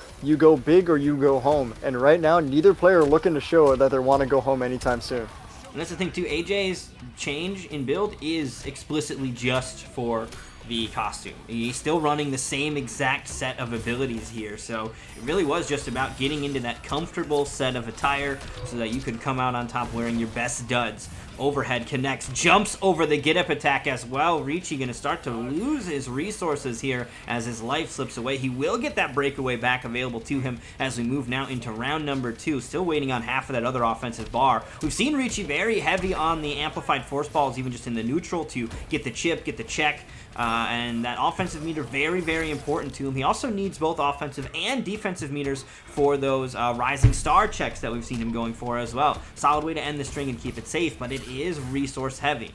big or you go home. And right now, neither player are looking to show that they want to go home anytime soon. And that's the thing too, AJ's change in build is explicitly just for the costume. He's still running the same exact set of abilities here, so it really was just about getting into that comfortable set of attire so that you could come out on top wearing your best duds. Overhead connects, jumps over the get-up attack as well. Richie going to start to lose his resources here as his life slips away. He will get that breakaway back available to him as we move now into round number 2. Still waiting on half of that other offensive bar. We've seen Richie very heavy on the amplified force balls, even just in the neutral, to get the chip, get the check. And that offensive meter, very, very important to him. He also needs both offensive and defensive meters for those rising star checks that we've seen him going for as well. Solid way to end the string and keep it safe, but it is resource heavy.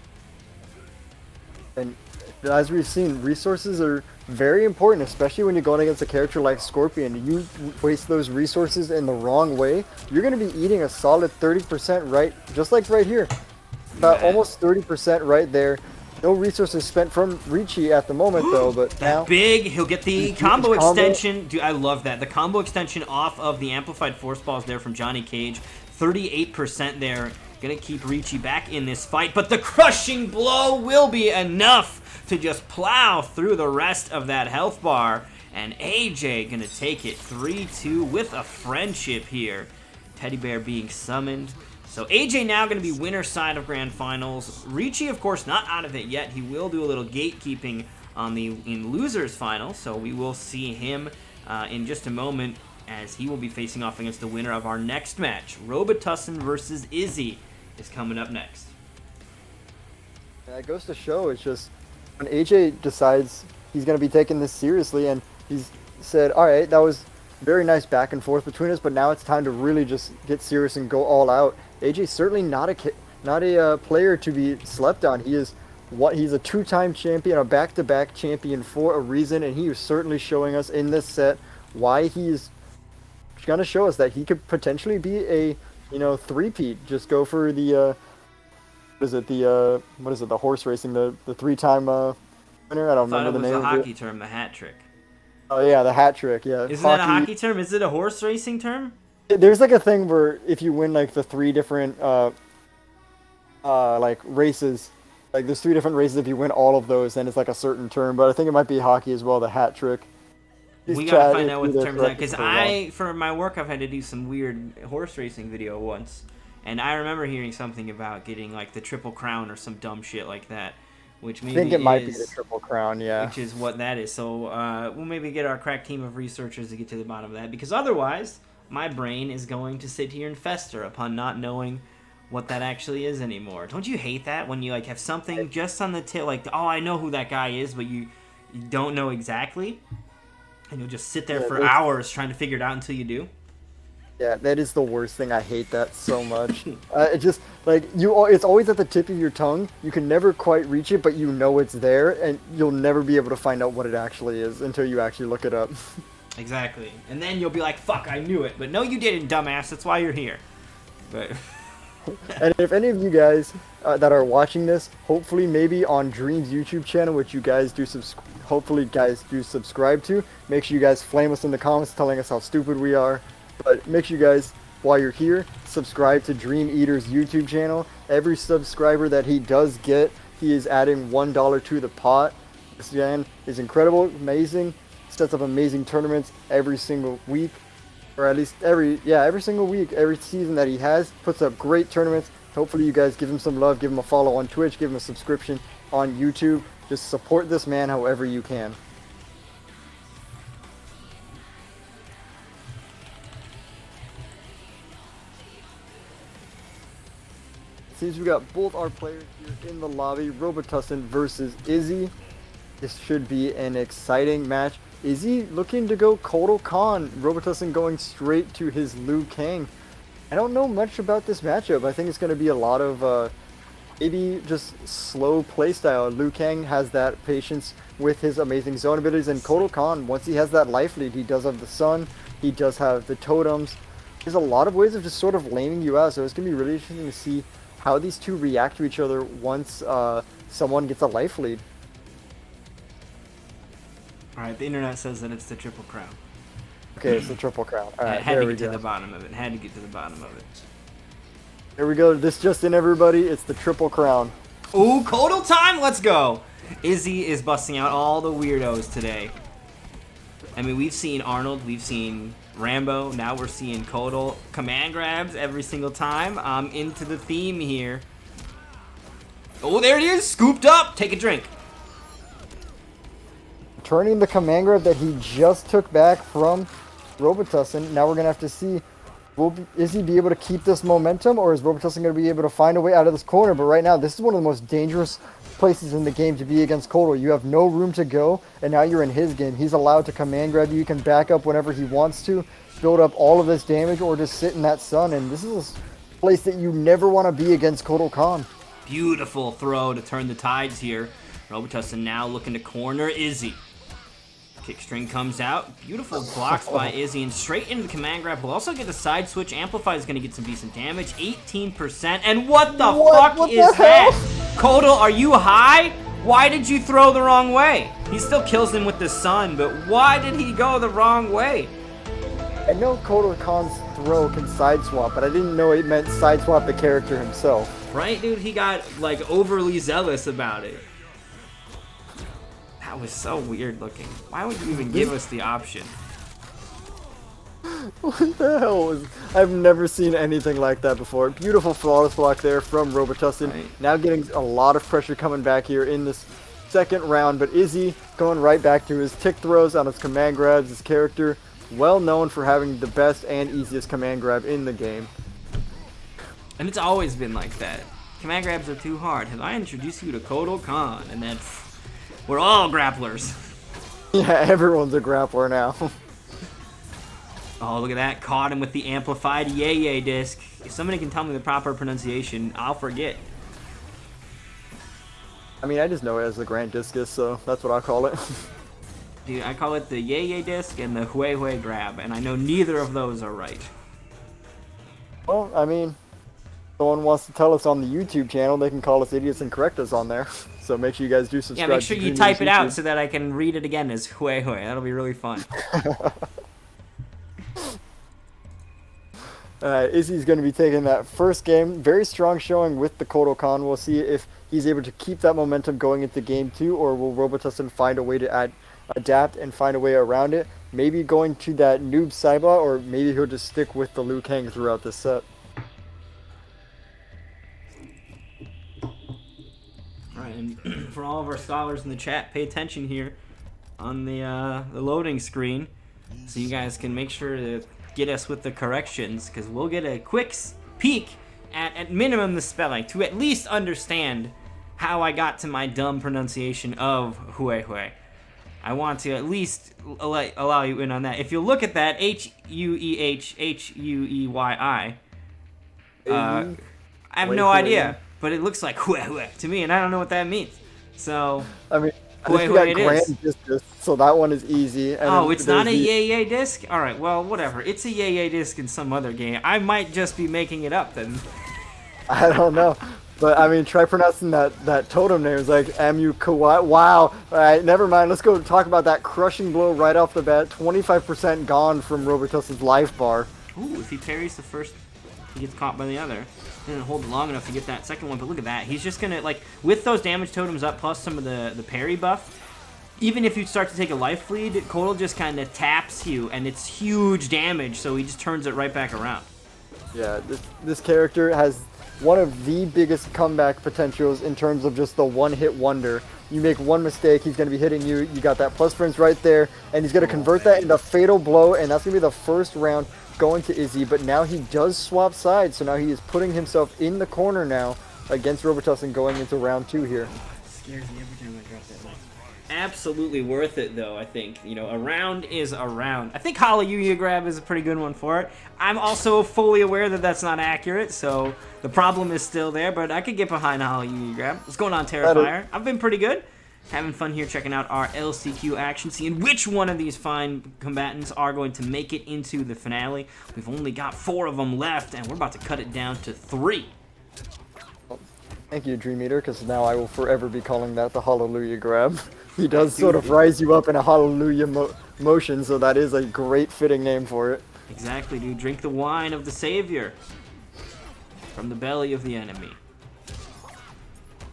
And as we've seen, resources are very important, especially when you're going against a character like Scorpion. You waste those resources in the wrong way, you're going to be eating a solid 30% right, just like right here. Almost 30% right there. No resources spent from Richie at the moment, though, but now... Big, he'll get the combo extension. Dude, I love that. The combo extension off of the amplified force balls there from Johnny Cage. 38% there. Gonna keep Richie back in this fight, but the crushing blow will be enough to just plow through the rest of that health bar. And AJ gonna take it 3-2 with a friendship here. Teddy Bear being summoned. So AJ now going to be winner side of grand finals. Richie, of course, not out of it yet. He will do a little gatekeeping in losers finals, so we will see him in just a moment as he will be facing off against the winner of our next match. Robitussin versus Izzy is coming up next. That goes to show, it's just when AJ decides he's going to be taking this seriously, and he's said, all right, that was very nice back and forth between us, but now it's time to really just get serious and go all out. AJ's certainly not a player to be slept on. He's a 2-time champion, a back-to-back champion for a reason, and he is certainly showing us in this set why he's going to show us that he could potentially be a, three-peat. Just go for the the horse racing, the 3-time winner. I don't remember the name. It was a hockey term, the hat trick. Oh yeah, the hat trick. Yeah. Isn't that a hockey term? Is it a horse racing term? There's like a thing where if you win like the 3 different like races, like there's 3 different races. If you win all of those, then it's like a certain term. But I think it might be hockey as well. The hat trick. We gotta find out what the terms are, because for my work, I've had to do some weird horse racing video once, and I remember hearing something about getting like the Triple Crown or some dumb shit like that. Which maybe I think it might be the Triple Crown, yeah. Which is what that is. So we'll maybe get our crack team of researchers to get to the bottom of that, because otherwise my brain is going to sit here and fester upon not knowing what that actually is anymore. Don't you hate that when you like have something just on the tip, like, oh, I know who that guy is, but you don't know exactly, and you'll just sit there for hours trying to figure it out until you do? Yeah, that is the worst thing. I hate that so much. It just, like, it's always at the tip of your tongue. You can never quite reach it, but you know it's there, and you'll never be able to find out what it actually is until you actually look it up. Exactly. And then you'll be like, fuck, I knew it. But no, you didn't, dumbass. That's why you're here. But... And if any of you guys that are watching this, hopefully maybe on Dream's YouTube channel, which you guys do hopefully guys do subscribe to, make sure you guys flame us in the comments telling us how stupid we are. But make sure you guys, while you're here, subscribe to Dream Eater's YouTube channel. Every subscriber that he does get, he is adding $1 to the pot. This man is incredible, amazing, sets up amazing tournaments every single week. Or at least every single week, every season that he has, puts up great tournaments. Hopefully you guys give him some love, give him a follow on Twitch, give him a subscription on YouTube. Just support this man however you can. seems we got both our players here in the lobby. Robitussin versus Izzy. This should be an exciting match. Izzy looking to go Kotal Khan. Robitussin going straight to his Liu Kang. I don't know much about this matchup. I think it's going to be a lot of maybe just slow playstyle. Liu Kang has that patience with his amazing zone abilities, and Kotal Khan, once he has that life lead, he does have the sun, he does have the totems. There's a lot of ways of just sort of laming you out, so it's going to be really interesting to see how these two react to each other once someone gets a life lead. Alright, the internet says that it's the Triple Crown. Okay, it's the Triple Crown. Alright, had there to we get to go. the bottom of it. Had to get to the bottom of it. There we go. This just in, everybody. It's the Triple Crown. Ooh, Kotal time! Let's go! Izzy is busting out all the weirdos today. I mean, we've seen Arnold, we've seen Rambo, now we're seeing Kotal. Command grabs every single time. I'm into the theme here. Oh, there it is! Scooped up! Take a drink. Turning the command grab that he just took back from Robitussin. Now we're going to have to see, will Izzy be able to keep this momentum, or is Robitussin going to be able to find a way out of this corner? But right now, this is one of the most dangerous places in the game to be against Kotal. You have no room to go, and now you're in his game. He's allowed to command grab you. He can back up whenever he wants to, build up all of this damage, or just sit in that sun. And this is a place that you never want to be against Kotal Khan. Beautiful throw to turn the tides here. Robitussin now looking to corner Izzy. Kick string comes out. Beautiful blocks by Izzy, and straight into the command grab. We'll also get the side switch. Amplify is going to get some decent damage. 18%. And what the fuck what is the that? Kotal, are you high? Why did you throw the wrong way? He still kills him with the sun, but why did he go the wrong way? I know Kotal Khan's throw can side swap, but I didn't know it meant side swap the character himself. Right, dude? He got, like, overly zealous about it. That was so weird looking. Why would you even give us the option? What the hell was... I've never seen anything like that before. Beautiful flawless block there from Robitussin. Right. Now getting a lot of pressure coming back here in this second round, but Izzy going right back to his tick throws on his command grabs. His character well known for having the best and easiest command grab in the game. And it's always been like that. Command grabs are too hard. Have I introduced you to Kotal Khan? And then we're all grapplers. Yeah, everyone's a grappler now. Oh, look at that. Caught him with the amplified yay disc. If somebody can tell me the proper pronunciation, I'll forget. I mean, I just know it as the Grand Discus, so that's what I call it. Dude, I call it the yay disc and the hui grab, and I know neither of those are right. Well, I mean, someone wants to tell us on the YouTube channel, they can call us idiots and correct us on there. So make sure you guys do subscribe. Yeah, make sure you type it out so that I can read it again as hui. That'll be really fun. Izzy's going to be taking that first game. Very strong showing with the Kotal Khan. We'll see if he's able to keep that momentum going into game 2, or will Robitussin find a way to adapt and find a way around it. Maybe going to that noob Saiba, or maybe he'll just stick with the Liu Kang throughout this set. Alright, and for all of our scholars in the chat, pay attention here on the loading screen so you guys can make sure to get us with the corrections, because we'll get a quick peek at minimum the spelling to at least understand how I got to my dumb pronunciation of hui. I want to at least allow you in on that. If you look at that, Huehhuey, I have no idea, but it looks like hui to me, and I don't know what that means. So, I mean, hui you got it Grand is. Discus, so that one is easy. And Oh, then it's not a there's the- yay disc? Alright, well, whatever. It's a yay disc in some other game. I might just be making it up then. I don't know. But, I mean, try pronouncing that totem name. It's like M-U Kawaii. Wow. Alright, never mind. Let's go talk about that crushing blow right off the bat. 25% gone from Robitussin's life bar. Ooh, if he parries the first, he gets caught by the other. He didn't hold long enough to get that second one, but look at that. He's just gonna, like, with those damage totems up, plus some of the parry buff, even if you start to take a life lead, Kotal just kind of taps you, and it's huge damage, so he just turns it right back around. Yeah, this character has one of the biggest comeback potentials in terms of just the one-hit wonder. You make one mistake, he's going to be hitting you. You got that plus frames right there, and he's going to convert that into a fatal blow, and that's going to be the first round going to Izzy. But now he does swap sides, so now he is putting himself in the corner now against Robitussin going into round 2 here. Scares me every time I drop that line. Absolutely worth it, though, I think. You know, a round is a round. I think Hallelujah Grab is a pretty good one for it. I'm also fully aware that that's not accurate, so the problem is still there, but I could get behind Hallelujah Grab. What's going on, Terrifier? I've been pretty good. Having fun here checking out our LCQ action, seeing which one of these fine combatants are going to make it into the finale. We've only got 4 of them left, and we're about to cut it down to 3. Thank you, Dream Eater, because now I will forever be calling that the Hallelujah Grab. He does sort of rise you up in a Hallelujah motion, so that is a great fitting name for it. Exactly, dude. Drink the wine of the Savior from the belly of the enemy.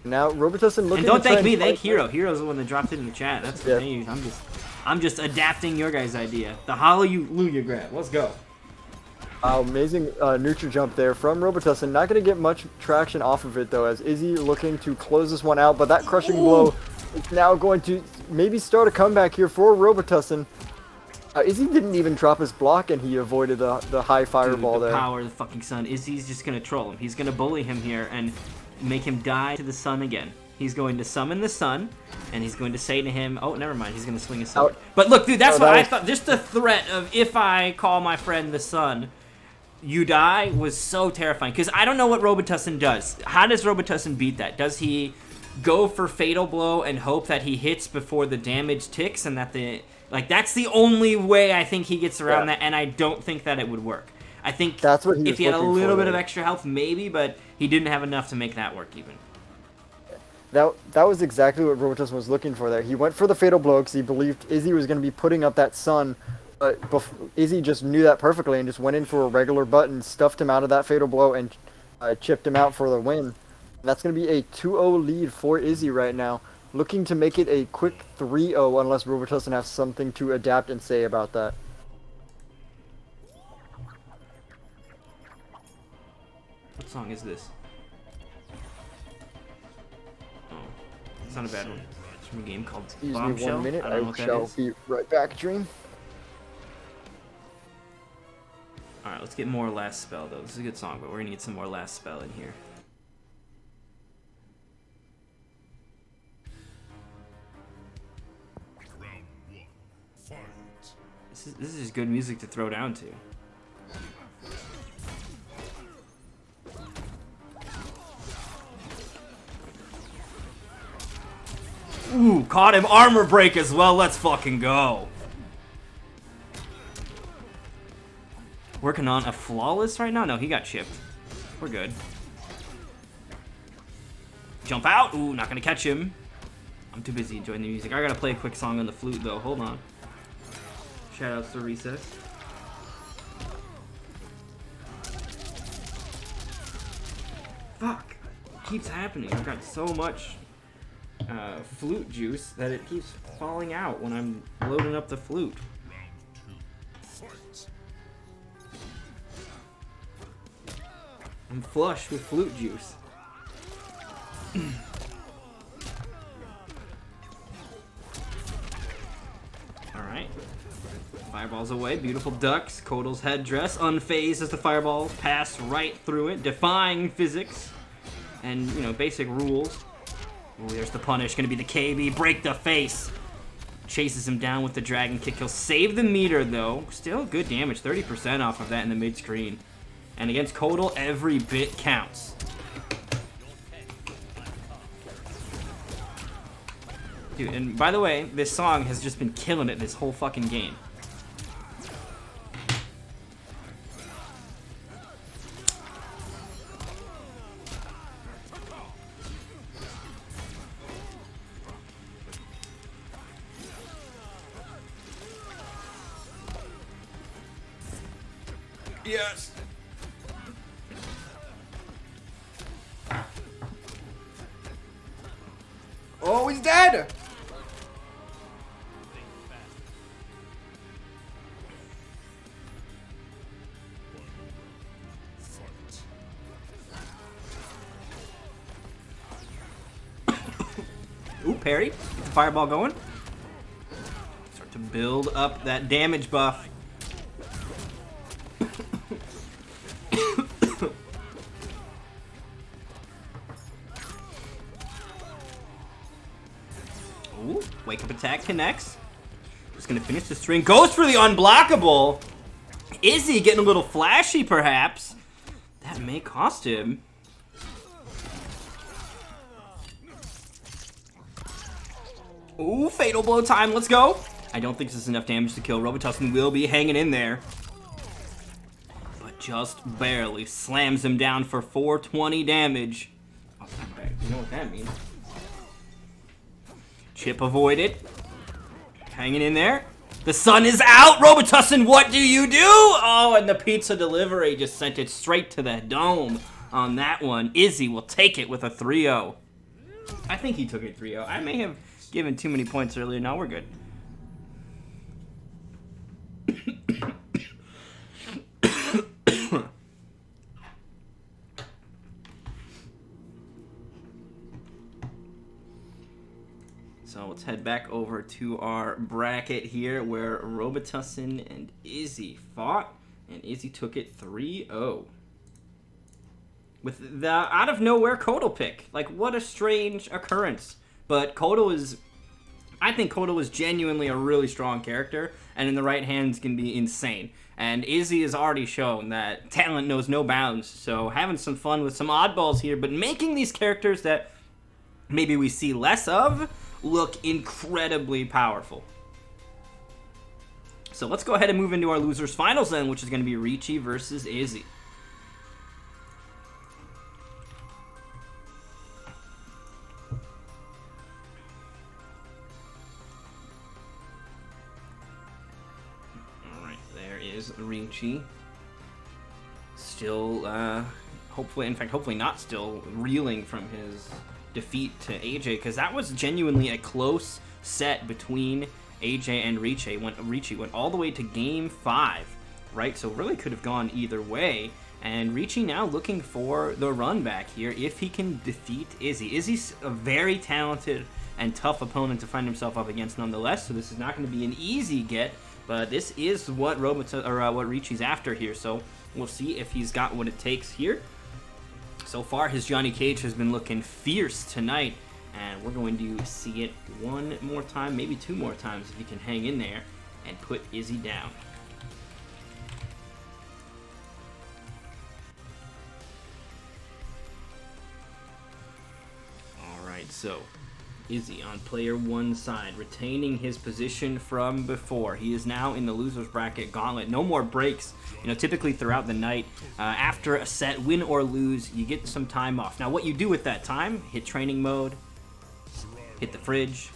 Now, Robitussin looking and don't to try thank me, thank fight Hero. Hero's the one that dropped it in the chat. That's for Yeah. me. I'm just adapting your guys' idea. The Hallelujah Grab. Let's go. Amazing neutral jump there from Robitussin. Not going to get much traction off of it, though, as Izzy looking to close this one out, but that crushing blow is now going to maybe start a comeback here for Robitussin. Izzy didn't even drop his block, and he avoided the high fireball the there. Power of the fucking sun. Izzy's just going to troll him. He's going to bully him here and make him die to the sun again. He's going to summon the sun, and he's going to say to him, oh, never mind, he's going to swing a sword. But look, dude, that's what I thought. Just the threat of if I call my friend the sun, you die was so terrifying. Because I don't know what Robitussin does. How does Robitussin beat that? Does he go for Fatal Blow and hope that he hits before the damage ticks and that the... Like, that's the only way I think he gets around that, and I don't think that it would work. I think that's what he if he had a little bit of extra health, maybe, but he didn't have enough to make that work even. That was exactly what Robitussin was looking for there. He went for the Fatal Blow because he believed Izzy was going to be putting up that sun. But Izzy just knew that perfectly and just went in for a regular button, stuffed him out of that Fatal Blow, and chipped him out for the win. And that's going to be a 2-0 lead for Izzy right now. Looking to make it a quick 3-0 unless Robitussin has something to adapt and say about that. What song is this? Oh, it's not a bad one. It's from a game called Bombshell. Excuse me 1 minute, I shall be right back, Dream. Alright, let's get more Last Spell, though. This is a good song, but we're gonna get some more Last Spell in here. Round 1. Fight. This is good music to throw down to. Ooh, caught him. Armor break as well. Let's fucking go. Working on a flawless right now? No, he got chipped. We're good. Jump out. Ooh, not gonna catch him. I'm too busy enjoying the music. I gotta play a quick song on the flute, though. Hold on. Shoutouts to Recess. Fuck. It keeps happening. I've got so much flute juice that it keeps falling out when I'm loading up the flute. I'm flush with flute juice. Alright. Fireballs away. Beautiful ducks. Kodal's headdress. Unfazed as the fireballs pass right through it. Defying physics. And, you know, basic rules. Oh, there's the punish. Gonna be the KB. Break the face. Chases him down with the dragon kick. He'll save the meter, though. Still good damage. 30% off of that in the mid-screen. And against Kodal, every bit counts. Dude, and by the way, this song has just been killing it this whole fucking game. Yes. Oh, he's dead. Ooh, parry. Get the fireball going. Start to build up that damage buff. Ooh, wake up attack connects. Just gonna finish the string. Goes for the unblockable. Izzy getting a little flashy, perhaps. That may cost him. Ooh, fatal blow time. Let's go. I don't think this is enough damage to kill. Robitussin will be hanging in there. But just barely slams him down for 420 damage. Oh, you know what that means. Chip avoided. Hanging in there. The sun is out. Robitussin, what do you do? Oh, and the pizza delivery just sent it straight to the dome on that one. Izzy will take it with a 3-0. I think he took it 3-0. I may have given too many points earlier. Now we're good. So let's head back over to our bracket here where Robitussin and Izzy fought, and Izzy took it 3-0. With the out of nowhere Kodal pick. Like, what a strange occurrence. But I think Kodal is genuinely a really strong character, and in the right hands can be insane. And Izzy has already shown that talent knows no bounds, so having some fun with some oddballs here, but making these characters that maybe we see less of look incredibly powerful. So let's go ahead and move into our losers finals then, which is going to be Richie versus Izzy. Alright, there is Richie. Still, hopefully not still reeling from his defeat to AJ, because that was genuinely a close set between AJ and Richie. Richie went all the way to game 5, right? So really could have gone either way. And Richie now looking for the run back here if he can defeat Izzy. Izzy's a very talented and tough opponent to find himself up against nonetheless, so this is not going to be an easy get, but this is what what Richie's after here, so we'll see if he's got what it takes here. So far, his Johnny Cage has been looking fierce tonight, and we're going to see it one more time, maybe two more times if he can hang in there and put Izzy down. Alright, so Izzy on player 1 side, retaining his position from before. He is now in the loser's bracket gauntlet. No more breaks. You know, typically throughout the night, after a set, win or lose, you get some time off. Now, what you do with that time, hit training mode, hit the fridge,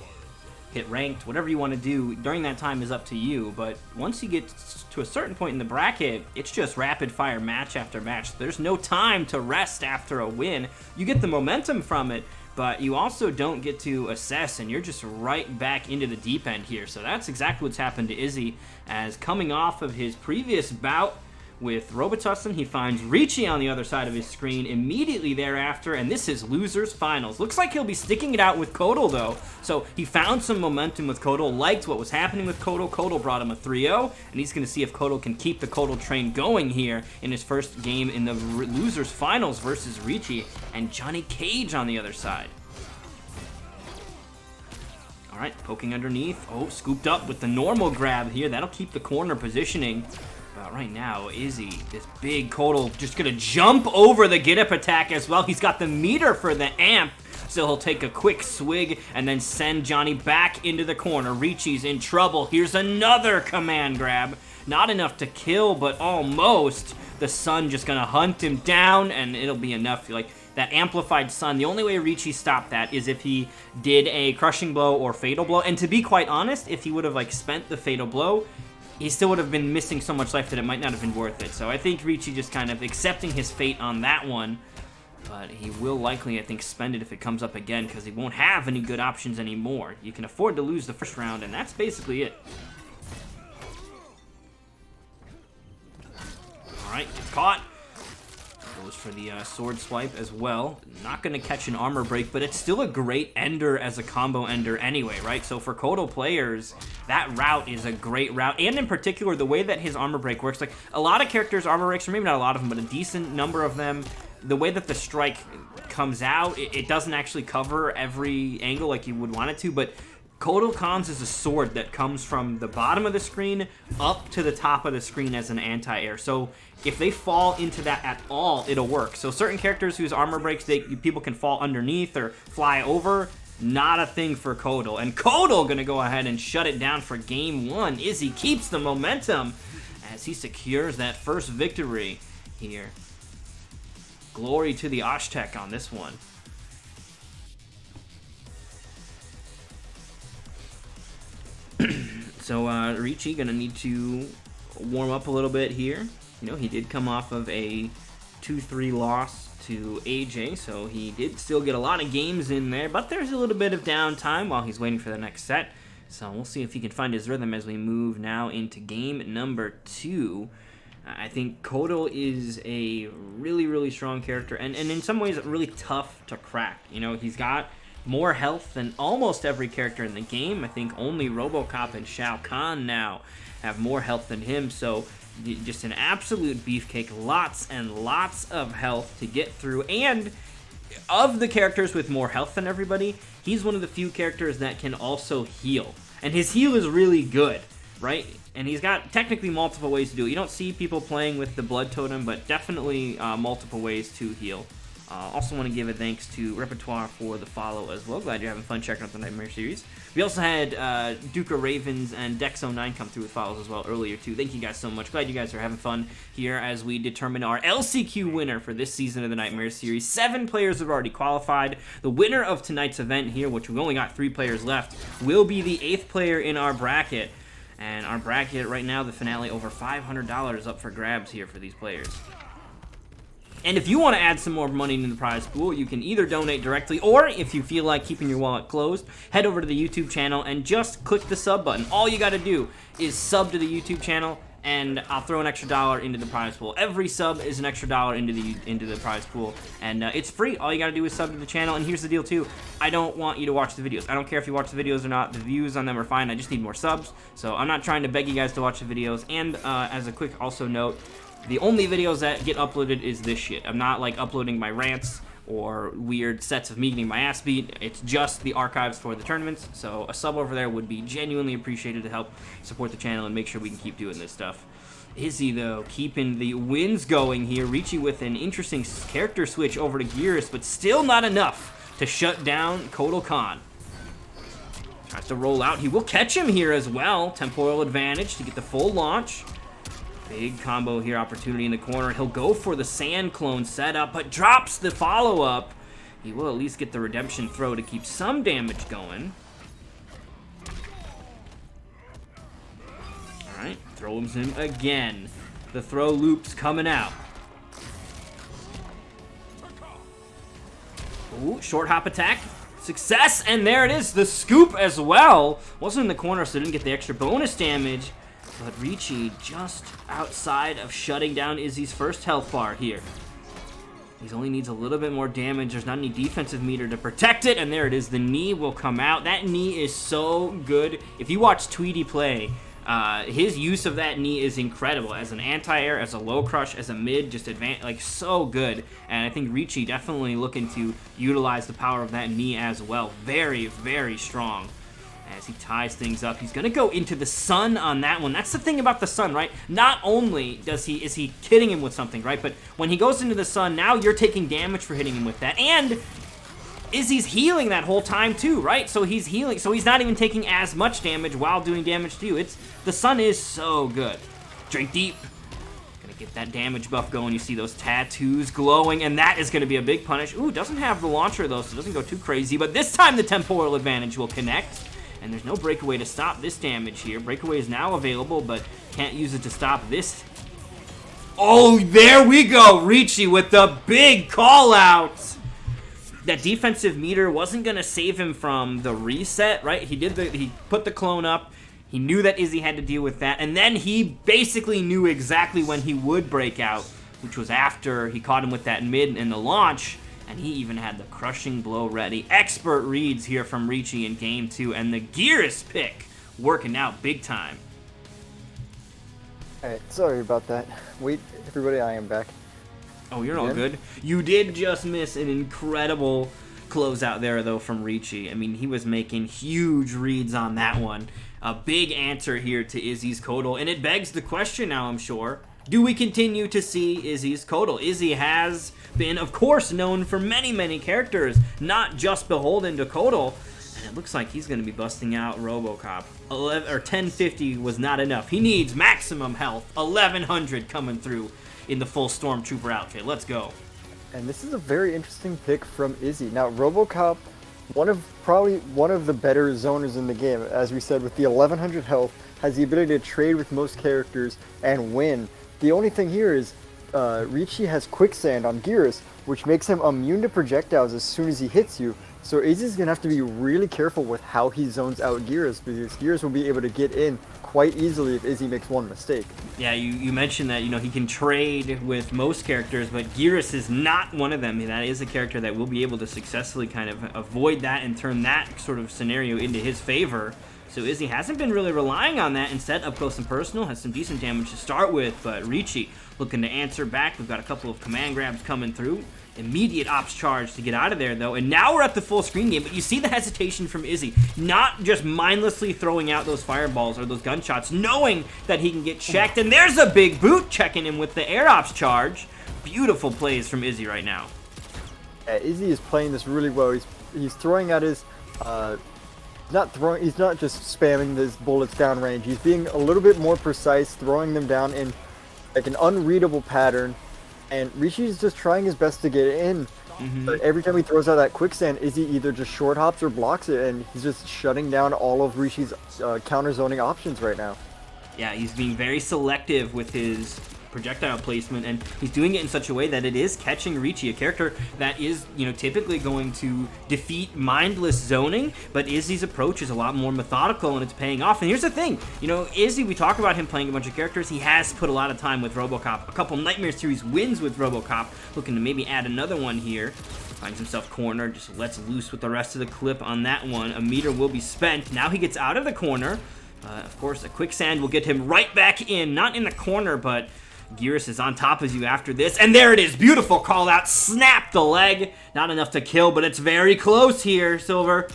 hit ranked, whatever you want to do during that time is up to you. But once you get to a certain point in the bracket, it's just rapid fire match after match. There's no time to rest after a win. You get the momentum from it, but you also don't get to assess, and you're just right back into the deep end here. So that's exactly what's happened to Izzy, as coming off of his previous bout with Robitussin, he finds Richie on the other side of his screen immediately thereafter, and this is losers finals. Looks like he'll be sticking it out with Kodal, though. So he found some momentum with Kodal, liked what was happening with Kodal. Kodal brought him a 3-0, and he's going to see if Kodal can keep the Kodal train going here in his first game in the losers finals versus Richie and Johnny Cage on the other side. All right, poking underneath. Oh, scooped up with the normal grab here. That'll keep the corner positioning. But right now, Izzy, this big Kodal, just gonna jump over the get-up attack as well. He's got the meter for the amp, so he'll take a quick swig and then send Johnny back into the corner. Richie's in trouble. Here's another command grab. Not enough to kill, but almost. The sun just gonna hunt him down, and it'll be enough. Like, that amplified sun, the only way Richie stopped that is if he did a crushing blow or fatal blow. And to be quite honest, if he would have like spent the fatal blow, he still would have been missing so much life that it might not have been worth it. So I think Richie just kind of accepting his fate on that one, but he will likely, I think, spend it if it comes up again, because he won't have any good options anymore. You can afford to lose the first round, and that's basically it. All right, gets caught. Goes for the sword swipe as well. Not going to catch an armor break, but it's still a great ender as a combo ender anyway, right? So for Kodal players, that route is a great route. And in particular, the way that his armor break works, like a lot of characters' armor breaks, or maybe not a lot of them, but a decent number of them, the way that the strike comes out, it doesn't actually cover every angle like you would want it to, but Kotal Khan's is a sword that comes from the bottom of the screen up to the top of the screen as an anti-air. So if they fall into that at all, it'll work. So certain characters whose armor breaks, people can fall underneath or fly over. Not a thing for Kotal. And Kotal gonna go ahead and shut it down for game 1. Izzy keeps the momentum as he secures that first victory here. Glory to the Oshtek on this one. So Richie gonna need to warm up a little bit here. You know, he did come off of a 2-3 loss to AJ, so he did still get a lot of games in there, but there's a little bit of downtime while he's waiting for the next set. So we'll see if he can find his rhythm as we move now into game number 2. I think Kotal is a really, really strong character, and in some ways really tough to crack. You know, he's got more health than almost every character in the game. I think only RoboCop and Shao Kahn now have more health than him, so just an absolute beefcake. Lots and lots of health to get through, and of the characters with more health than everybody, he's one of the few characters that can also heal, and his heal is really good, right? And he's got technically multiple ways to do it. You don't see people playing with the blood totem, but definitely multiple ways to heal. Also want to give a thanks to Repertoire for the follow as well. Glad you're having fun checking out the Nightmare series. We also had Duca Ravens and Dexo9 come through with follows as well earlier too. Thank you guys so much. Glad you guys are having fun here as we determine our LCQ winner for this season of the Nightmare series. 7 players have already qualified. The winner of tonight's event here, which we've only got 3 players left, will be the 8th player in our bracket. And our bracket right now, the finale, over $500 up for grabs here for these players. And if you want to add some more money into the prize pool, you can either donate directly, or if you feel like keeping your wallet closed, head over to the YouTube channel and just click the sub button. All you got to do is sub to the YouTube channel, and I'll throw an extra $1 into the prize pool. Every sub is an extra $1 into the prize pool, and it's free. All you got to do is sub to the channel. And here's the deal too: I don't want you to watch the videos. I don't care if you watch the videos or not. The views on them are fine. I just need more subs. So I'm not trying to beg you guys to watch the videos. And as a quick also note, the only videos that get uploaded is this shit. I'm not like uploading my rants or weird sets of me getting my ass beat. It's just the archives for the tournaments. So a sub over there would be genuinely appreciated to help support the channel and make sure we can keep doing this stuff. Izzy, though, keeping the wins going here. Richie with an interesting character switch over to Gearus, but still not enough to shut down Kotal Khan. Tries to roll out. He will catch him here as well. Temporal advantage to get the full launch. Big combo here, opportunity in the corner. He'll go for the sand clone setup, but drops the follow-up. He will at least get the redemption throw to keep some damage going. Alright, throws him again. The throw loop's coming out. Ooh, short hop attack. Success, and there it is, the scoop as well. Wasn't in the corner, so didn't get the extra bonus damage. But Richie just outside of shutting down Izzy's first health bar here. He only needs a little bit more damage. There's not any defensive meter to protect it. And there it is. The knee will come out. That knee is so good. If you watch Tweety play, his use of that knee is incredible. As an anti-air, as a low crush, as a mid, just like so good. And I think Richie definitely looking to utilize the power of that knee as well. Very, very strong. As he ties things up, he's gonna go into the sun on that one. That's the thing about the sun, right? Not only is he hitting him with something, right? But when he goes into the sun, now you're taking damage for hitting him with that. And Izzy's healing that whole time too, right? So he's healing, so he's not even taking as much damage while doing damage to you. The sun is so good. Drink deep. Gonna get that damage buff going. You see those tattoos glowing, and that is gonna be a big punish. Ooh, doesn't have the launcher though, so it doesn't go too crazy. But this time the temporal advantage will connect. And there's no breakaway to stop this damage here. Breakaway is now available, but can't use it to stop this. Oh, there we go. Richie with the big call out. That defensive meter wasn't going to save him from the reset, right? He put the clone up. He knew that Izzy had to deal with that. And then he basically knew exactly when he would break out, which was after he caught him with that mid in the launch. And he even had the crushing blow ready. Expert reads here from Richie in game 2. And the Gearus pick working out big time. Alright, sorry about that. Wait, everybody, I am back. Oh, you're all good. You did just miss an incredible close out there, though, from Richie. I mean, he was making huge reads on that one. A big answer here to Izzy's Kodal, and it begs the question now, I'm sure, do we continue to see Izzy's Kodal? Izzy has been, of course, known for many, many characters, not just beholden to Kodal, and it looks like he's going to be busting out RoboCop. 1050 was not enough. He needs maximum health, 1100 coming through in the full Stormtrooper outfit. Let's go. And this is a very interesting pick from Izzy. Now, RoboCop, probably one of the better zoners in the game, as we said, with the 1100 health, has the ability to trade with most characters and win. The only thing here is Richie has Quicksand on Geras, which makes him immune to projectiles as soon as he hits you. So Izzy's going to have to be really careful with how he zones out Geras, because Geras will be able to get in quite easily if Izzy makes one mistake. Yeah, you mentioned that, he can trade with most characters, but Geras is not one of them. That is a character that will be able to successfully kind of avoid that and turn that sort of scenario into his favor. So Izzy hasn't been really relying on that. Instead, up close and personal, has some decent damage to start with, but Richie looking to answer back. We've got a couple of command grabs coming through. Immediate ops charge to get out of there, though, and now we're at the full screen game, but you see the hesitation from Izzy, not just mindlessly throwing out those fireballs or those gunshots, knowing that he can get checked, and there's a big boot checking him with the air ops charge. Beautiful plays from Izzy right now. Yeah, Izzy is playing this really well. He's throwing at his... He's not just spamming his bullets downrange. He's being a little bit more precise, throwing them down in like an unreadable pattern. And Richie's just trying his best to get in. But every time he throws out that quicksand, Izzy either just short hops or blocks it, and he's just shutting down all of Richie's counter zoning options right now. Yeah, he's being very selective with his projectile placement, and he's doing it in such a way that it is catching Richie, a character that is, typically going to defeat mindless zoning, but Izzy's approach is a lot more methodical, and it's paying off. And here's the thing, Izzy, we talk about him playing a bunch of characters. He has put a lot of time with RoboCop, a couple Nightmare Series wins with RoboCop, looking to maybe add another one here. Finds himself cornered, just lets loose with the rest of the clip on that one. A meter will be spent. Now he gets out of the corner. Of course, a quicksand will get him right back in, not in the corner, but Geras is on top of you after this, and there it is. Beautiful call out. Snap the leg. Not enough to kill, but it's very close here, Silver.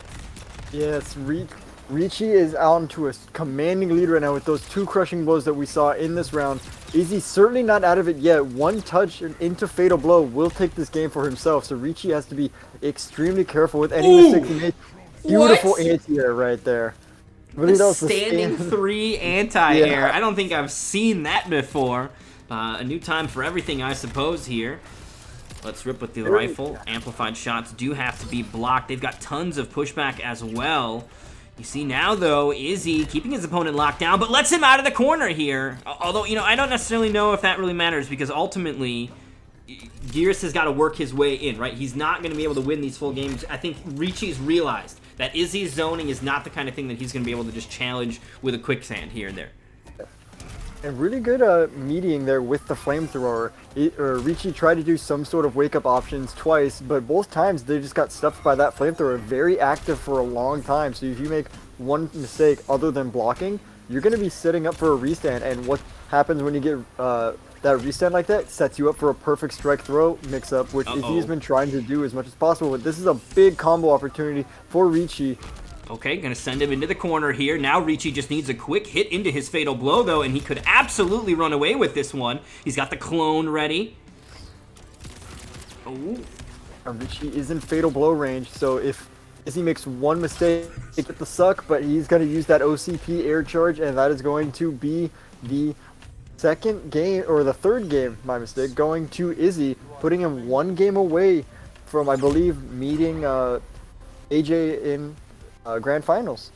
Yes, Richie is on to a commanding lead right now with those two crushing blows that we saw in this round. Izzy's certainly not out of it yet. One touch into Fatal Blow will take this game for himself, so Richie has to be extremely careful with any mistakes he makes. Beautiful anti-air right there. Really, that was standing 3 anti-air. Yeah. I don't think I've seen that before. A new time for everything, I suppose, here. Let's rip with the rifle. Amplified shots do have to be blocked. They've got tons of pushback as well. You see now, though, Izzy keeping his opponent locked down, but lets him out of the corner here. Although, I don't necessarily know if that really matters, because ultimately, Geras has got to work his way in, right? He's not going to be able to win these full games. I think Richie's realized that Izzy's zoning is not the kind of thing that he's going to be able to just challenge with a quicksand here and there. And really good meeting there with the flamethrower. Richie tried to do some sort of wake-up options twice, but both times they just got stuffed by that flamethrower. Very active for a long time, so if you make one mistake other than blocking, you're going to be setting up for a restand. And what happens when you get that restand like that? Sets you up for a perfect strike throw mix-up, which Izzy's been trying to do as much as possible. But this is a big combo opportunity for Richie. Okay, gonna send him into the corner here. Now Richie just needs a quick hit into his Fatal Blow, though, and he could absolutely run away with this one. He's got the clone ready. Oh. Richie is in Fatal Blow range, so if Izzy makes one mistake, it get the suck, but he's going to use that OCP air charge, and that is going to be the second game, or the third game, my mistake, going to Izzy, putting him one game away from, I believe, meeting AJ in Grand Finals.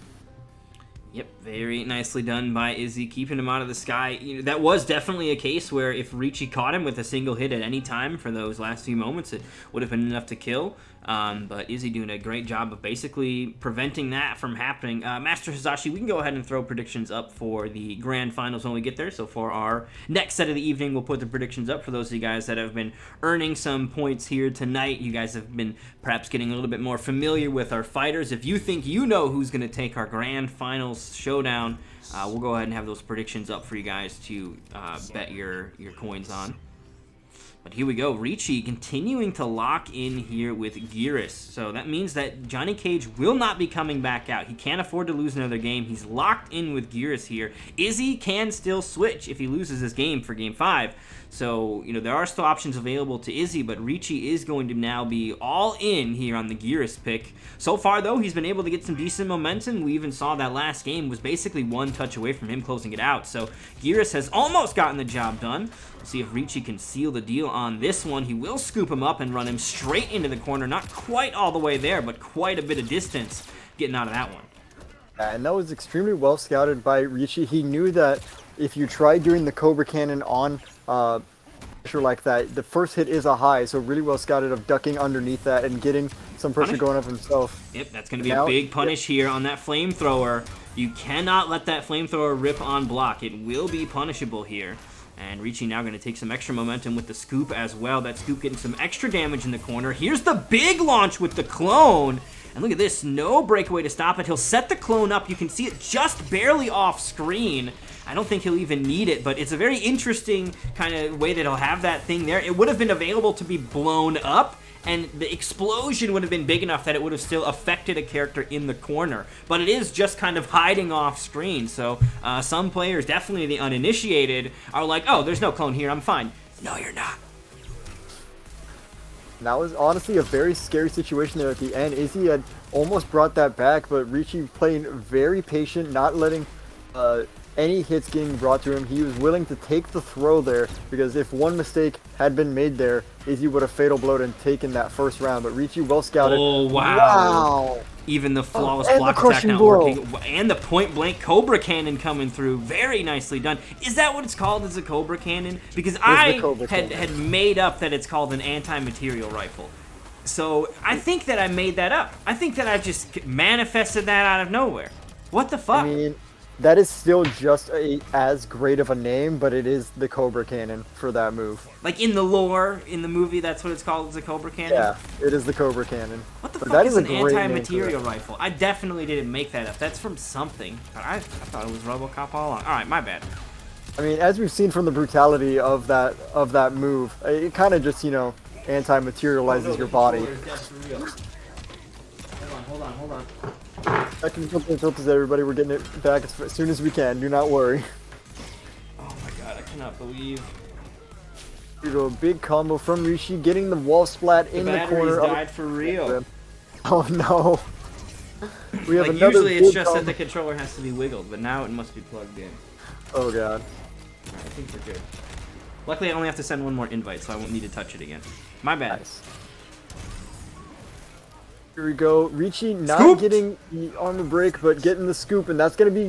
Yep, very nicely done by Izzy, keeping him out of the sky. That was definitely a case where if Richie caught him with a single hit at any time for those last few moments, it would have been enough to kill. But Izzy doing a great job of basically preventing that from happening. Master Hisashi, we can go ahead and throw predictions up for the Grand Finals when we get there. So for our next set of the evening, we'll put the predictions up for those of you guys that have been earning some points here tonight. You guys have been perhaps getting a little bit more familiar with our fighters. If you think you know who's going to take our Grand Finals showdown, we'll go ahead and have those predictions up for you guys to bet your coins on. But here we go, Richie continuing to lock in here with Gearus. So that means that Johnny Cage will not be coming back out. He can't afford to lose another game. He's locked in with Gearus here. Izzy can still switch if he loses this game for Game 5. So, you know, there are still options available to Izzy, but Richie is going to now be all in here on the Gearus pick. So far, though, he's been able to get some decent momentum. We even saw that last game was basically one touch away from him closing it out. So Gearus has almost gotten the job done. We'll see if Richie can seal the deal on this one. He will scoop him up and run him straight into the corner. Not quite all the way there, but quite a bit of distance getting out of that one. And that was extremely well scouted by Richie. He knew that if you try doing the Cobra Cannon on pressure like that, the first hit is a high, so really well scouted of ducking underneath that and getting some pressure going up himself. Yep, that's going to be a big punish here on that flamethrower. You cannot let that flamethrower rip on block. It will be punishable here. And Richie now going to take some extra momentum with the scoop as well. That scoop getting some extra damage in the corner. Here's the big launch with the clone. And look at this, no breakaway to stop it. He'll set the clone up. You can see it just barely off screen. I don't think he'll even need it, but it's a very interesting kind of way that he'll have that thing there. It would have been available to be blown up, and the explosion would have been big enough that it would have still affected a character in the corner. But it is just kind of hiding off screen, so some players, definitely the uninitiated, are like, oh, there's no clone here, I'm fine. No, you're not. That was honestly a very scary situation there at the end. Izzy had almost brought that back, but Richie playing very patient, not letting any hits getting brought to him. He was willing to take the throw there, because if one mistake had been made there, Izzy would have fatal blowed and taken that first round. But Richie well scouted. Oh, wow. Wow. Even the flawless and block the attack not blow. working. And the point-blank Cobra Cannon coming through. Very nicely done. Is that what it's called, as a Cobra Cannon? Because I had made up that it's called an anti-material rifle. So I think that I made that up. I think that I just manifested that out of nowhere. What the fuck? I mean, that is still just as great of a name, but it is the Cobra Cannon for that move. Like in the lore, in the movie, that's what it's called, is a Cobra Cannon? Yeah, it is the Cobra Cannon. What the fuck is an anti-material rifle? I definitely didn't make that up. That's from something. But I thought it was RoboCop all along. Alright, my bad. I mean, as we've seen from the brutality of that move, it kind of just, you know, anti-materializes your body. Hold on. Technical difficulties, everybody. We're getting it back as soon as we can. Do not worry. Oh my god, I cannot believe. Here we go, a big combo from Richie, getting the wall splat in the corner. The batteries died for real. Oh no. We have another usually it's just combo. that the controller has to be wiggled, but now it must be plugged in. Oh god. Alright, I think we're good. Luckily, I only have to send one more invite, so I won't need to touch it again. My bad. Nice. Here we go. Richie not Scooped. getting the armor break, but getting the scoop, and that's going to be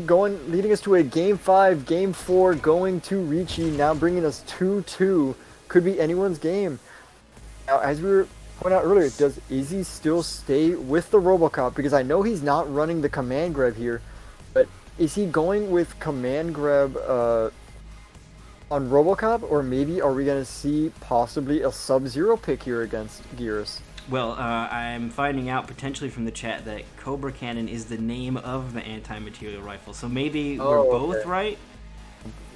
leading us to a Game 5, Game 4, going to Richie, now bringing us 2-2. Could be anyone's game. Now, as we were pointing out earlier, does Izzy still stay with the Robocop? Because I know he's not running the command grab here, but is he going with command grab on Robocop, or maybe are we going to see possibly a Sub-Zero pick here against Gearus? Well, I'm finding out potentially from the chat that Cobra Cannon is the name of the anti-material rifle, so maybe we're both right?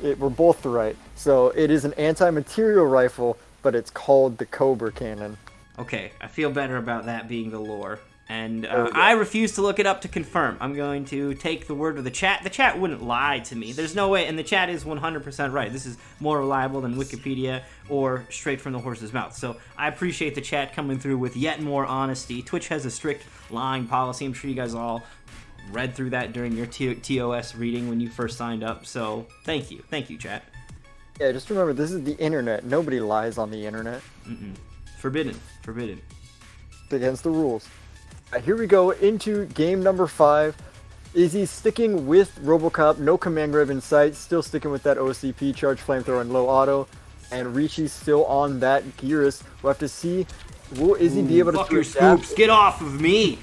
We're both right. So it is an anti-material rifle, but it's called the Cobra Cannon. Okay, I feel better about that being the lore. And I refuse to look it up to confirm. I'm going to take the word of the chat. The chat wouldn't lie to me. There's no way, and the chat is 100% right. This is more reliable than Wikipedia or straight from the horse's mouth. So I appreciate the chat coming through with yet more honesty. Twitch has a strict lying policy. I'm sure you guys all read through that during your TOS reading when you first signed up. So thank you. Thank you, chat. Yeah, just remember, this is the internet. Nobody lies on the internet. Forbidden. Forbidden. It's against the rules. Here we go into game number 5. Izzy sticking with Robocop, no command grab in sight, still sticking with that OCP, charge flamethrower and low auto, and Richie still on that Gearus. We'll have to see, will Izzy be able to fuck your scoops, get off of me!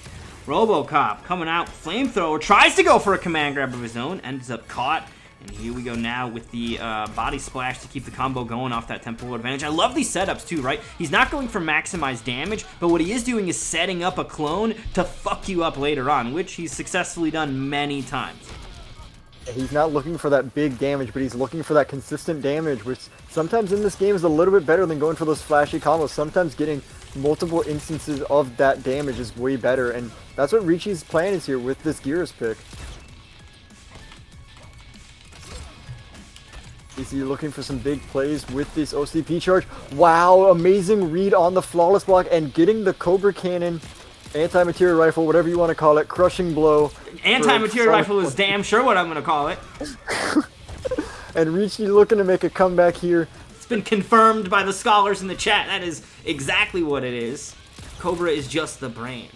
Robocop coming out, flamethrower, tries to go for a command grab of his own, ends up caught. And here we go now with the body splash to keep the combo going off that temporal advantage. I love these setups too, right? He's not going for maximized damage, but what he is doing is setting up a clone to fuck you up later on, which he's successfully done many times. He's not looking for that big damage, but he's looking for that consistent damage, which sometimes in this game is a little bit better than going for those flashy combos. Sometimes getting multiple instances of that damage is way better, and that's what Richie's plan is here with this Gears pick. Izzy looking for some big plays with this OCP charge. Wow, amazing read on the flawless block and getting the Cobra Cannon, anti-material rifle, whatever you want to call it, crushing blow. Anti-material rifle is damn sure what I'm going to call it. And Richie looking to make a comeback here. It's been confirmed by the scholars in the chat. That is exactly what it is. Cobra is just the brand.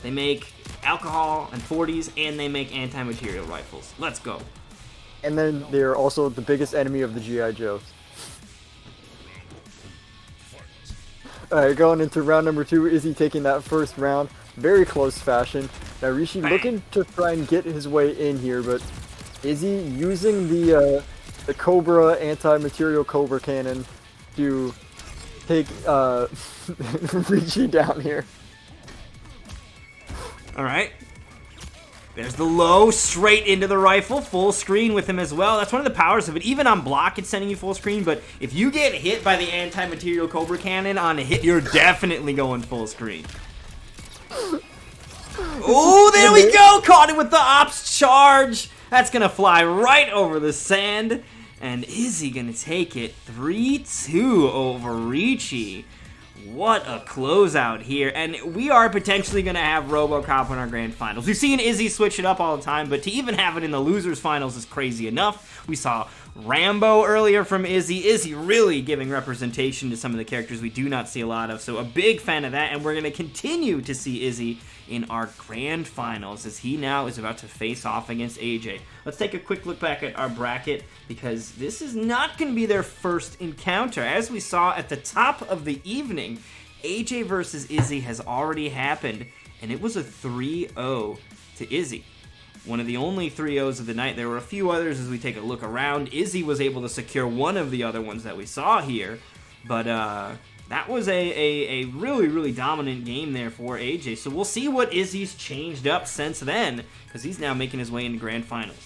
They make alcohol and 40s, and they make anti-material rifles. Let's go. And then they're also the biggest enemy of the G.I. Joes. Alright, going into round number 2, Izzy taking that first round. Very close fashion. Now Richie looking to try and get his way in here, but Izzy using the Cobra, anti-material Cobra Cannon to take Richie down here. Alright. There's the low, straight into the rifle, full screen with him as well. That's one of the powers of it. Even on block, it's sending you full screen, but if you get hit by the anti-material Cobra Cannon on a hit, you're definitely going full screen. Oh, there we go! Caught him with the ops charge! That's gonna fly right over the sand. And Izzy gonna take it 3-2 over Richie. What a closeout here, and we are potentially going to have RoboCop in our grand finals. We've seen Izzy switch it up all the time, but to even have it in the losers finals is crazy enough. We saw Rambo earlier from Izzy. Izzy really giving representation to some of the characters we do not see a lot of, so a big fan of that, and we're going to continue to see Izzy in our grand finals as he now is about to face off against AJ. Let's take a quick look back at our bracket because this is not going to be their first encounter. As we saw at the top of the evening, AJ versus Izzy has already happened, and it was a 3-0 to Izzy. One of the only 3-0s of the night. There were a few others as we take a look around. Izzy was able to secure one of the other ones that we saw here, but that was a really, really dominant game there for AJ. So we'll see what Izzy's changed up since then, because he's now making his way into grand finals.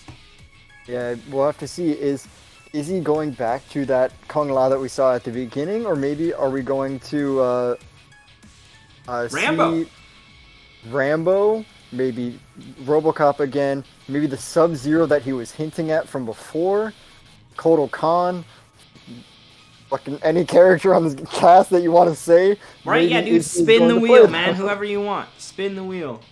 Yeah, we'll have to see. Is he going back to that Kung Lao that we saw at the beginning, or maybe are we going to Rambo. see Rambo, maybe RoboCop again, maybe the Sub-Zero that he was hinting at from before, Kotal Khan, fucking any character on this cast that you want to say. Right, yeah, dude, spin the wheel, man. Whoever you want. Spin the wheel.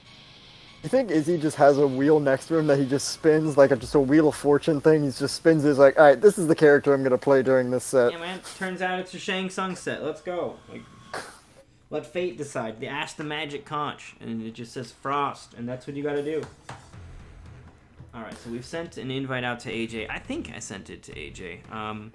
You think Izzy just has a wheel next to him that he just spins, like just a Wheel of Fortune thing? He just spins it, like, alright, this is the character I'm going to play during this set. Yeah, man, turns out it's a Shang Tsung set. Let's go. Like, let fate decide. They ask the magic conch, and it just says Frost, and that's what you got to do. Alright, so we've sent an invite out to AJ. I think I sent it to AJ.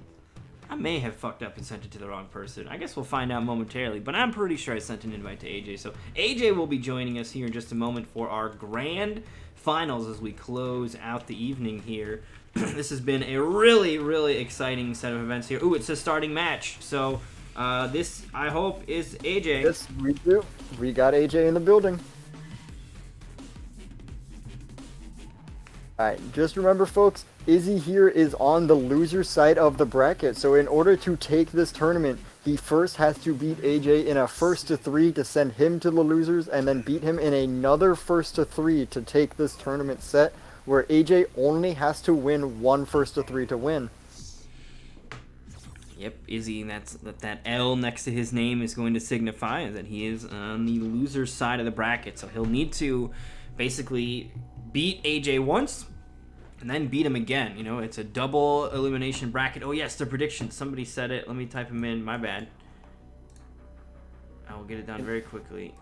I may have fucked up and sent it to the wrong person. I guess we'll find out momentarily, but I'm pretty sure I sent an invite to AJ. So AJ will be joining us here in just a moment for our grand finals as we close out the evening here. This has been a really, really exciting set of events here. Ooh, it's a starting match. So this, I hope, is AJ. Yes, we do. We got AJ in the building. Alright, just remember, folks, Izzy here is on the loser side of the bracket, so in order to take this tournament, he first has to beat AJ in a 1-3 to send him to the losers, and then beat him in another 1-3 to take this tournament set, where AJ only has to win one 1-3 to win. Yep, Izzy, that L next to his name is going to signify that he is on the loser side of the bracket, so he'll need to basically beat AJ once, and then beat him again. You know, it's a double elimination bracket. Oh yes, the prediction. Somebody said it. Let me type him in. My bad. I will get it down very quickly.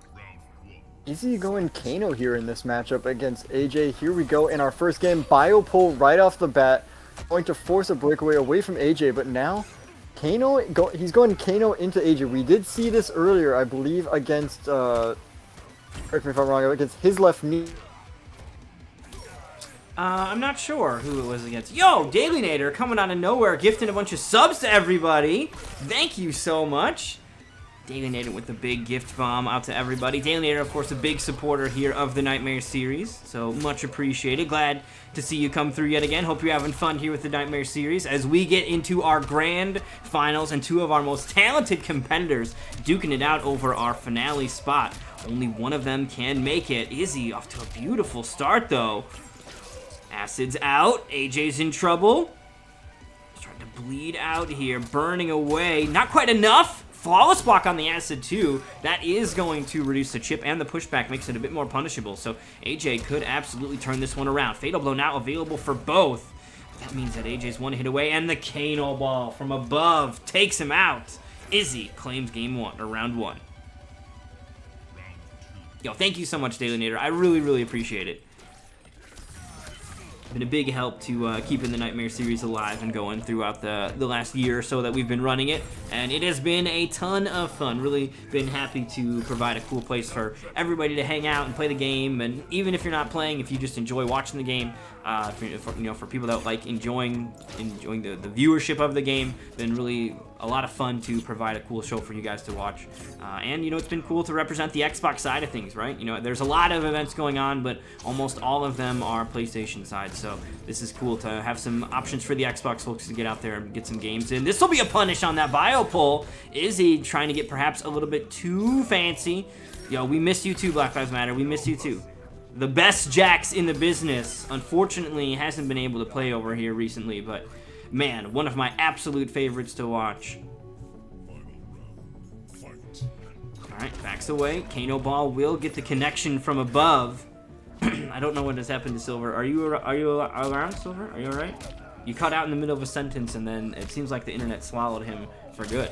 Izzy going Kano here in this matchup against AJ. Here we go in our first game. Bio pull right off the bat. Going to force a breakaway away from AJ, but now Kano, he's going Kano into AJ. We did see this earlier, I believe, against, correct me if I'm wrong, against his left knee. I'm not sure who it was against. Yo, Daily Nader coming out of nowhere, gifting a bunch of subs to everybody. Thank you so much. Dailynator with the big gift bomb out to everybody. Dailynator, of course, a big supporter here of the Nightmare series, so much appreciated. Glad to see you come through yet again. Hope you're having fun here with the Nightmare series as we get into our grand finals and two of our most talented competitors duking it out over our finale spot. Only one of them can make it. Izzy off to a beautiful start, though. Acid's out. AJ's in trouble. He's trying to bleed out here, burning away. Not quite enough. Flawless block on the Acid, too. That is going to reduce the chip, and the pushback makes it a bit more punishable. So AJ could absolutely turn this one around. Fatal Blow now available for both. That means that AJ's one hit away, and the Kano Ball from above takes him out. Izzy claims game one, or round one. Yo, thank you so much, Dailynator. I really, really appreciate it. Been a big help to keeping the Nightmare series alive and going throughout the last year or so that we've been running it, and it has been a ton of fun. Really been happy to provide a cool place for everybody to hang out and play the game, and even if you're not playing, if you just enjoy watching the game, for people that like enjoying the viewership of the game, been really a lot of fun to provide a cool show for you guys to watch. And it's been cool to represent the Xbox side of things, right? There's a lot of events going on, but almost all of them are PlayStation side. So this is cool to have some options for the Xbox folks to get out there and get some games in. This will be a punish on that bio pull. Izzy trying to get perhaps a little bit too fancy. Yo, we miss you too, Black Lives Matter. We miss you too. The best Jax in the business, unfortunately, hasn't been able to play over here recently, but man, one of my absolute favorites to watch. Alright, backs away. Kano Ball will get the connection from above. I don't know what has happened to Silver. Are you around, Silver? Are you alright? You cut out in the middle of a sentence, and then it seems like the internet swallowed him for good.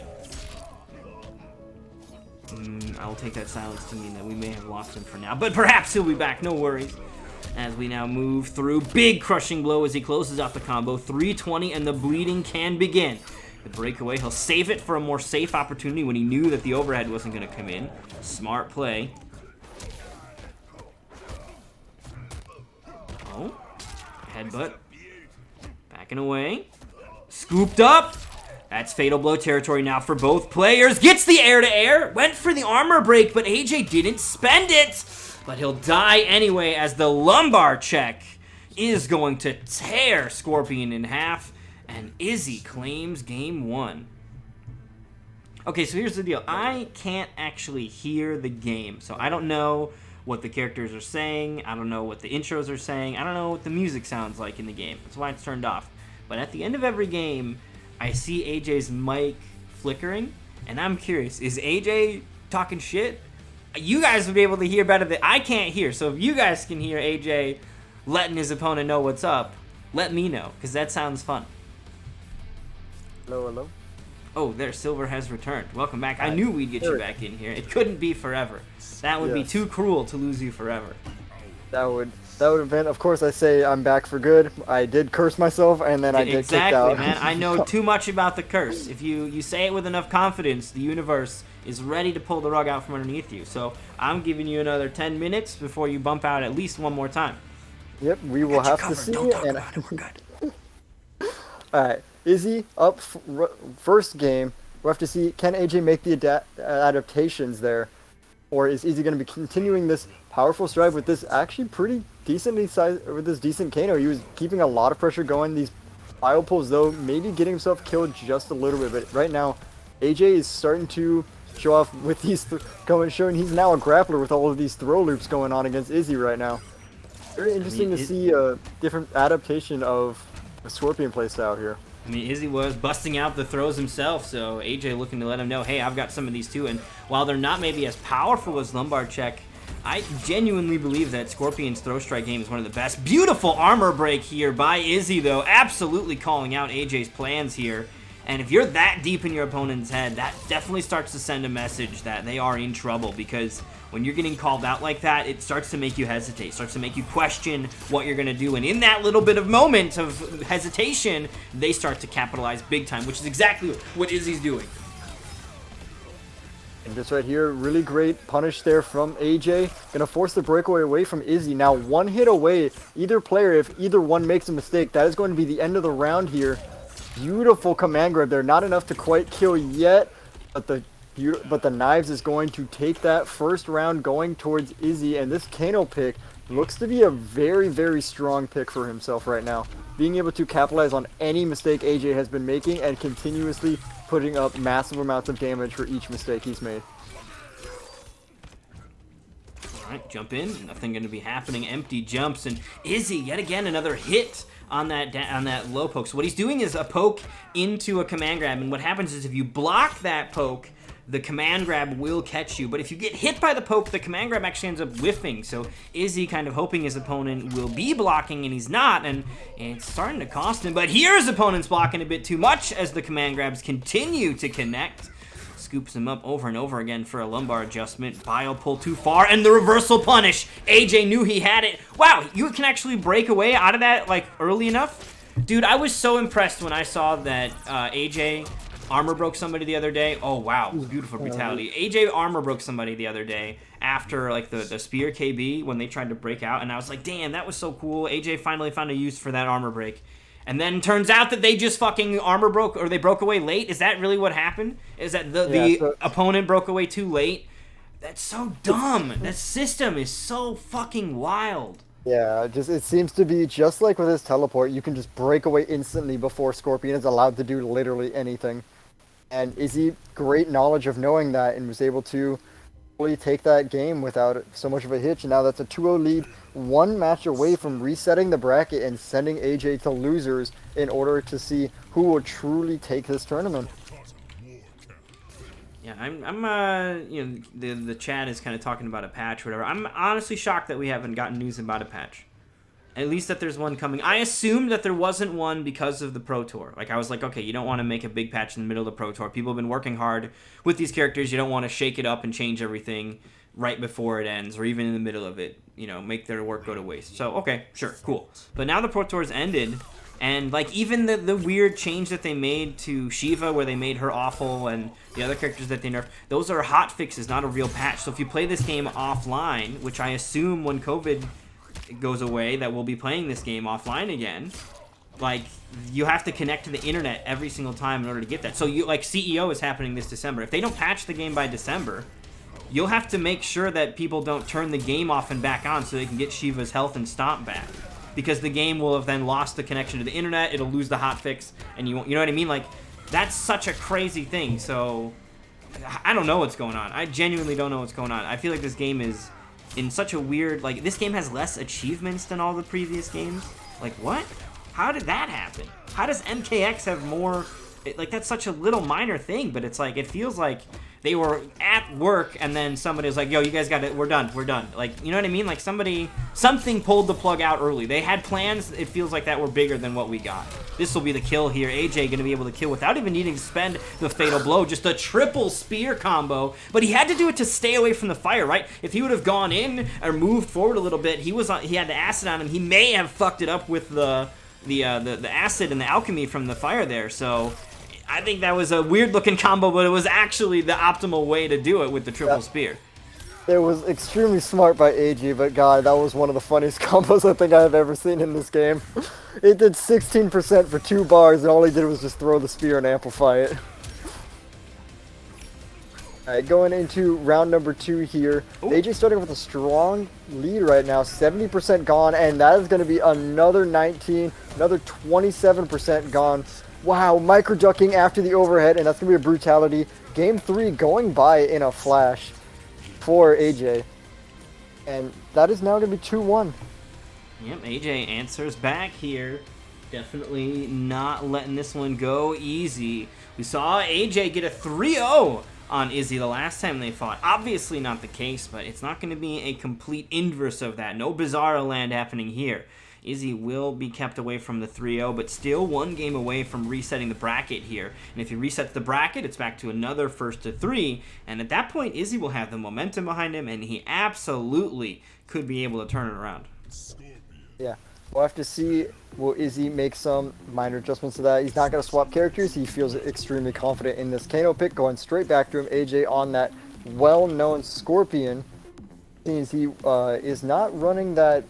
I'll take that silence to mean that we may have lost him for now, but perhaps he'll be back, no worries. As we now move through, big crushing blow as he closes out the combo. 320 and the bleeding can begin. The breakaway, he'll save it for a more safe opportunity when he knew that the overhead wasn't going to come in. Smart play. Oh, headbutt. Backing away. Scooped up. That's Fatal Blow territory now for both players. Gets the air-to-air. Went for the armor break, but AJ didn't spend it. But he'll die anyway as the lumbar check is going to tear Scorpion in half. And Izzy claims game one. Okay, so here's the deal. I can't actually hear the game. So I don't know what the characters are saying. I don't know what the intros are saying. I don't know what the music sounds like in the game. That's why it's turned off. But at the end of every game, I see AJ's mic flickering, and I'm curious, is AJ talking shit? You guys would be able to hear better than I can't hear, so if you guys can hear AJ letting his opponent know what's up, let me know, because that sounds fun. Hello, hello. Oh, there, Silver has returned. Welcome back. I knew we'd get you back in here. It couldn't be forever. That would be too cruel to lose you forever. That would have been, of course, I say I'm back for good. I did curse myself, and then I did kicked out. Exactly, man. I know too much about the curse. If you say it with enough confidence, the universe is ready to pull the rug out from underneath you. So I'm giving you another 10 minutes before you bump out at least one more time. Yep, we will have to see. Don't talk about it. We're good. All right, Izzy up first game. We'll have to see, can AJ make the adaptations there? Or is Izzy going to be continuing this powerful stride with this actually pretty decently sized, with this decent Kano? He was keeping a lot of pressure going. These bio pulls, though, maybe getting himself killed just a little bit. But right now, AJ is starting to show off with these, showing he's now a grappler with all of these throw loops going on against Izzy right now. Very interesting to see a different adaptation of a Scorpion playstyle here. I mean, Izzy was busting out the throws himself, so AJ looking to let him know, hey, I've got some of these too. And while they're not maybe as powerful as lumbar check, I genuinely believe that Scorpion's throw strike game is one of the best. Beautiful armor break here by Izzy, though. Absolutely calling out AJ's plans here. And if you're that deep in your opponent's head, that definitely starts to send a message that they are in trouble, because when you're getting called out like that, it starts to make you hesitate, starts to make you question what you're going to do. And in that little bit of moment of hesitation, they start to capitalize big time, which is exactly what Izzy's doing. And this right here, really great punish there from AJ. Gonna force the breakaway away from Izzy. Now one hit away, either player, if either one makes a mistake, that is going to be the end of the round here. Beautiful command grab there. Not enough to quite kill yet, but the But the Knives is going to take that first round going towards Izzy, and this Kano pick looks to be a very, very strong pick for himself right now. Being able to capitalize on any mistake AJ has been making and continuously putting up massive amounts of damage for each mistake he's made. Alright, jump in. Nothing going to be happening. Empty jumps, and Izzy, yet again, another hit on that low poke. So what he's doing is a poke into a command grab, and what happens is if you block that poke, the command grab will catch you. But if you get hit by the poke, the command grab actually ends up whiffing. So Izzy kind of hoping his opponent will be blocking, and he's not, and it's starting to cost him. But here his opponent's blocking a bit too much as the command grabs continue to connect. Scoops him up over and over again for a lumbar adjustment. Bile pull too far, and the reversal punish. AJ knew he had it. Wow, you can actually break away out of that like early enough? Dude, I was so impressed when I saw that AJ armor broke somebody the other day. Oh, wow, beautiful brutality. AJ armor broke somebody the other day after like the spear KB when they tried to break out, and I was like, damn, that was so cool. AJ finally found a use for that armor break. And then turns out that they just fucking armor broke, or they broke away late. Is that really what happened? Is that the opponent broke away too late? That's so dumb. That system is so fucking wild. Yeah, it seems to be just like with his teleport, you can just break away instantly before Scorpion is allowed to do literally anything. And Izzy, great knowledge of knowing that, and was able to really take that game without so much of a hitch. And now that's a 2-0 lead, one match away from resetting the bracket and sending AJ to losers in order to see who will truly take this tournament. Yeah, you know, the chat is kind of talking about a patch, whatever. I'm honestly shocked that we haven't gotten news about a patch. At least that there's one coming. I assumed that there wasn't one because of the Pro Tour. Like, I was like, okay, you don't want to make a big patch in the middle of the Pro Tour. People have been working hard with these characters. You don't want to shake it up and change everything right before it ends, or even in the middle of it, you know, make their work go to waste. So, okay, sure, cool. But now the Pro Tour's ended, and, like, even the weird change that they made to Shiva, where they made her awful, and the other characters that they nerfed, those are hot fixes, not a real patch. So if you play this game offline, which I assume when COVID goes away that we'll be playing this game offline again, like, you have to connect to the internet every single time in order to get that. So you, like, CEO is happening this December. If they don't patch the game by December, you'll have to make sure that people don't turn the game off and back on so they can get Shiva's health and stomp back, because the game will have then lost the connection to the internet. It'll lose the hotfix, and you know what I mean? Like, that's such a crazy thing. So I don't know what's going on. I genuinely don't know what's going on. I feel like this game is in such a weird, like, this game has less achievements than all the previous games. Like, what? How did that happen? How does MKX have more? Like, that's such a little minor thing, but it's like, it feels like they were at work and then somebody was like, yo, you guys got it, we're done. Like, you know what I mean? Like, something pulled the plug out early. They had plans, it feels like, that were bigger than what we got. This will be the kill here. AJ gonna be able to kill without even needing to spend the fatal blow. Just a triple spear combo. But he had to do it to stay away from the fire, right? If he would have gone in or moved forward a little bit, he had the acid on him. He may have fucked it up with the acid and the alchemy from the fire there. So I think that was a weird looking combo, but it was actually the optimal way to do it with the triple spear. It was extremely smart by AG, but God, that was one of the funniest combos I think I've ever seen in this game. It did 16% for 2 bars, and all he did was just throw the spear and amplify it. Alright, going into round number 2 here. AJ starting with a strong lead right now, 70% gone, and that is going to be another 19, another 27% gone. Wow, micro ducking after the overhead, and that's going to be a brutality. Game 3 going by in a flash for AJ. And that is now going to be 2-1. Yep, AJ answers back here. Definitely not letting this one go easy. We saw AJ get a 3-0 on Izzy the last time they fought. Obviously not the case, but it's not going to be a complete inverse of that. No Bizarro land happening here. Izzy will be kept away from the 3-0, but still one game away from resetting the bracket here. And if he resets the bracket, it's back to another 1-3, and at that point, Izzy will have the momentum behind him, and he absolutely could be able to turn it around. Yeah, we'll have to see, will Izzy make some minor adjustments to that. He's not going to swap characters. He feels extremely confident in this Kano pick, going straight back to him. AJ on that well-known Scorpion. Seems he is not running that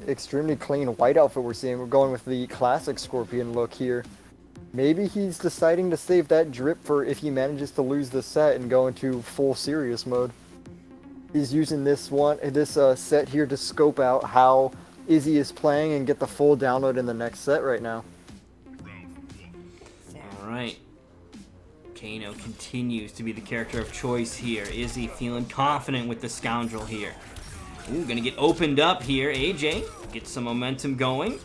extremely clean white outfit we're seeing. We're going with the classic Scorpion look here. Maybe he's deciding to save that drip for if he manages to lose the set and go into full serious mode. He's using this set here to scope out how Izzy is playing and get the full download in the next set right now. All right. Kano continues to be the character of choice here. Izzy feeling confident with the scoundrel here. Ooh, gonna get opened up here. AJ gets some momentum going.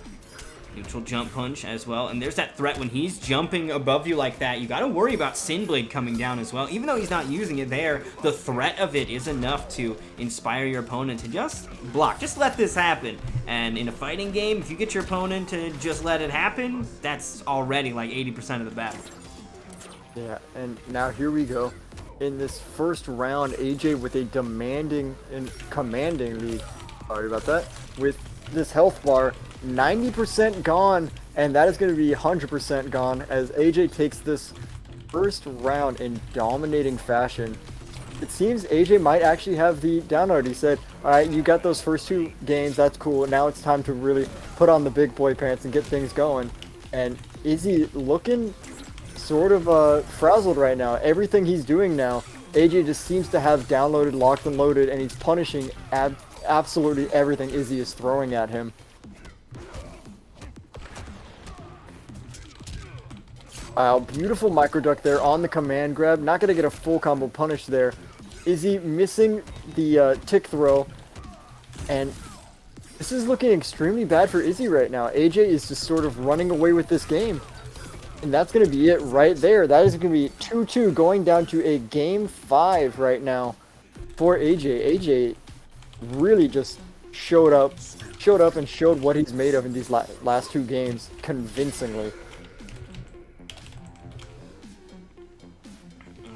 Neutral jump punch as well. And there's that threat when he's jumping above you like that. You got to worry about Sinblade coming down as well. Even though he's not using it there, the threat of it is enough to inspire your opponent to just block. Just let this happen. And in a fighting game, if you get your opponent to just let it happen, that's already like 80% of the battle. Yeah, and now here we go. In this first round, AJ with a demanding and commanding lead. Sorry about that. With this health bar 90% gone, and that is going to be 100% gone as AJ takes this first round in dominating fashion. It seems AJ might actually have the download. He said, alright, you got those first 2 games, that's cool. Now it's time to really put on the big boy pants and get things going. And Izzy looking sort of frazzled right now. Everything he's doing now, AJ just seems to have downloaded, locked and loaded, and he's punishing absolutely everything Izzy is throwing at him. Beautiful microduck there on the command grab. Not going to get a full combo punish there. Izzy missing the tick throw. And this is looking extremely bad for Izzy right now. AJ is just sort of running away with this game. And that's going to be it right there. That is going to be 2-2 going down to a game 5 right now for AJ. AJ really just showed up and showed what he's made of in these last 2 games convincingly.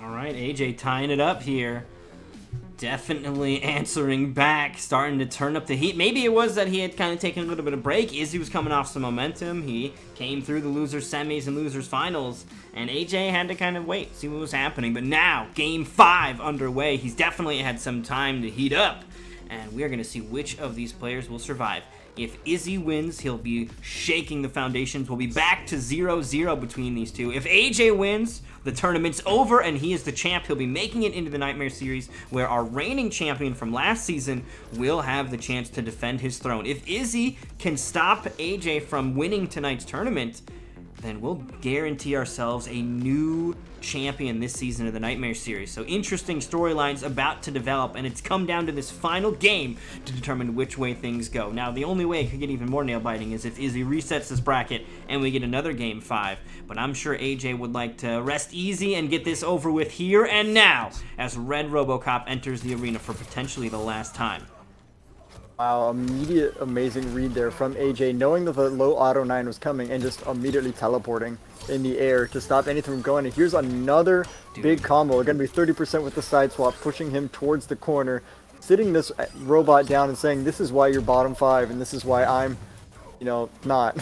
Alright, AJ tying it up here. Definitely answering back, starting to turn up the heat. Maybe it was that he had kind of taken a little bit of break. Izzy was coming off some momentum. He came through the losers semis and losers finals, and AJ had to kind of wait, see what was happening. But now, game 5 underway. He's definitely had some time to heat up, and we're going to see which of these players will survive. If Izzy wins, he'll be shaking the foundations. We'll be back to 0-0 between these two. If AJ wins, the tournament's over and he is the champ. He'll be making it into the Nightmare Series, where our reigning champion from last season will have the chance to defend his throne. If Izzy can stop AJ from winning tonight's tournament, then we'll guarantee ourselves a new champion this season of the Nightmare Series. So interesting storylines about to develop, and it's come down to this final game to determine which way things go. Now, the only way it could get even more nail-biting is if Izzy resets this bracket and we get another game 5. But I'm sure AJ would like to rest easy and get this over with here and now as Red RoboCop enters the arena for potentially the last time. Wow, immediate amazing read there from AJ, knowing that the low auto 9 was coming and just immediately teleporting in the air to stop anything from going. And here's another big combo. Going to be 30% with the side swap, pushing him towards the corner, sitting this robot down and saying, this is why you're bottom 5 and this is why I'm, not.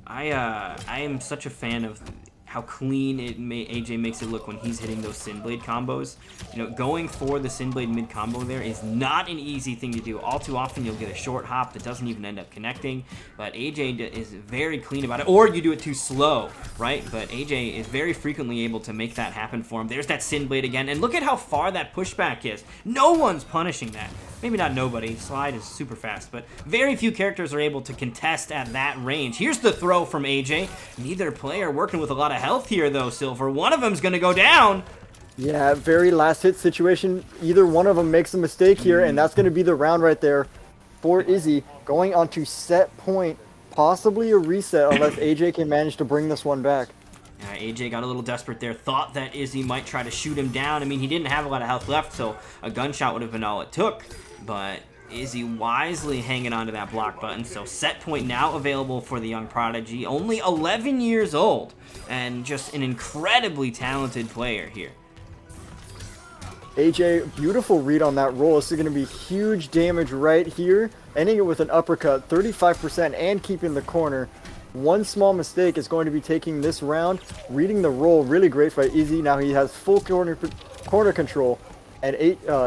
I am such a fan of how clean AJ makes it look when he's hitting those Sinblade combos. Going for the Sinblade mid combo there is not an easy thing to do. All too often you'll get a short hop that doesn't even end up connecting, but AJ is very clean about it. Or you do it too slow, right? But AJ is very frequently able to make that happen for him. There's that Sinblade again, and look at how far that pushback is. No one's punishing that. Maybe not nobody. Slide is super fast, but very few characters are able to contest at that range. Here's the throw from AJ. Neither player working with a lot of health here, though, Silver. One of them's going to go down. Yeah, very last hit situation. Either one of them makes a mistake here, and that's going to be the round right there for Izzy. Going on to set point, possibly a reset, unless AJ can manage to bring this one back. AJ got a little desperate there, thought that Izzy might try to shoot him down. I mean, he didn't have a lot of health left, so a gunshot would have been all it took. But Izzy wisely hanging on to that block button. So set point now available for the young prodigy. Only 11 years old, and just an incredibly talented player here. AJ, beautiful read on that roll. This is going to be huge damage right here. Ending it with an uppercut, 35%, and keeping the corner. One small mistake is going to be taking this round. Reading the roll, really great by Izzy. Now he has full corner control. And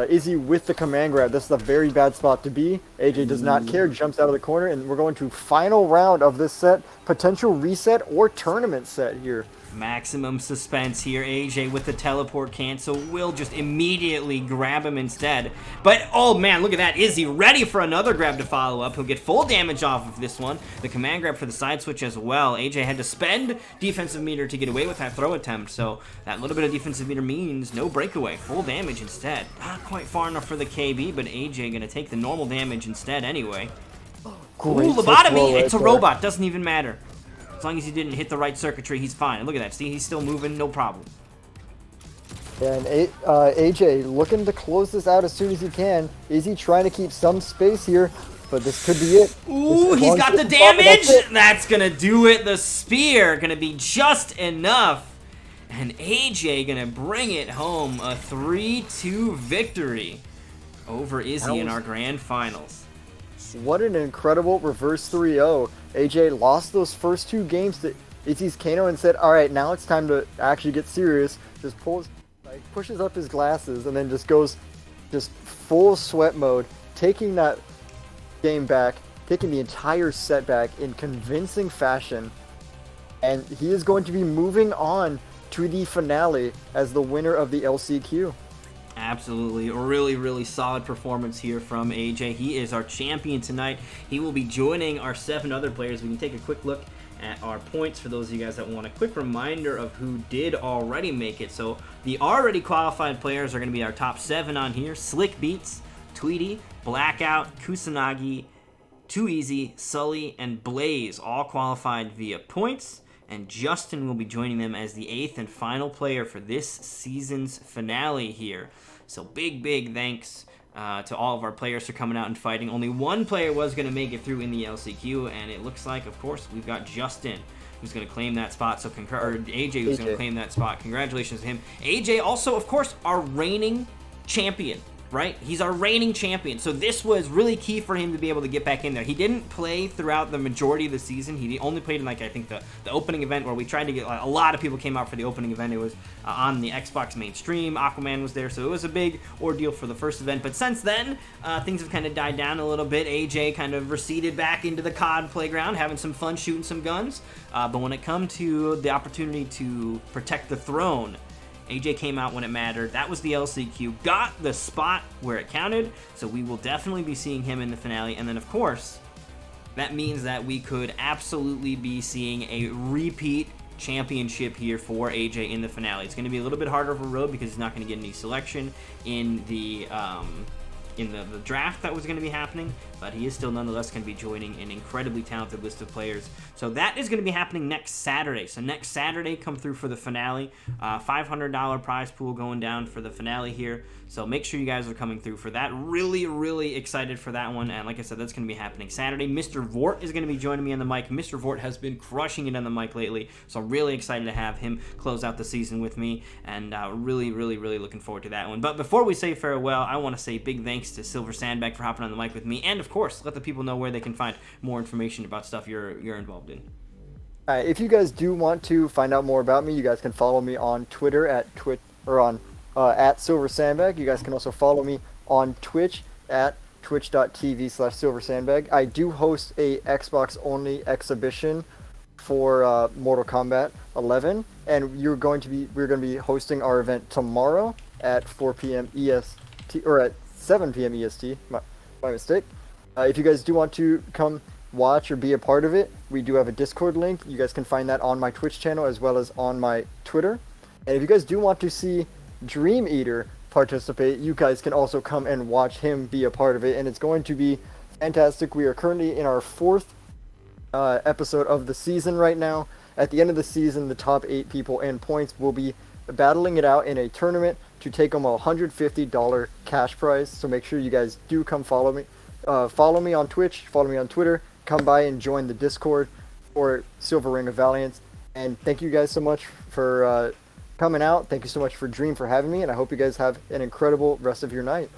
Izzy with the command grab. This is a very bad spot to be. AJ does not care, jumps out of the corner, and we're going to final round of this set. Potential reset or tournament set here. Maximum suspense here. AJ with the teleport cancel will just immediately grab him instead. But, oh man, look at that. Izzy ready for another grab to follow up. He'll get full damage off of this one. The command grab for the side switch as well. AJ had to spend defensive meter to get away with that throw attempt. So that little bit of defensive meter means no breakaway. Full damage instead. Not quite far enough for the KB, but AJ going to take the normal damage instead anyway. Great Ooh, lobotomy. right It's a there. robot. Doesn't even matter. As long as he didn't hit the right circuitry, he's fine. Look at that. See, he's still moving. No problem. And AJ looking to close this out as soon as he can. Izzy trying to keep some space here, but this could be it. Ooh, As he's long got as the it's up, damage. that's it. That's going to do it. The spear going to be just enough. And AJ going to bring it home. A 3-2 victory over Izzy in our grand finals. What an incredible reverse 3-0. AJ lost those first 2 games to Izzy's Kano and said, all right, now it's time to actually get serious. Just pushes up his glasses and then just goes full sweat mode, taking that game back, taking the entire set back in convincing fashion. And he is going to be moving on to the finale as the winner of the LCQ. Absolutely. A really, really solid performance here from AJ. He is our champion tonight. He will be joining our 7 other players. We can take a quick look at our points for those of you guys that want a quick reminder of who did already make it. So the already qualified players are going to be our top 7 on here. Slick Beats, Tweety, Blackout, Kusanagi, Too Easy, Sully, and Blaze all qualified via points. And Justin will be joining them as the 8th and final player for this season's finale here. So big thanks to all of our players for coming out and fighting. Only one player was going to make it through in the LCQ, and it looks like, of course, we've got Justin who's going to claim that spot. So AJ who's going to claim that spot. Congratulations to him. AJ also, of course, our reigning champion. Right? He's our reigning champion. So this was really key for him to be able to get back in there. He didn't play throughout the majority of the season. He only played in, like, I think the opening event where we tried to get, a lot of people came out for the opening event. It was on the Xbox main stream. Aquaman was there. So it was a big ordeal for the first event. But since then, things have kind of died down a little bit. AJ kind of receded back into the COD playground, having some fun shooting some guns. But when it comes to the opportunity to protect the throne, AJ came out when it mattered. That was the LCQ. Got the spot where it counted, so we will definitely be seeing him in the finale. And then, of course, that means that we could absolutely be seeing a repeat championship here for AJ in the finale. It's going to be a little bit harder for Road because he's not going to get any selection in the draft that was going to be happening, but he is still nonetheless going to be joining an incredibly talented list of players. So that is going to be happening next Saturday. So next Saturday, come through for the finale. $500 prize pool going down for the finale here. So make sure you guys are coming through for that. Really excited for that one. And like I said, that's going to be happening Saturday. Mr. Vort is going to be joining me on the mic. Mr. Vort has been crushing it on the mic lately. So I'm really excited to have him close out the season with me. And really looking forward to that one. But before we say farewell, I want to say big thanks to Silver Sandbag for hopping on the mic with me. And of course, let the people know where they can find more information about stuff you're involved in. If you guys do want to find out more about me, you guys can follow me on Twitter at Silver Sandbag. You guys can also follow me on Twitch at twitch.tv/silversandbag. I do host a Xbox only exhibition for Mortal Kombat 11, and we're going to be hosting our event tomorrow at 4 p.m. EST, or at 7 p.m. EST. My mistake. If you guys do want to come watch or be a part of it, we do have a Discord link. You guys can find that on my Twitch channel as well as on my Twitter. And if you guys do want to see Dream Eater participate, you guys can also come and watch him be a part of it, and it's going to be fantastic. We are currently in our 4th episode of the season right now. At the end of the season, the top 8 people in points will be battling it out in a tournament to take home a $150 cash prize. So make sure you guys do come follow me. Follow me on Twitch, follow me on Twitter, come by and join the Discord for Silver Ring of Valiance. And thank you guys so much for coming out. Thank you so much for Dream for having me, and I hope you guys have an incredible rest of your night.